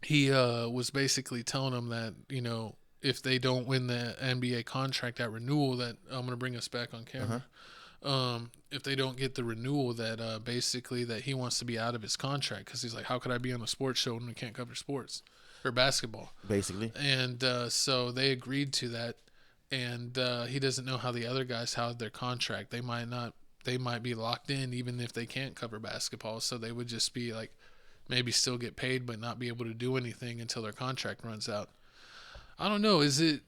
He was basically telling them that, you know, if they don't win the NBA contract at renewal, that I'm going to bring us back on camera. If they don't get the renewal, that basically that he wants to be out of his contract, because he's like, how could I be on a sports show when we can't cover sports or basketball?
Basically.
And so they agreed to that. And he doesn't know how the other guys have their contract. They might be locked in even if they can't cover basketball. So they would just be like, maybe still get paid but not be able to do anything until their contract runs out. I don't know. Do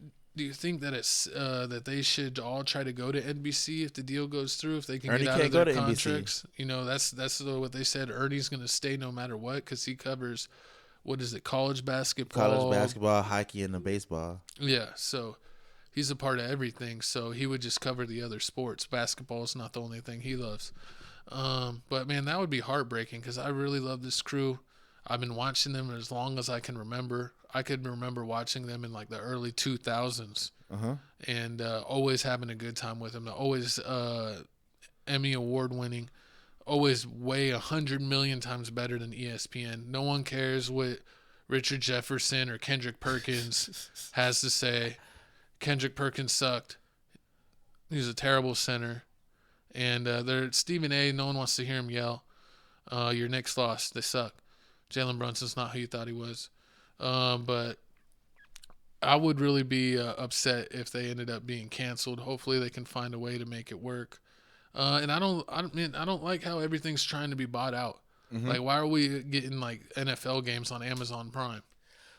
you think that it's that they should all try to go to NBC if the deal goes through, if they can get out of their contracts? NBC. You know, that's what they said. Ernie's going to stay no matter what because he covers, what is it, college basketball,
hockey, and the baseball.
Yeah, so he's a part of everything. So he would just cover the other sports. Basketball is not the only thing he loves. But man, that would be heartbreaking because I really love this crew. I've been watching them as long as I can remember. I could remember watching them in like the early 2000s and always having a good time with them. They're always Emmy Award winning, always way 100 million times better than ESPN. No one cares what Richard Jefferson or Kendrick Perkins has to say. Kendrick Perkins sucked. He's a terrible center. And they're Stephen A. No one wants to hear him yell. Your Knicks lost. They suck. Jalen Brunson's not who you thought he was. But I would really be upset if they ended up being canceled. Hopefully they can find a way to make it work. And I don't like how everything's trying to be bought out. Like, why are we getting like NFL games on Amazon Prime?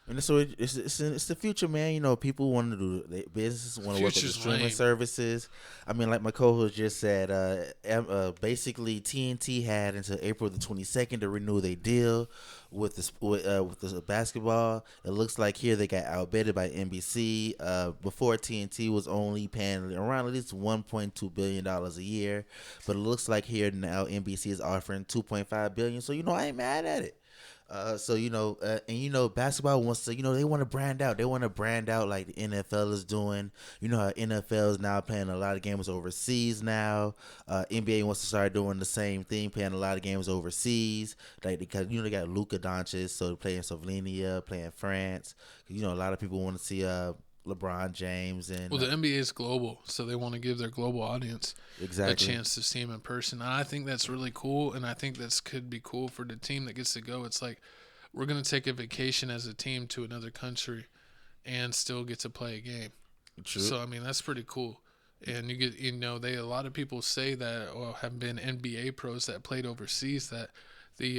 And so it's the future, man. You know, people want to do their business, want to work with the streaming services. I mean, like my co-host just said, basically TNT had until April the 22nd to renew their deal with the basketball. It looks like here they got outbidded by NBC. Before TNT was only paying around at least $1.2 billion a year, but it looks like here now NBC is offering $2.5 billion. So I ain't mad at it. And basketball wants to, they want to brand out. They want to brand out like the NFL is doing. You know how NFL is now playing a lot of games overseas now. NBA wants to start doing the same thing, playing a lot of games overseas. Like because they got Luka Doncic, so playing Slovenia, playing France. A lot of people want to see LeBron James and
the NBA is global, so they want to give their global audience a chance to see him in person. And I think that's really cool, and I think that could be cool for the team that gets to go. It's like we're going to take a vacation as a team to another country and still get to play a game. True. So I mean that's pretty cool. And you get a lot of people say that have been NBA pros that played overseas that the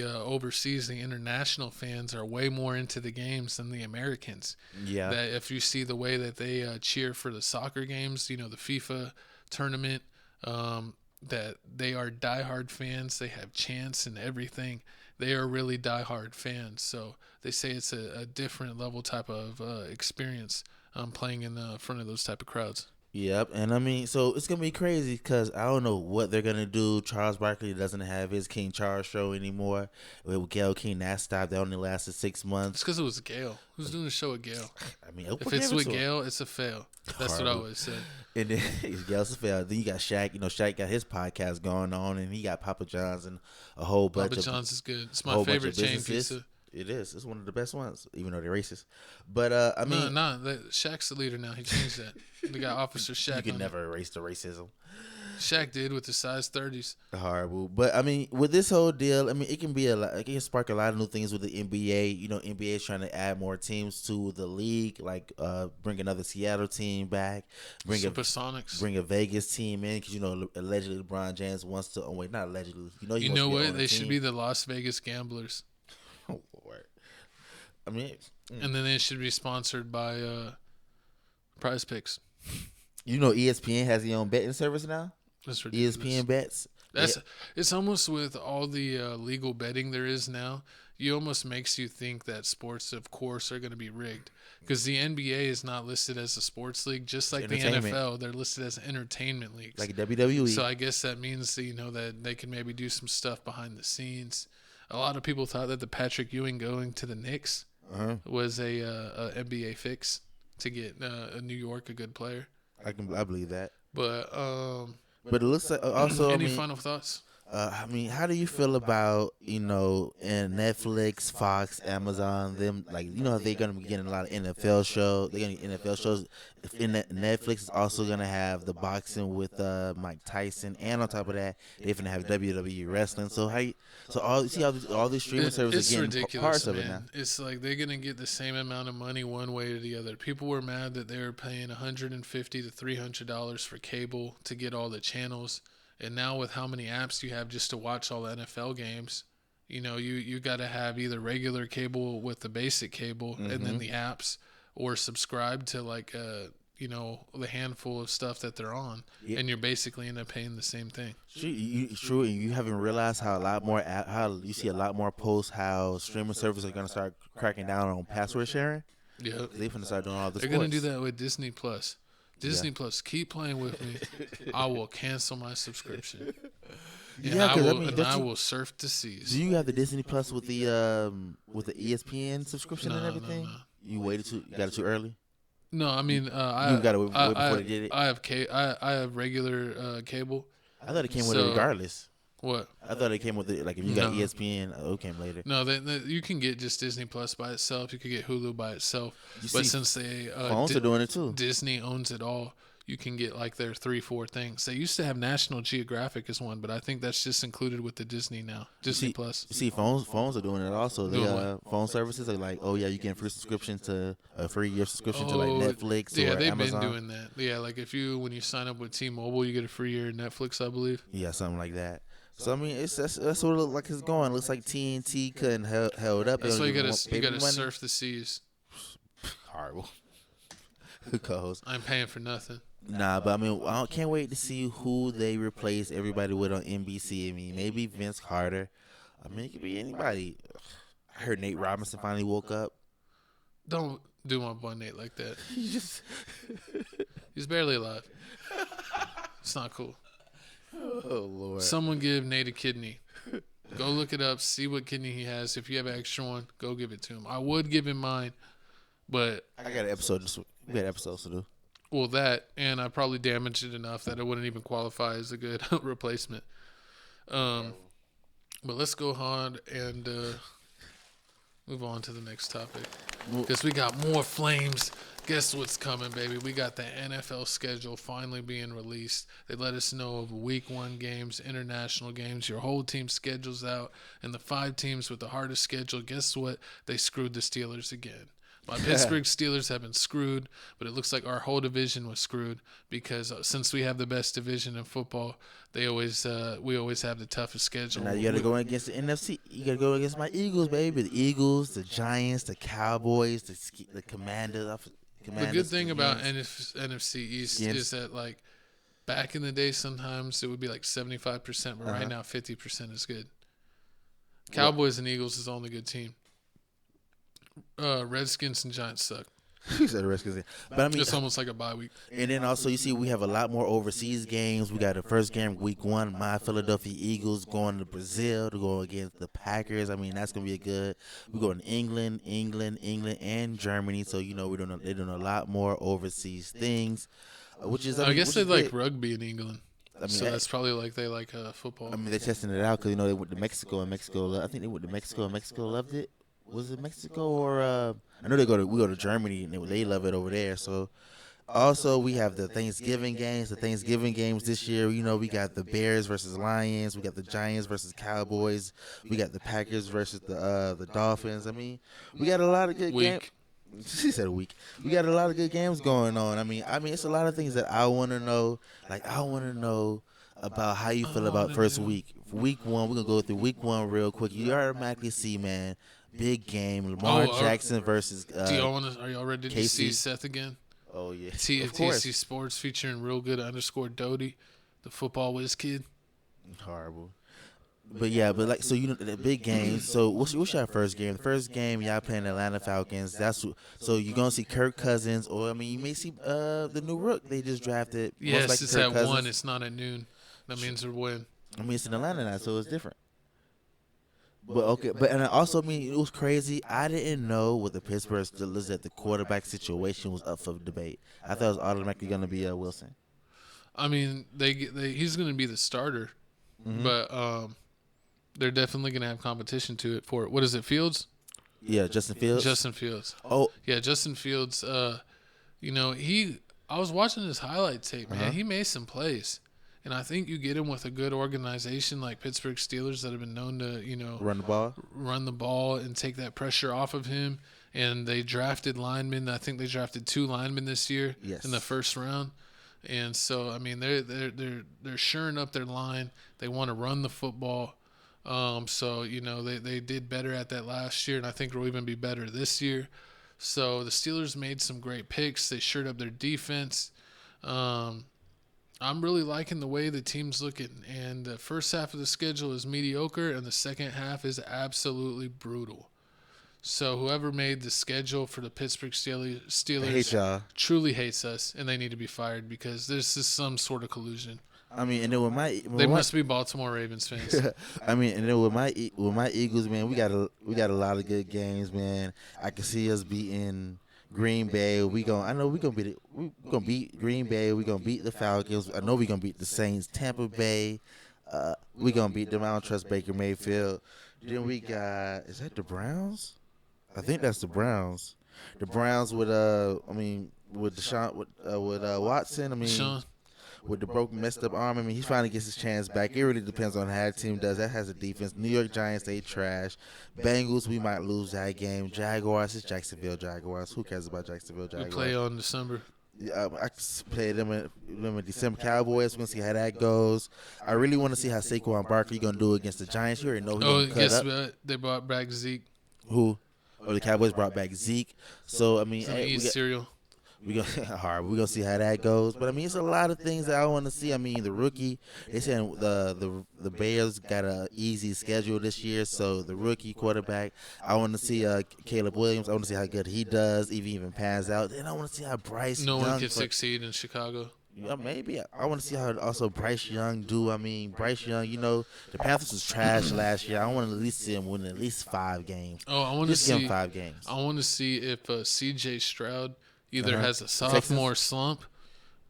international fans are way more into the games than the Americans. Yeah. That if you see the way that they cheer for the soccer games, the FIFA tournament, that they are diehard fans. They have chants and everything. They are really diehard fans. So they say it's a different level type of experience playing in front of those type of crowds.
Yep, and I mean, so it's going to be crazy because I don't know what they're going to do. Charles Barkley doesn't have his King Charles show anymore. With Gayle King, that stopped. That only lasted 6 months.
It's because it was Gayle. Who's doing the show with Gayle? I mean, if it's with Gayle, it's a fail. That's what I always said. And then
Gayle's a fail. Then you got Shaq. Shaq got his podcast going on, and he got Papa John's and a whole bunch of...
Papa John's is good. It's my favorite chain pizza.
It is. It's one of the best ones, even though they're racist. But I mean,
Shaq's the leader now. He changed that. They got Officer Shaq.
You can never erase the racism.
Shaq did with the size 30s.
Horrible. But I mean, with this whole deal, I mean, it can be it can spark a lot of new things with the NBA. NBA is trying to add more teams to the league, like bring another Seattle team back, bring a Vegas team in, because allegedly LeBron James wants to. Oh wait, not allegedly.
You know what? They should be the Las Vegas Gamblers.
Oh Lord. I mean,
and then they should be sponsored by Prize Picks.
ESPN has their own betting service now.
That's ridiculous.
ESPN bets.
It's almost with all the legal betting there is now. It almost makes you think that sports, of course, are going to be rigged because the NBA is not listed as a sports league, just like the NFL. They're listed as entertainment leagues,
like WWE.
So I guess that means that they can maybe do some stuff behind the scenes. A lot of people thought that the Patrick Ewing going to the Knicks was a NBA fix to get New York a good player.
I believe that.
But
it looks like also.
Any final thoughts?
I mean, how do you feel about, in Netflix, Fox, Amazon, them, like, they're going to be getting a lot of NFL shows. They're going to get NFL shows. Netflix is also going to have the boxing with Mike Tyson. And on top of that, they're going to have WWE wrestling. So all these streaming services are getting
ridiculous,
parts
man.
of it now.
It's like they're going to get the same amount of money one way or the other. People were mad that they were paying $150 to $300 for cable to get all the channels. And now with how many apps you have just to watch all the NFL games, you got to have either regular cable with the basic cable and then the apps, or subscribe to like the handful of stuff that they're on, and you're basically end up paying the same thing.
True, and you haven't realized how you see a lot more posts how streaming services are going to start cracking down on password sharing.
Yeah,
they're going to start doing all this.
They're going to do that with Disney Plus. Disney Plus, keep playing with me. I will cancel my subscription. I will surf the seas.
Do you have the Disney Plus with the ESPN subscription and everything?
No.
You got it too early?
No, I mean,
you got to wait before they did it.
I have regular cable.
I thought it came with it regardless.
What?
I thought it came with it. Like if you got ESPN, it came later.
No, you can get just Disney Plus by itself. You could get Hulu by itself. Since they
phones are doing it too,
Disney owns it all. You can get like their 3-4 things. They used to have National Geographic as one, but I think that's just included with the Disney now. Disney Plus.
See, phones are doing it also. Phone services are like, oh yeah, you get a free subscription to a free year subscription to like Netflix or
they've
Amazon.
been doing that. Yeah, like when you sign up with T-Mobile, you get a free year of Netflix, I believe.
Yeah, something like that. So I mean, that's what it looks like it's going. It looks like TNT couldn't held up.
That's why you gotta surf the seas.
Horrible. Co-host.
I'm paying for nothing.
Nah, but I mean, I can't wait to see who they replace everybody with on NBC. I mean, maybe Vince Carter. I mean, it could be anybody. I heard Nate Robinson finally woke up.
Don't do my boy Nate like that. He's barely alive. It's not cool.
Oh, Lord.
Someone give Nate a kidney. Go look it up. See what kidney he has. If you have an extra one, go give it to him. I would give him mine, but
I got an episode. We got episodes to do.
Well, that, and I probably damaged it enough that it wouldn't even qualify as a good replacement. But let's go on and move on to the next topic. Because we got more flames. Guess what's coming, baby? We got the NFL schedule finally being released. They let us know of week 1 games, international games. Your whole team schedule's out. And the 5 teams with the hardest schedule, guess what? They screwed the Steelers again. My Pittsburgh Steelers have been screwed, but it looks like our whole division was screwed because since we have the best division in football, we always have the toughest schedule.
Now you got to go against the NFC. You got to go against my Eagles, baby. The Eagles, the Giants, the Cowboys, the Commanders.
The good thing about NFC East is that, like, back in the day, sometimes it would be like 75%, but right now 50% is good. Cowboys and Eagles is the only good team. Redskins and Giants suck.
You said Redskins, but I mean
it's almost like a bye week.
And then also you see we have a lot more overseas games. We got the first game week 1. My Philadelphia Eagles going to Brazil to go against the Packers. I mean that's gonna be good. We're going to England, and Germany. So they're doing a lot more overseas things, which is
I guess they like rugby in England. I mean, so that's probably like they like football.
I mean they're testing it out because they went to Mexico and Mexico. I think they went to Mexico and Mexico loved it. Was it Mexico or I know we go to Germany and they love it over there. So also we have the Thanksgiving games. The Thanksgiving games this year, we got the Bears versus Lions. We got the Giants versus Cowboys. We got the Packers versus the Dolphins. I mean, we got a lot of good games. She said a week. We got a lot of good games going on. I mean, it's a lot of things that I want to know. Like I want to know about how you feel about first week. Week 1, we're gonna go through week 1 real quick. You automatically see, man. Big game, Lamar Jackson versus
are y'all ready to see Seth again?
Oh, yeah.
TFTC Sports featuring Real Good _Doty, the football whiz kid.
Horrible. But yeah, the big game. So what's your first game? The first game, y'all playing Atlanta Falcons. So you're going to see Kirk Cousins, or, I mean, you may see the new rook they just drafted.
Yes, it's at 1. It's not at noon. That means we're win.
I mean, it's in Atlanta now, so it's different. And also, I mean, it was crazy. I didn't know with the Pittsburgh Steelers that the quarterback situation was up for debate. I thought it was automatically going to be Wilson.
I mean, he's going to be the starter, but they're definitely going to have competition to it for it. What is it, Fields?
Yeah, Justin Fields.
Justin Fields.
Oh,
yeah, Justin Fields. You know, I was watching his highlight tape, man. He made some plays. And I think you get him with a good organization like Pittsburgh Steelers that have been known to, you know, run the ball and take that pressure off of him. And they drafted linemen. I think they drafted 2 linemen this year in the first round. And so, I mean, they're shoring up their line. They want to run the football. So, you know, they did better at that last year, and I think they'll even be better this year. So the Steelers made some great picks. They shored up their defense. I'm really liking the way the team's looking. And the first half of the schedule is mediocre, and the second half is absolutely brutal. So whoever made the schedule for the Pittsburgh Steelers truly hates us, and they need to be fired because this is some sort of collusion.
I mean, and then
they must be Baltimore Ravens fans.
I mean, and then with my Eagles, man, we got a lot of good games, man. I can see us beating Green Bay. We're gonna beat Green Bay. We're gonna beat the Falcons. I know we're gonna beat the Saints, Tampa Bay. We're gonna beat them. I don't trust Baker Mayfield. Then we got, is that the Browns? I think that's the Browns. The Browns with Deshaun with Watson. I mean,
Deshaun.
With the broken, messed up arm. I mean, he finally gets his chance back. It really depends on how the team does. That has a defense. New York Giants, they trash. Bengals, we might lose that game. Jaguars, it's Jacksonville Jaguars. Who cares about Jacksonville Jaguars?
We play on December.
I play them in December. Cowboys. We're going to see how that goes. I really want to see how Saquon Barkley going to do against the Giants. You already know he's going to cut up.
They brought back Zeke.
Who? Oh, the Cowboys brought back Zeke. So, I mean,
cereal.
We're gonna see how that goes. But I mean, it's a lot of things that I want to see. I mean, the rookie, they said the Bears got an easy schedule this year, so the rookie quarterback, I want to see Caleb Williams. I want to see how good he does, if he even pans out. And I want to see how Bryce
Young can succeed in Chicago.
Yeah, maybe. I want to see how also Bryce Young do. I mean, Bryce Young, you know, the Panthers was trash last year. I want to at least see him win at least 5 games.
Oh, I want to see
him 5 games.
I want to see if C.J. Stroud either has a sophomore slump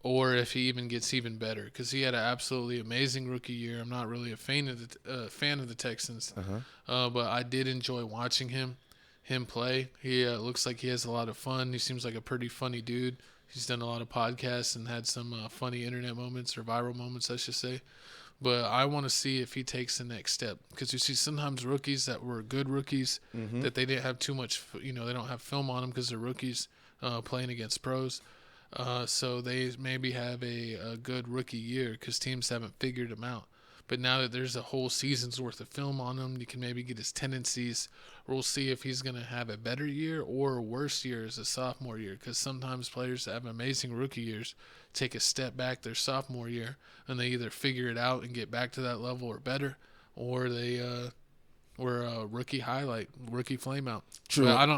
or if he even gets even better, because he had an absolutely amazing rookie year. I'm not really a fan of the Texans, but I did enjoy watching him play. He looks like he has a lot of fun. He seems like a pretty funny dude. He's done a lot of podcasts and had some funny internet moments, or viral moments, I should say. But I want to see if he takes the next step, because you see sometimes rookies that were good rookies that they didn't have too much, they don't have film on them because they're rookies. Playing against pros, so they maybe have a good rookie year because teams haven't figured him out. But now that there's a whole season's worth of film on him, you can maybe get his tendencies. We'll see if he's going to have a better year or a worse year as a sophomore year, because sometimes players that have amazing rookie years take a step back their sophomore year, and they either figure it out and get back to that level or better, or they were a rookie highlight, rookie flame out.
True.
But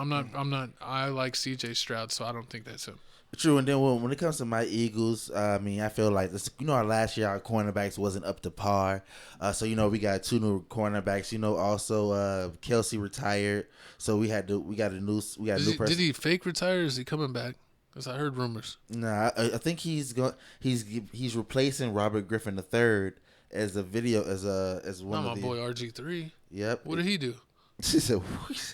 I like C.J. Stroud, so I don't think that's him.
True, and then when it comes to my Eagles, I mean, I feel like our last year our cornerbacks wasn't up to par. So we got 2 new cornerbacks. Also Kelsey retired, so we got a new person.
Did he fake retire? Or is he coming back? Because I heard rumors.
Nah, I think he's replacing Robert Griffin III as one
Not
of
my boy RG3.
Yep.
What did he do?
He said,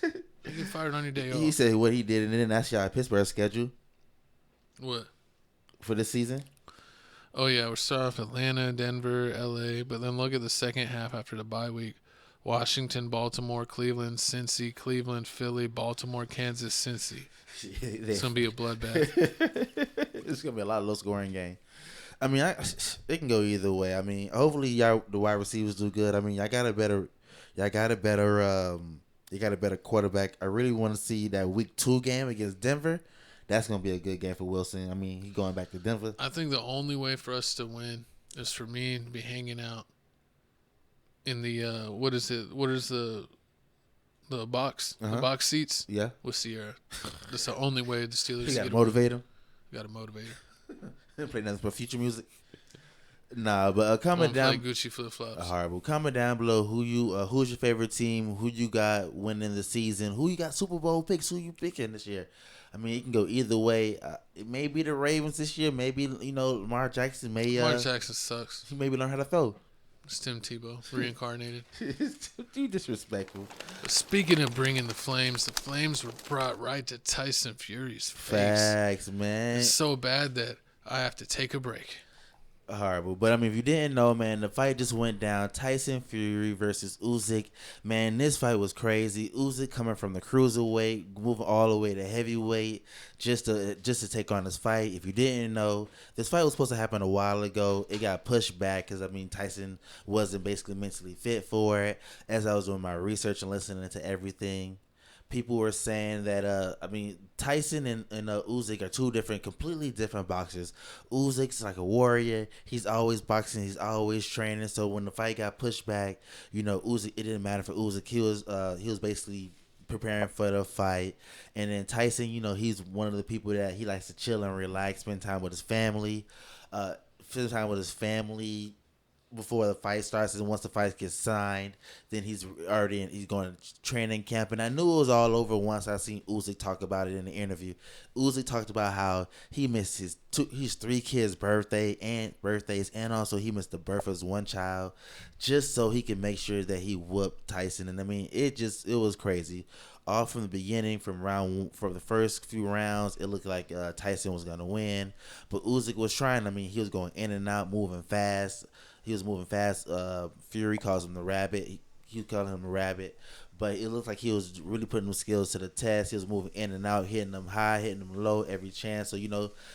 "You get fired on your day off."
He said what he did, and then that's y'all Pittsburgh schedule.
What?
For this season?
Oh, yeah. We're starting off Atlanta, Denver, L.A., but then look at the second half after the bye week. Washington, Baltimore, Cleveland, Cincy, Cleveland, Philly, Baltimore, Kansas, Cincy. It's going to be a bloodbath.
It's going to be a lot of low-scoring game. I mean, it can go either way. I mean, hopefully the wide receivers do good. I mean, y'all got a better quarterback. I really want to see that week 2 game against Denver. That's going to be a good game for Wilson. I mean, he's going back to Denver.
I think the only way for us to win is for me to be hanging out in the what is the box? The box seats?
Yeah.
With Sierra. That's the only way the Steelers
you got to motivate him.
You got to motivate her.
Play nothing but future music. Nah, but comment down.
Play Gucci flip flops.
Horrible. Comment down below who's your favorite team, who you got winning the season, who you got Super Bowl picks, who you picking this year. I mean, it can go either way. It may be the Ravens this year. Maybe, Lamar Jackson may.
Lamar Jackson sucks.
He maybe learn how to throw.
It's Tim Tebow, reincarnated.
Too disrespectful.
But speaking of bringing the Flames were brought right to Tyson Fury's face.
Facts, man.
It's so bad that I have to take a break.
Horrible. But, I mean, if you didn't know, man, the fight just went down. Tyson Fury versus Usyk. Man, this fight was crazy. Usyk coming from the cruiserweight, moving all the way to heavyweight just to take on this fight. If you didn't know, this fight was supposed to happen a while ago. It got pushed back because, I mean, Tyson wasn't basically mentally fit for it. As I was doing my research and listening to everything, people were saying that, Tyson and Usyk are two completely different boxers. Usyk's like a warrior. He's always boxing. He's always training. So when the fight got pushed back, Usyk, it didn't matter for Usyk. He was basically preparing for the fight. And then Tyson, he's one of the people that he likes to chill and relax, spend time with his family. Before the fight starts, and once the fight gets signed, then he's going to training camp. And I knew it was all over once I seen Usyk talk about it in the interview. Usyk talked about how he missed his 3 kids' birthdays, and also he missed the birth of his one child, just so he could make sure that he whooped Tyson. And I mean, it was crazy. All from the beginning, from the first few rounds, it looked like Tyson was gonna win, but Usyk was trying. I mean, he was going in and out, moving fast. Fury calls him the rabbit. He called him the rabbit, but it looked like he was really putting his skills to the test. He was moving in and out, hitting them high, hitting them low every chance. So, he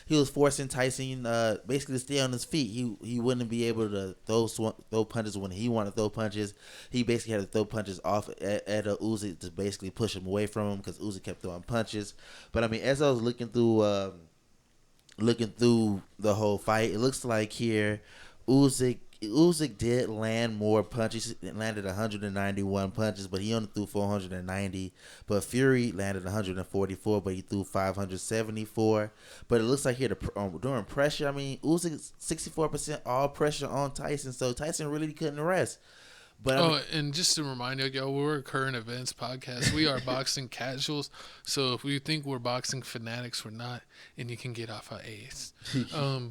was forcing Tyson basically to stay on his feet. He wouldn't be able to throw punches when he wanted to throw punches. He basically had to throw punches off at Usyk to basically push him away from him because Usyk kept throwing punches. But, I mean, as I was looking through the whole fight, it looks like here Usyk did land more punches. He landed 191 punches, but he only threw 490. But Fury landed 144, but he threw 574. But it looks like here during pressure, I mean, Usyk 64% all pressure on Tyson, so Tyson really couldn't rest. But
and just to remind you, we're a current events podcast. We are boxing casuals, so if we think we're boxing fanatics, we're not, and you can get off our ass.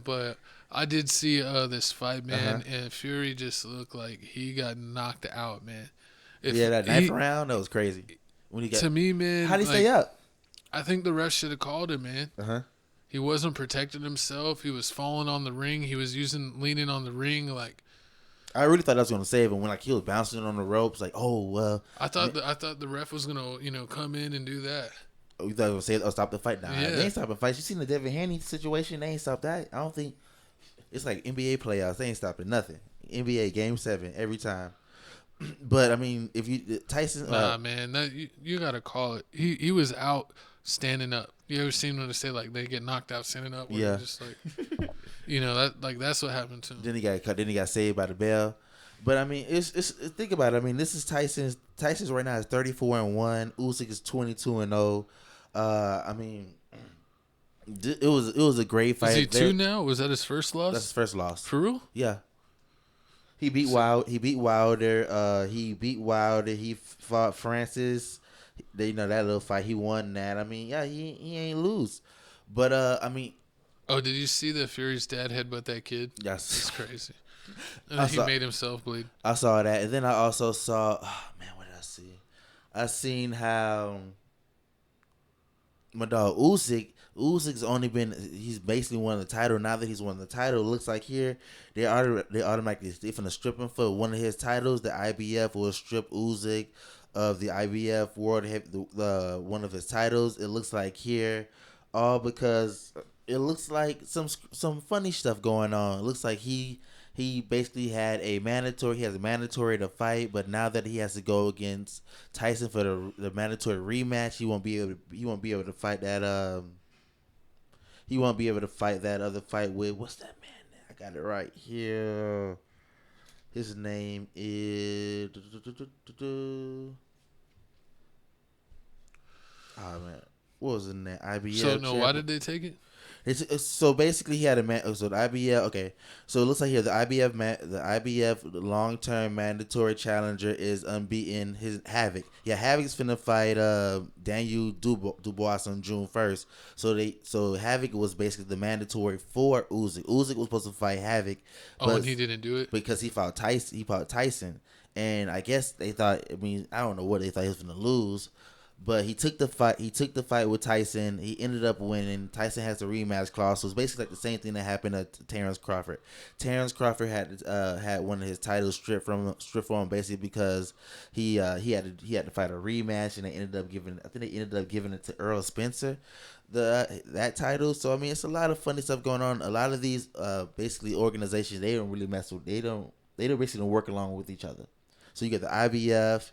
But I did see this fight, man, and Fury just looked like he got knocked out, man.
That ninth round, that was crazy.
To me, man,
how'd he stay up?
I think the ref should have called him, man. He wasn't protecting himself. He was falling on the ring. He was leaning on the ring, like.
I really thought I was gonna save him when he was bouncing on the ropes. Like, oh well.
I thought the ref was gonna come in and do that.
Oh, you thought he was gonna stop the fight? Nah, they ain't stopping fights. You seen the Devin Haney situation? They ain't stopped that. I don't think it's like NBA playoffs. They ain't stopping nothing. NBA Game 7 every time. But I mean, if you Tyson,
man, you gotta call it. He was out standing up. You ever seen when they say like they get knocked out standing up?
Yeah.
Just like. That's what happened to him.
Then he got cut. Then he got saved by the bell. But I mean, it's think about it. I mean, this is Tyson's right now is 34-1. Usyk is 22-0. I mean, it was a great fight.
Is he 2 now? Was that his first loss?
That's his first loss.
For real?
Yeah. He beat Wilder. He beat Wilder. He fought Francis. That little fight. He won that. I mean, yeah, he ain't lose. But I mean.
Oh, did you see that Fury's dad headbutt that kid?
Yes.
It's crazy. And then he made himself bleed.
I saw that. And then I also saw, what did I see? I seen how my dog Usyk's only he's basically won the title. Now that he's won the title, it looks like here, they automatically, they're finna strip him for one of his titles. The IBF will strip Usyk of the IBF World one of his titles. It looks like here, all because it looks like some funny stuff going on. It looks like he basically has a mandatory to fight, but now that he has to go against Tyson for the mandatory rematch, he won't be able to fight that he won't be able to fight that other fight with, what's that man? I got it right here. His name is oh man, what was his name? IBF.
So no, why did they take it?
So basically, he had so the IBF. Okay, so it looks like here the IBF long-term mandatory challenger is unbeaten. His Havoc. Yeah, Havoc's finna fight Daniel Dubois on June 1st. So Havoc was basically the mandatory for Usyk. Usyk was supposed to fight Havoc.
And he didn't do it
because he fought Tyson, and I guess they thought. I mean, I don't know what they thought he was gonna lose. But he took the fight. He took the fight with Tyson. He ended up winning. Tyson has a rematch clause, so it's basically like the same thing that happened to Terrence Crawford. Terrence Crawford had one of his titles stripped from him basically because he had to fight a rematch, and they ended up giving it to Earl Spencer, that title. So I mean, it's a lot of funny stuff going on. A lot of these basically organizations, they don't really mess with. They basically don't work along with each other. So you got the IBF.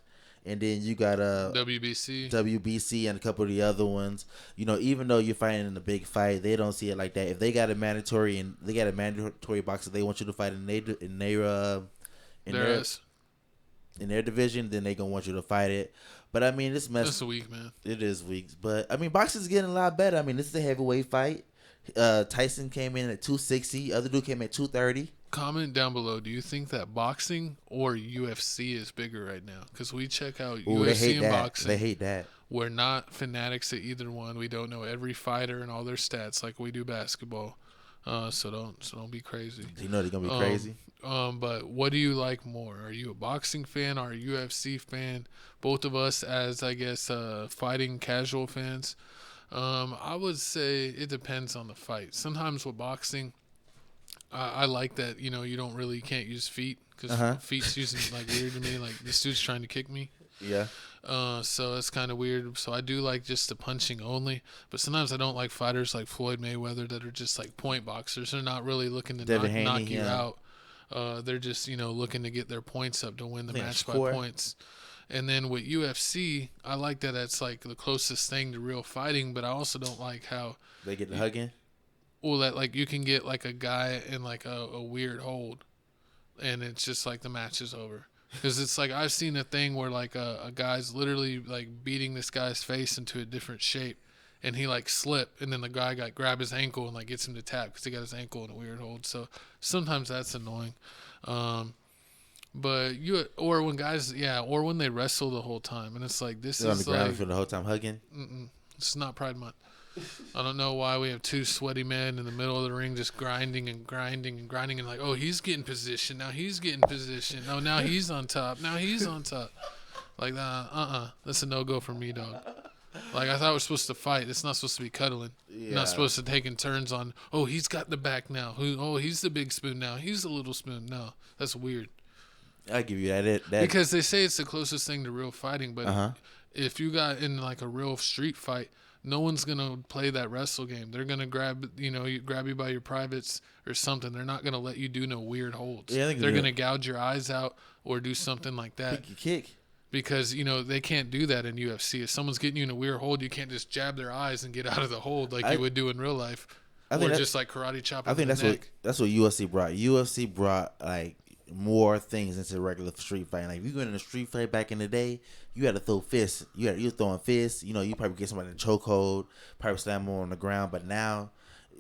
And then you got WBC, and a couple of the other ones. You know, even though you're fighting in a big fight, they don't see it like that. If they got a mandatory boxer, they want you to fight in their division, then they gonna want you to fight it. But I mean,
That's weak, man.
It is weak, but I mean, boxing's getting a lot better. I mean, this is a heavyweight fight. Tyson came in at 260. Other dude came at 230.
Comment down below. Do you think that boxing or UFC is bigger right now? Because we check out UFC and boxing.
They hate that.
We're not fanatics at either one. We don't know every fighter and all their stats like we do basketball. So don't be crazy.
You know they're gonna be crazy.
But what do you like more? Are you a boxing fan or a UFC fan? Both of us, as I guess, fighting casual fans. I would say it depends on the fight. Sometimes with boxing, I like that, you can't use feet because feet's using like weird to me. Like this dude's trying to kick me.
Yeah.
So it's kind of weird. So I do like just the punching only. But sometimes I don't like fighters like Floyd Mayweather that are just like point boxers. They're not really looking to knock you out. They're just, looking to get their points up to win the match by points. And then with UFC, I like that it's like the closest thing to real fighting, but I also don't like how
they get the hugging.
Well, that like you can get like a guy in like a weird hold, and it's just like the match is over. Because it's like I've seen a thing where like a guy's literally like beating this guy's face into a different shape, and he like slipped, and then the guy grab his ankle and like gets him to tap because he got his ankle in a weird hold. So sometimes that's annoying. But or when they wrestle the whole time, and it's like this
They're
is
on the ground
like
for the whole time hugging.
It's not Pride Month. I don't know why we have two sweaty men in the middle of the ring just grinding and like, oh, he's getting position. Now he's getting position. Oh, now he's on top. Now he's on top. Like, that's a no-go for me, dog. Like, I thought we're supposed to fight. It's not supposed to be cuddling. Yeah. You're not supposed to take in turns on, oh, he's got the back now. Oh, he's the big spoon now. He's the little spoon. No, that's weird.
I give you that.
Because they say it's the closest thing to real fighting, but if you got in like a real street fight, no one's gonna play that wrestle game. They're gonna grab you by your privates or something. They're not gonna let you do no weird holds. Yeah, they're gonna gouge your eyes out or do something like that.
Kick.
Because they can't do that in UFC. If someone's getting you in a weird hold, you can't just jab their eyes and get out of the hold like you would do in real life. Or just like karate chop.
I think that's what UFC brought. UFC brought like more things into regular street fighting. Like if you went in a street fight back in the day, you had to throw fists. You're throwing fists. You probably get somebody in a chokehold, probably slam them on the ground. But now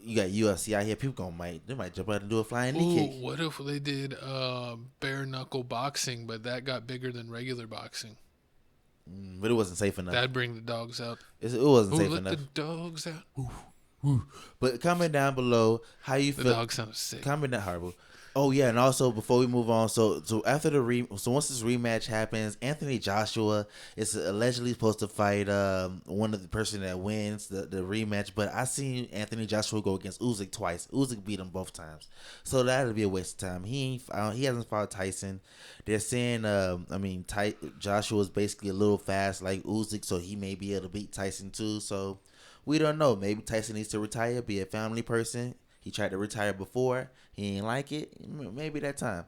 you got UFC out here. People might jump out and do a flying knee kick.
What if they did bare knuckle boxing, but that got bigger than regular boxing?
But it wasn't safe enough.
That'd bring the dogs out.
It wasn't safe
let
enough.
The dogs out.
But comment down below how you feel.
The dog sounded sick.
Comment down horrible. Oh yeah, and also before we move on, so after once this rematch happens, Anthony Joshua is allegedly supposed to fight one of the person that wins the rematch. But I seen Anthony Joshua go against Usyk twice. Usyk beat him both times, so that'll be a waste of time. He hasn't fought Tyson. They're saying Joshua's basically a little fast like Usyk, so he may be able to beat Tyson too. So we don't know. Maybe Tyson needs to retire, be a family person. He tried to retire before. He ain't like it. Maybe that time.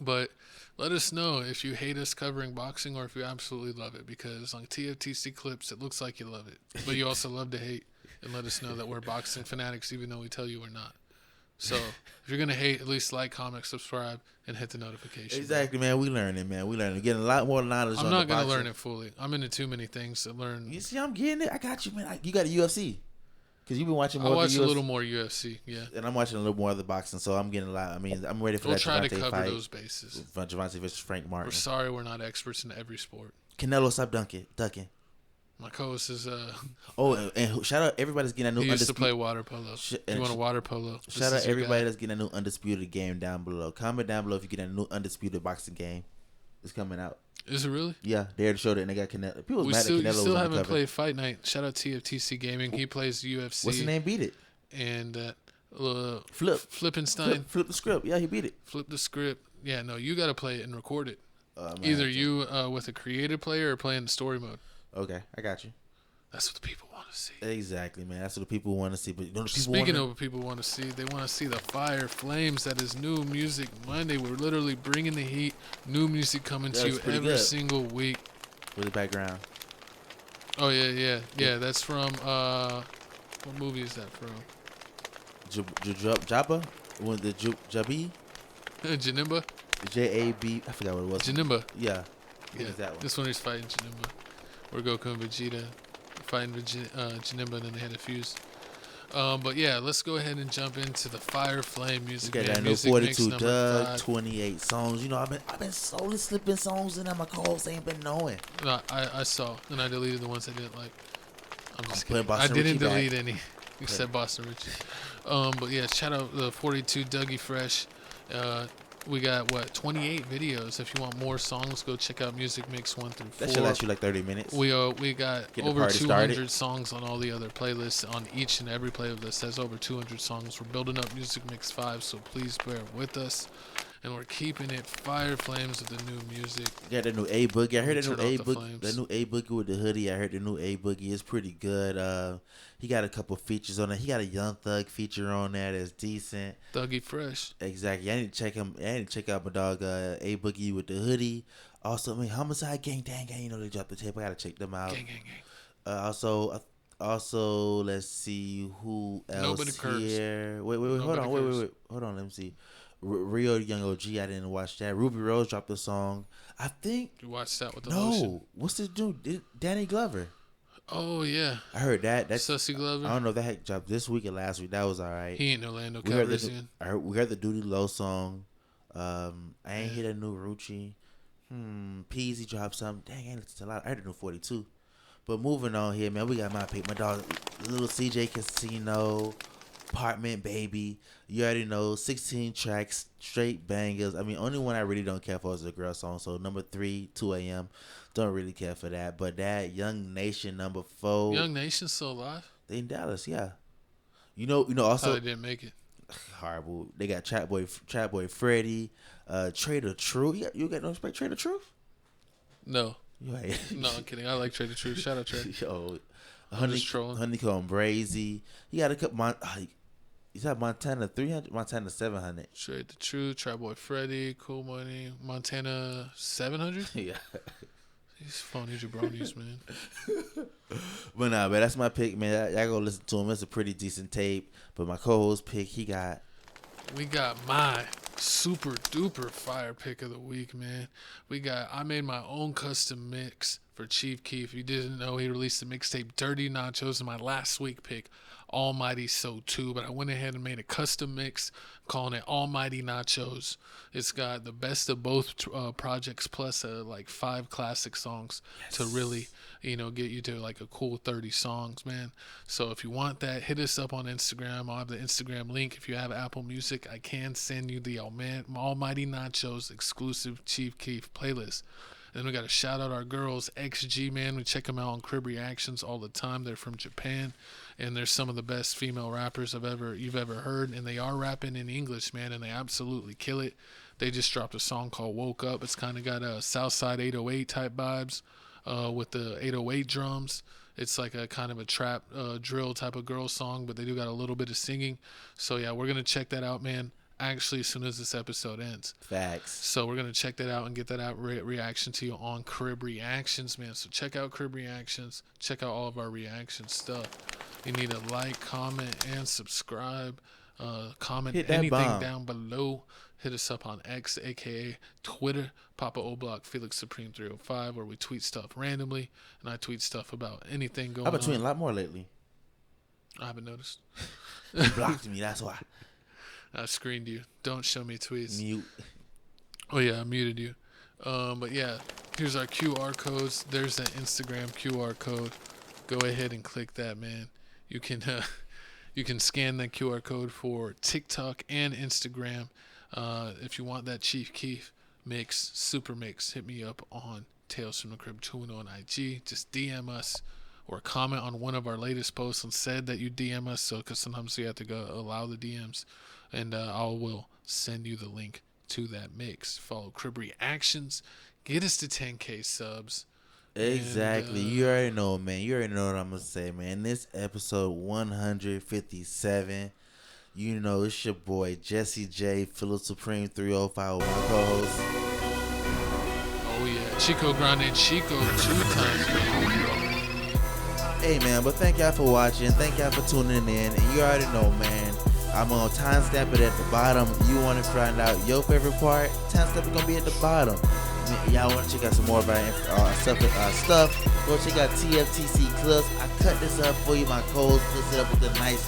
But let us know if you hate us covering boxing or if you absolutely love it. Because on TFTC clips, it looks like you love it. But you also love to hate. And let us know that we're boxing fanatics even though we tell you we're not. So if you're going to hate, at least like, comment, subscribe, and hit the notification.
Exactly, man. We learning, man. We learning. Getting a lot more knowledge on the boxing.
I'm not going to learn it fully. I'm into too many things to learn.
You see, I'm getting it. I got you, man. You got a UFC. Because you've been watching more.
I watch a little more UFC, yeah.
And I'm watching a little more of the boxing, so I'm getting a lot. I mean, I'm ready for
we'll
that
try
Javante
to cover
fight.
those bases.
Javante versus Frank Martin.
We're sorry we're not experts in every sport.
Canelo, stop ducking.
My co-host is
and shout out everybody that's getting a new.
He used to play water polo. You want a water polo?
Shout out everybody that's getting a new undisputed game down below. Comment down below if you get a new undisputed boxing game. It's coming out.
Is it really?
Yeah, they already showed it and they got Canelo. People was mad that Canelo was
still
on
haven't
the cover.
played Fight Night. Shout out TFTC Gaming. He plays UFC.
What's his name? Beat it.
And
Flippenstein. Flip the script. Yeah, he beat it.
Flip the script. Yeah, no, you got to play it and record it.
Man,
either you with a creative player or playing the story mode.
Okay, I got you.
That's what the people want to see.
Exactly, man. That's what the people want to see. But you know,
speaking of what people want to see, they want to see the fire flames. That is New Music Monday. We're literally bringing the heat. New music coming to you every single week.
With the background.
Oh yeah. That's from what movie is that from?
Jabba? The Jabi?
Janimba?
J-A-B. I forgot what it was.
Janimba.
Yeah. What is that one?
This one he's fighting Janimba. Where Goku and Vegeta fighting Janimba, and then they had a fuse. But yeah, let's go ahead and jump into the Fire Flame music.
We got that new 42 Doug, 28 songs. You know, I've been slowly slipping songs in, and my co-hosts ain't been knowing.
No, I saw, and I deleted the ones I didn't like. I'm just kidding.
Boston
I didn't
Richie
delete
back.
any except Boston Richie. But yeah, shout out the 42 Dougie Fresh. We got 28 videos. If you want more songs, go check out Music Mix 1 through 4.
That should last you like 30 minutes.
We got
Get
over 200 songs on all the other playlists. On each and every playlist has over 200 songs. We're building up Music Mix 5, so please bear with us. And we're keeping it Fire Flames with the new music.
Yeah, the new A Boogie. I heard the new A Boogie. The new A Boogie with the hoodie. I heard the new A Boogie is pretty good. He got a couple features on it. He got a Young Thug feature on there that's decent.
Thuggy Fresh.
Exactly. I need to check him. I need to check out my dog A Boogie with the hoodie. Also, Homicide Gang. You know they dropped the tape. I gotta check them out.
Gang.
Also, let's see who else here. Wait. Hold on. Let me see. Rio Young OG. I didn't watch that. Ruby Rose dropped a song. I think.
You watched that with the lotion?
What's this dude? Danny Glover.
Oh yeah.
I heard that. That's
Sussy Glover.
I don't know if that had dropped this week or last week. That was alright.
He ain't Orlando Calrissian.
We heard the Duty Low song. I ain't hear the new Rucci. Peasy dropped something. Dang, I ain't listened to a lot. I heard the new 42. But moving on here, man, we got my pick. My dog, Little CJ Casino, Apartment Baby. You already know, 16 tracks, straight bangers. I mean, only one I really don't care for is the girl song. So number 3, 2 a.m. Don't really care for that. But that Young Nation number 4.
Young Nation's still alive?
They in Dallas, yeah. You know. Also,
they didn't make it.
Horrible. They got Trap Boy Freddy, Trader Truth. You got no respect, Trader Truth?
No.
Right.
No, I'm kidding. I like Trader Truth. Shout out Trey.
Yo,
Honeycomb
Brazy. He got a couple. He's got Montana 300, Montana 700.
Trade the Truth, Trap Boy Freddy, Cool Money, Montana 700.
Yeah.
These phony jabronis, man.
But nah, man, that's my pick, man. Y'all go listen to him. It's a pretty decent tape. But my co-host pick,
we got my super duper fire pick of the week, man. I made my own custom mix for Chief Keef. If you didn't know, he released the mixtape Dirty Nachos in my last week pick, Almighty So Too. But I went ahead and made a custom mix, calling it Almighty Nachos. It's got the best of both projects plus like 5 classic songs to really, get you to like a cool 30 songs, man. So if you want that, hit us up on Instagram. I'll have the Instagram link. If you have Apple Music, I can send you the Almighty Nachos exclusive Chief Keef playlist. Then we got to shout out our girls, XG, man. We check them out on Crib Reactions all the time. They're from Japan, and they're some of the best female rappers you've ever heard. And they are rapping in English, man, and they absolutely kill it. They just dropped a song called Woke Up. It's kind of got a Southside 808 type vibes with the 808 drums. It's like a kind of a trap drill type of girl song, but they do got a little bit of singing. So, yeah, we're going to check that out, man. Actually, as soon as this episode ends.
Facts.
So we're going to check that out and get that out reaction to you on Crib Reactions, man. So check out Crib Reactions. Check out all of our reaction stuff. You need to like, comment, and subscribe. Comment anything down below. Hit us up on X, a.k.a. Twitter, Papa O'Block, Felix Supreme 305, where we tweet stuff randomly. And I tweet stuff about anything going on.
I've been tweeting a lot more lately.
I haven't noticed.
You blocked me, that's why.
I screened you. Don't show me tweets.
Mute.
Oh, yeah, I muted you. But, yeah, here's our QR codes. There's that Instagram QR code. Go ahead and click that, man. You can scan that QR code for TikTok and Instagram. If you want that Chief Keef mix, super mix, hit me up on Tales from the Crib 2 on IG. Just DM us or comment on one of our latest posts and said that you DM us. So, because sometimes you have to go allow the DMs. And I will send you the link to that mix. Follow Crib Reactions. Get us to 10K subs.
Exactly.
And,
you already know, man. You already know what I'm going to say, man. This episode 157. You know, it's your boy, Jesse J, Philip Supreme 305 with my co-host.
Oh, yeah. Chico Grande Chico 2 times.
Hey, man, but thank y'all for watching. Thank y'all for tuning in. And you already know, man. I'm going to timestamp it at the bottom. You want to find out your favorite part? Timestamp is going to be at the bottom. Y'all want to check out some more of our stuff, go check out TFTC clips. I cut this up for you, my codes. Put it up with the nice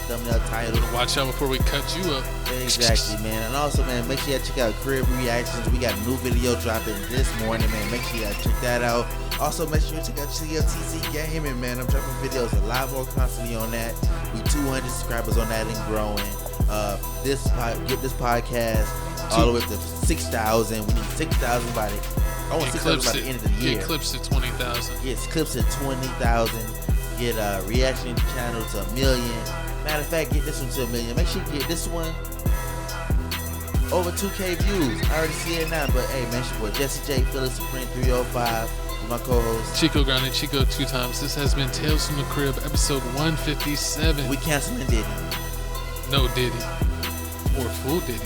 thumbnail title.
Watch out before we cut you up.
Exactly, man. And also, man, make sure you check out Crib Reactions. We got a new video dropping this morning, man. Make sure you check that out. Also, make sure you check out TFTC Gaming, man. I'm dropping videos a lot more constantly on that. We 200 subscribers on that and growing. Get this podcast all the way to 6,000. We need 6,000 by the. I want 6,000 by the end of the year.
Get clips to 20,000.
Yes, clips at 20,000. Get a reaction channel to 1 million. Matter of fact, get this one to 1 million. Make sure you get this one over 2K views. I already see it now, but hey, man, it's your boy Jesse J, Philip Supreme 305. My co-host
Chico Grande Chico 2 times. This has been Tales from the Crib, episode 157.
We canceling Diddy.
No Diddy. Or full Diddy.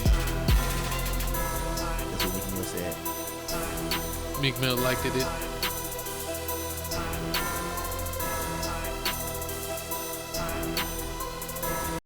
That's what Meek Mill said.
Meek Mill liked it.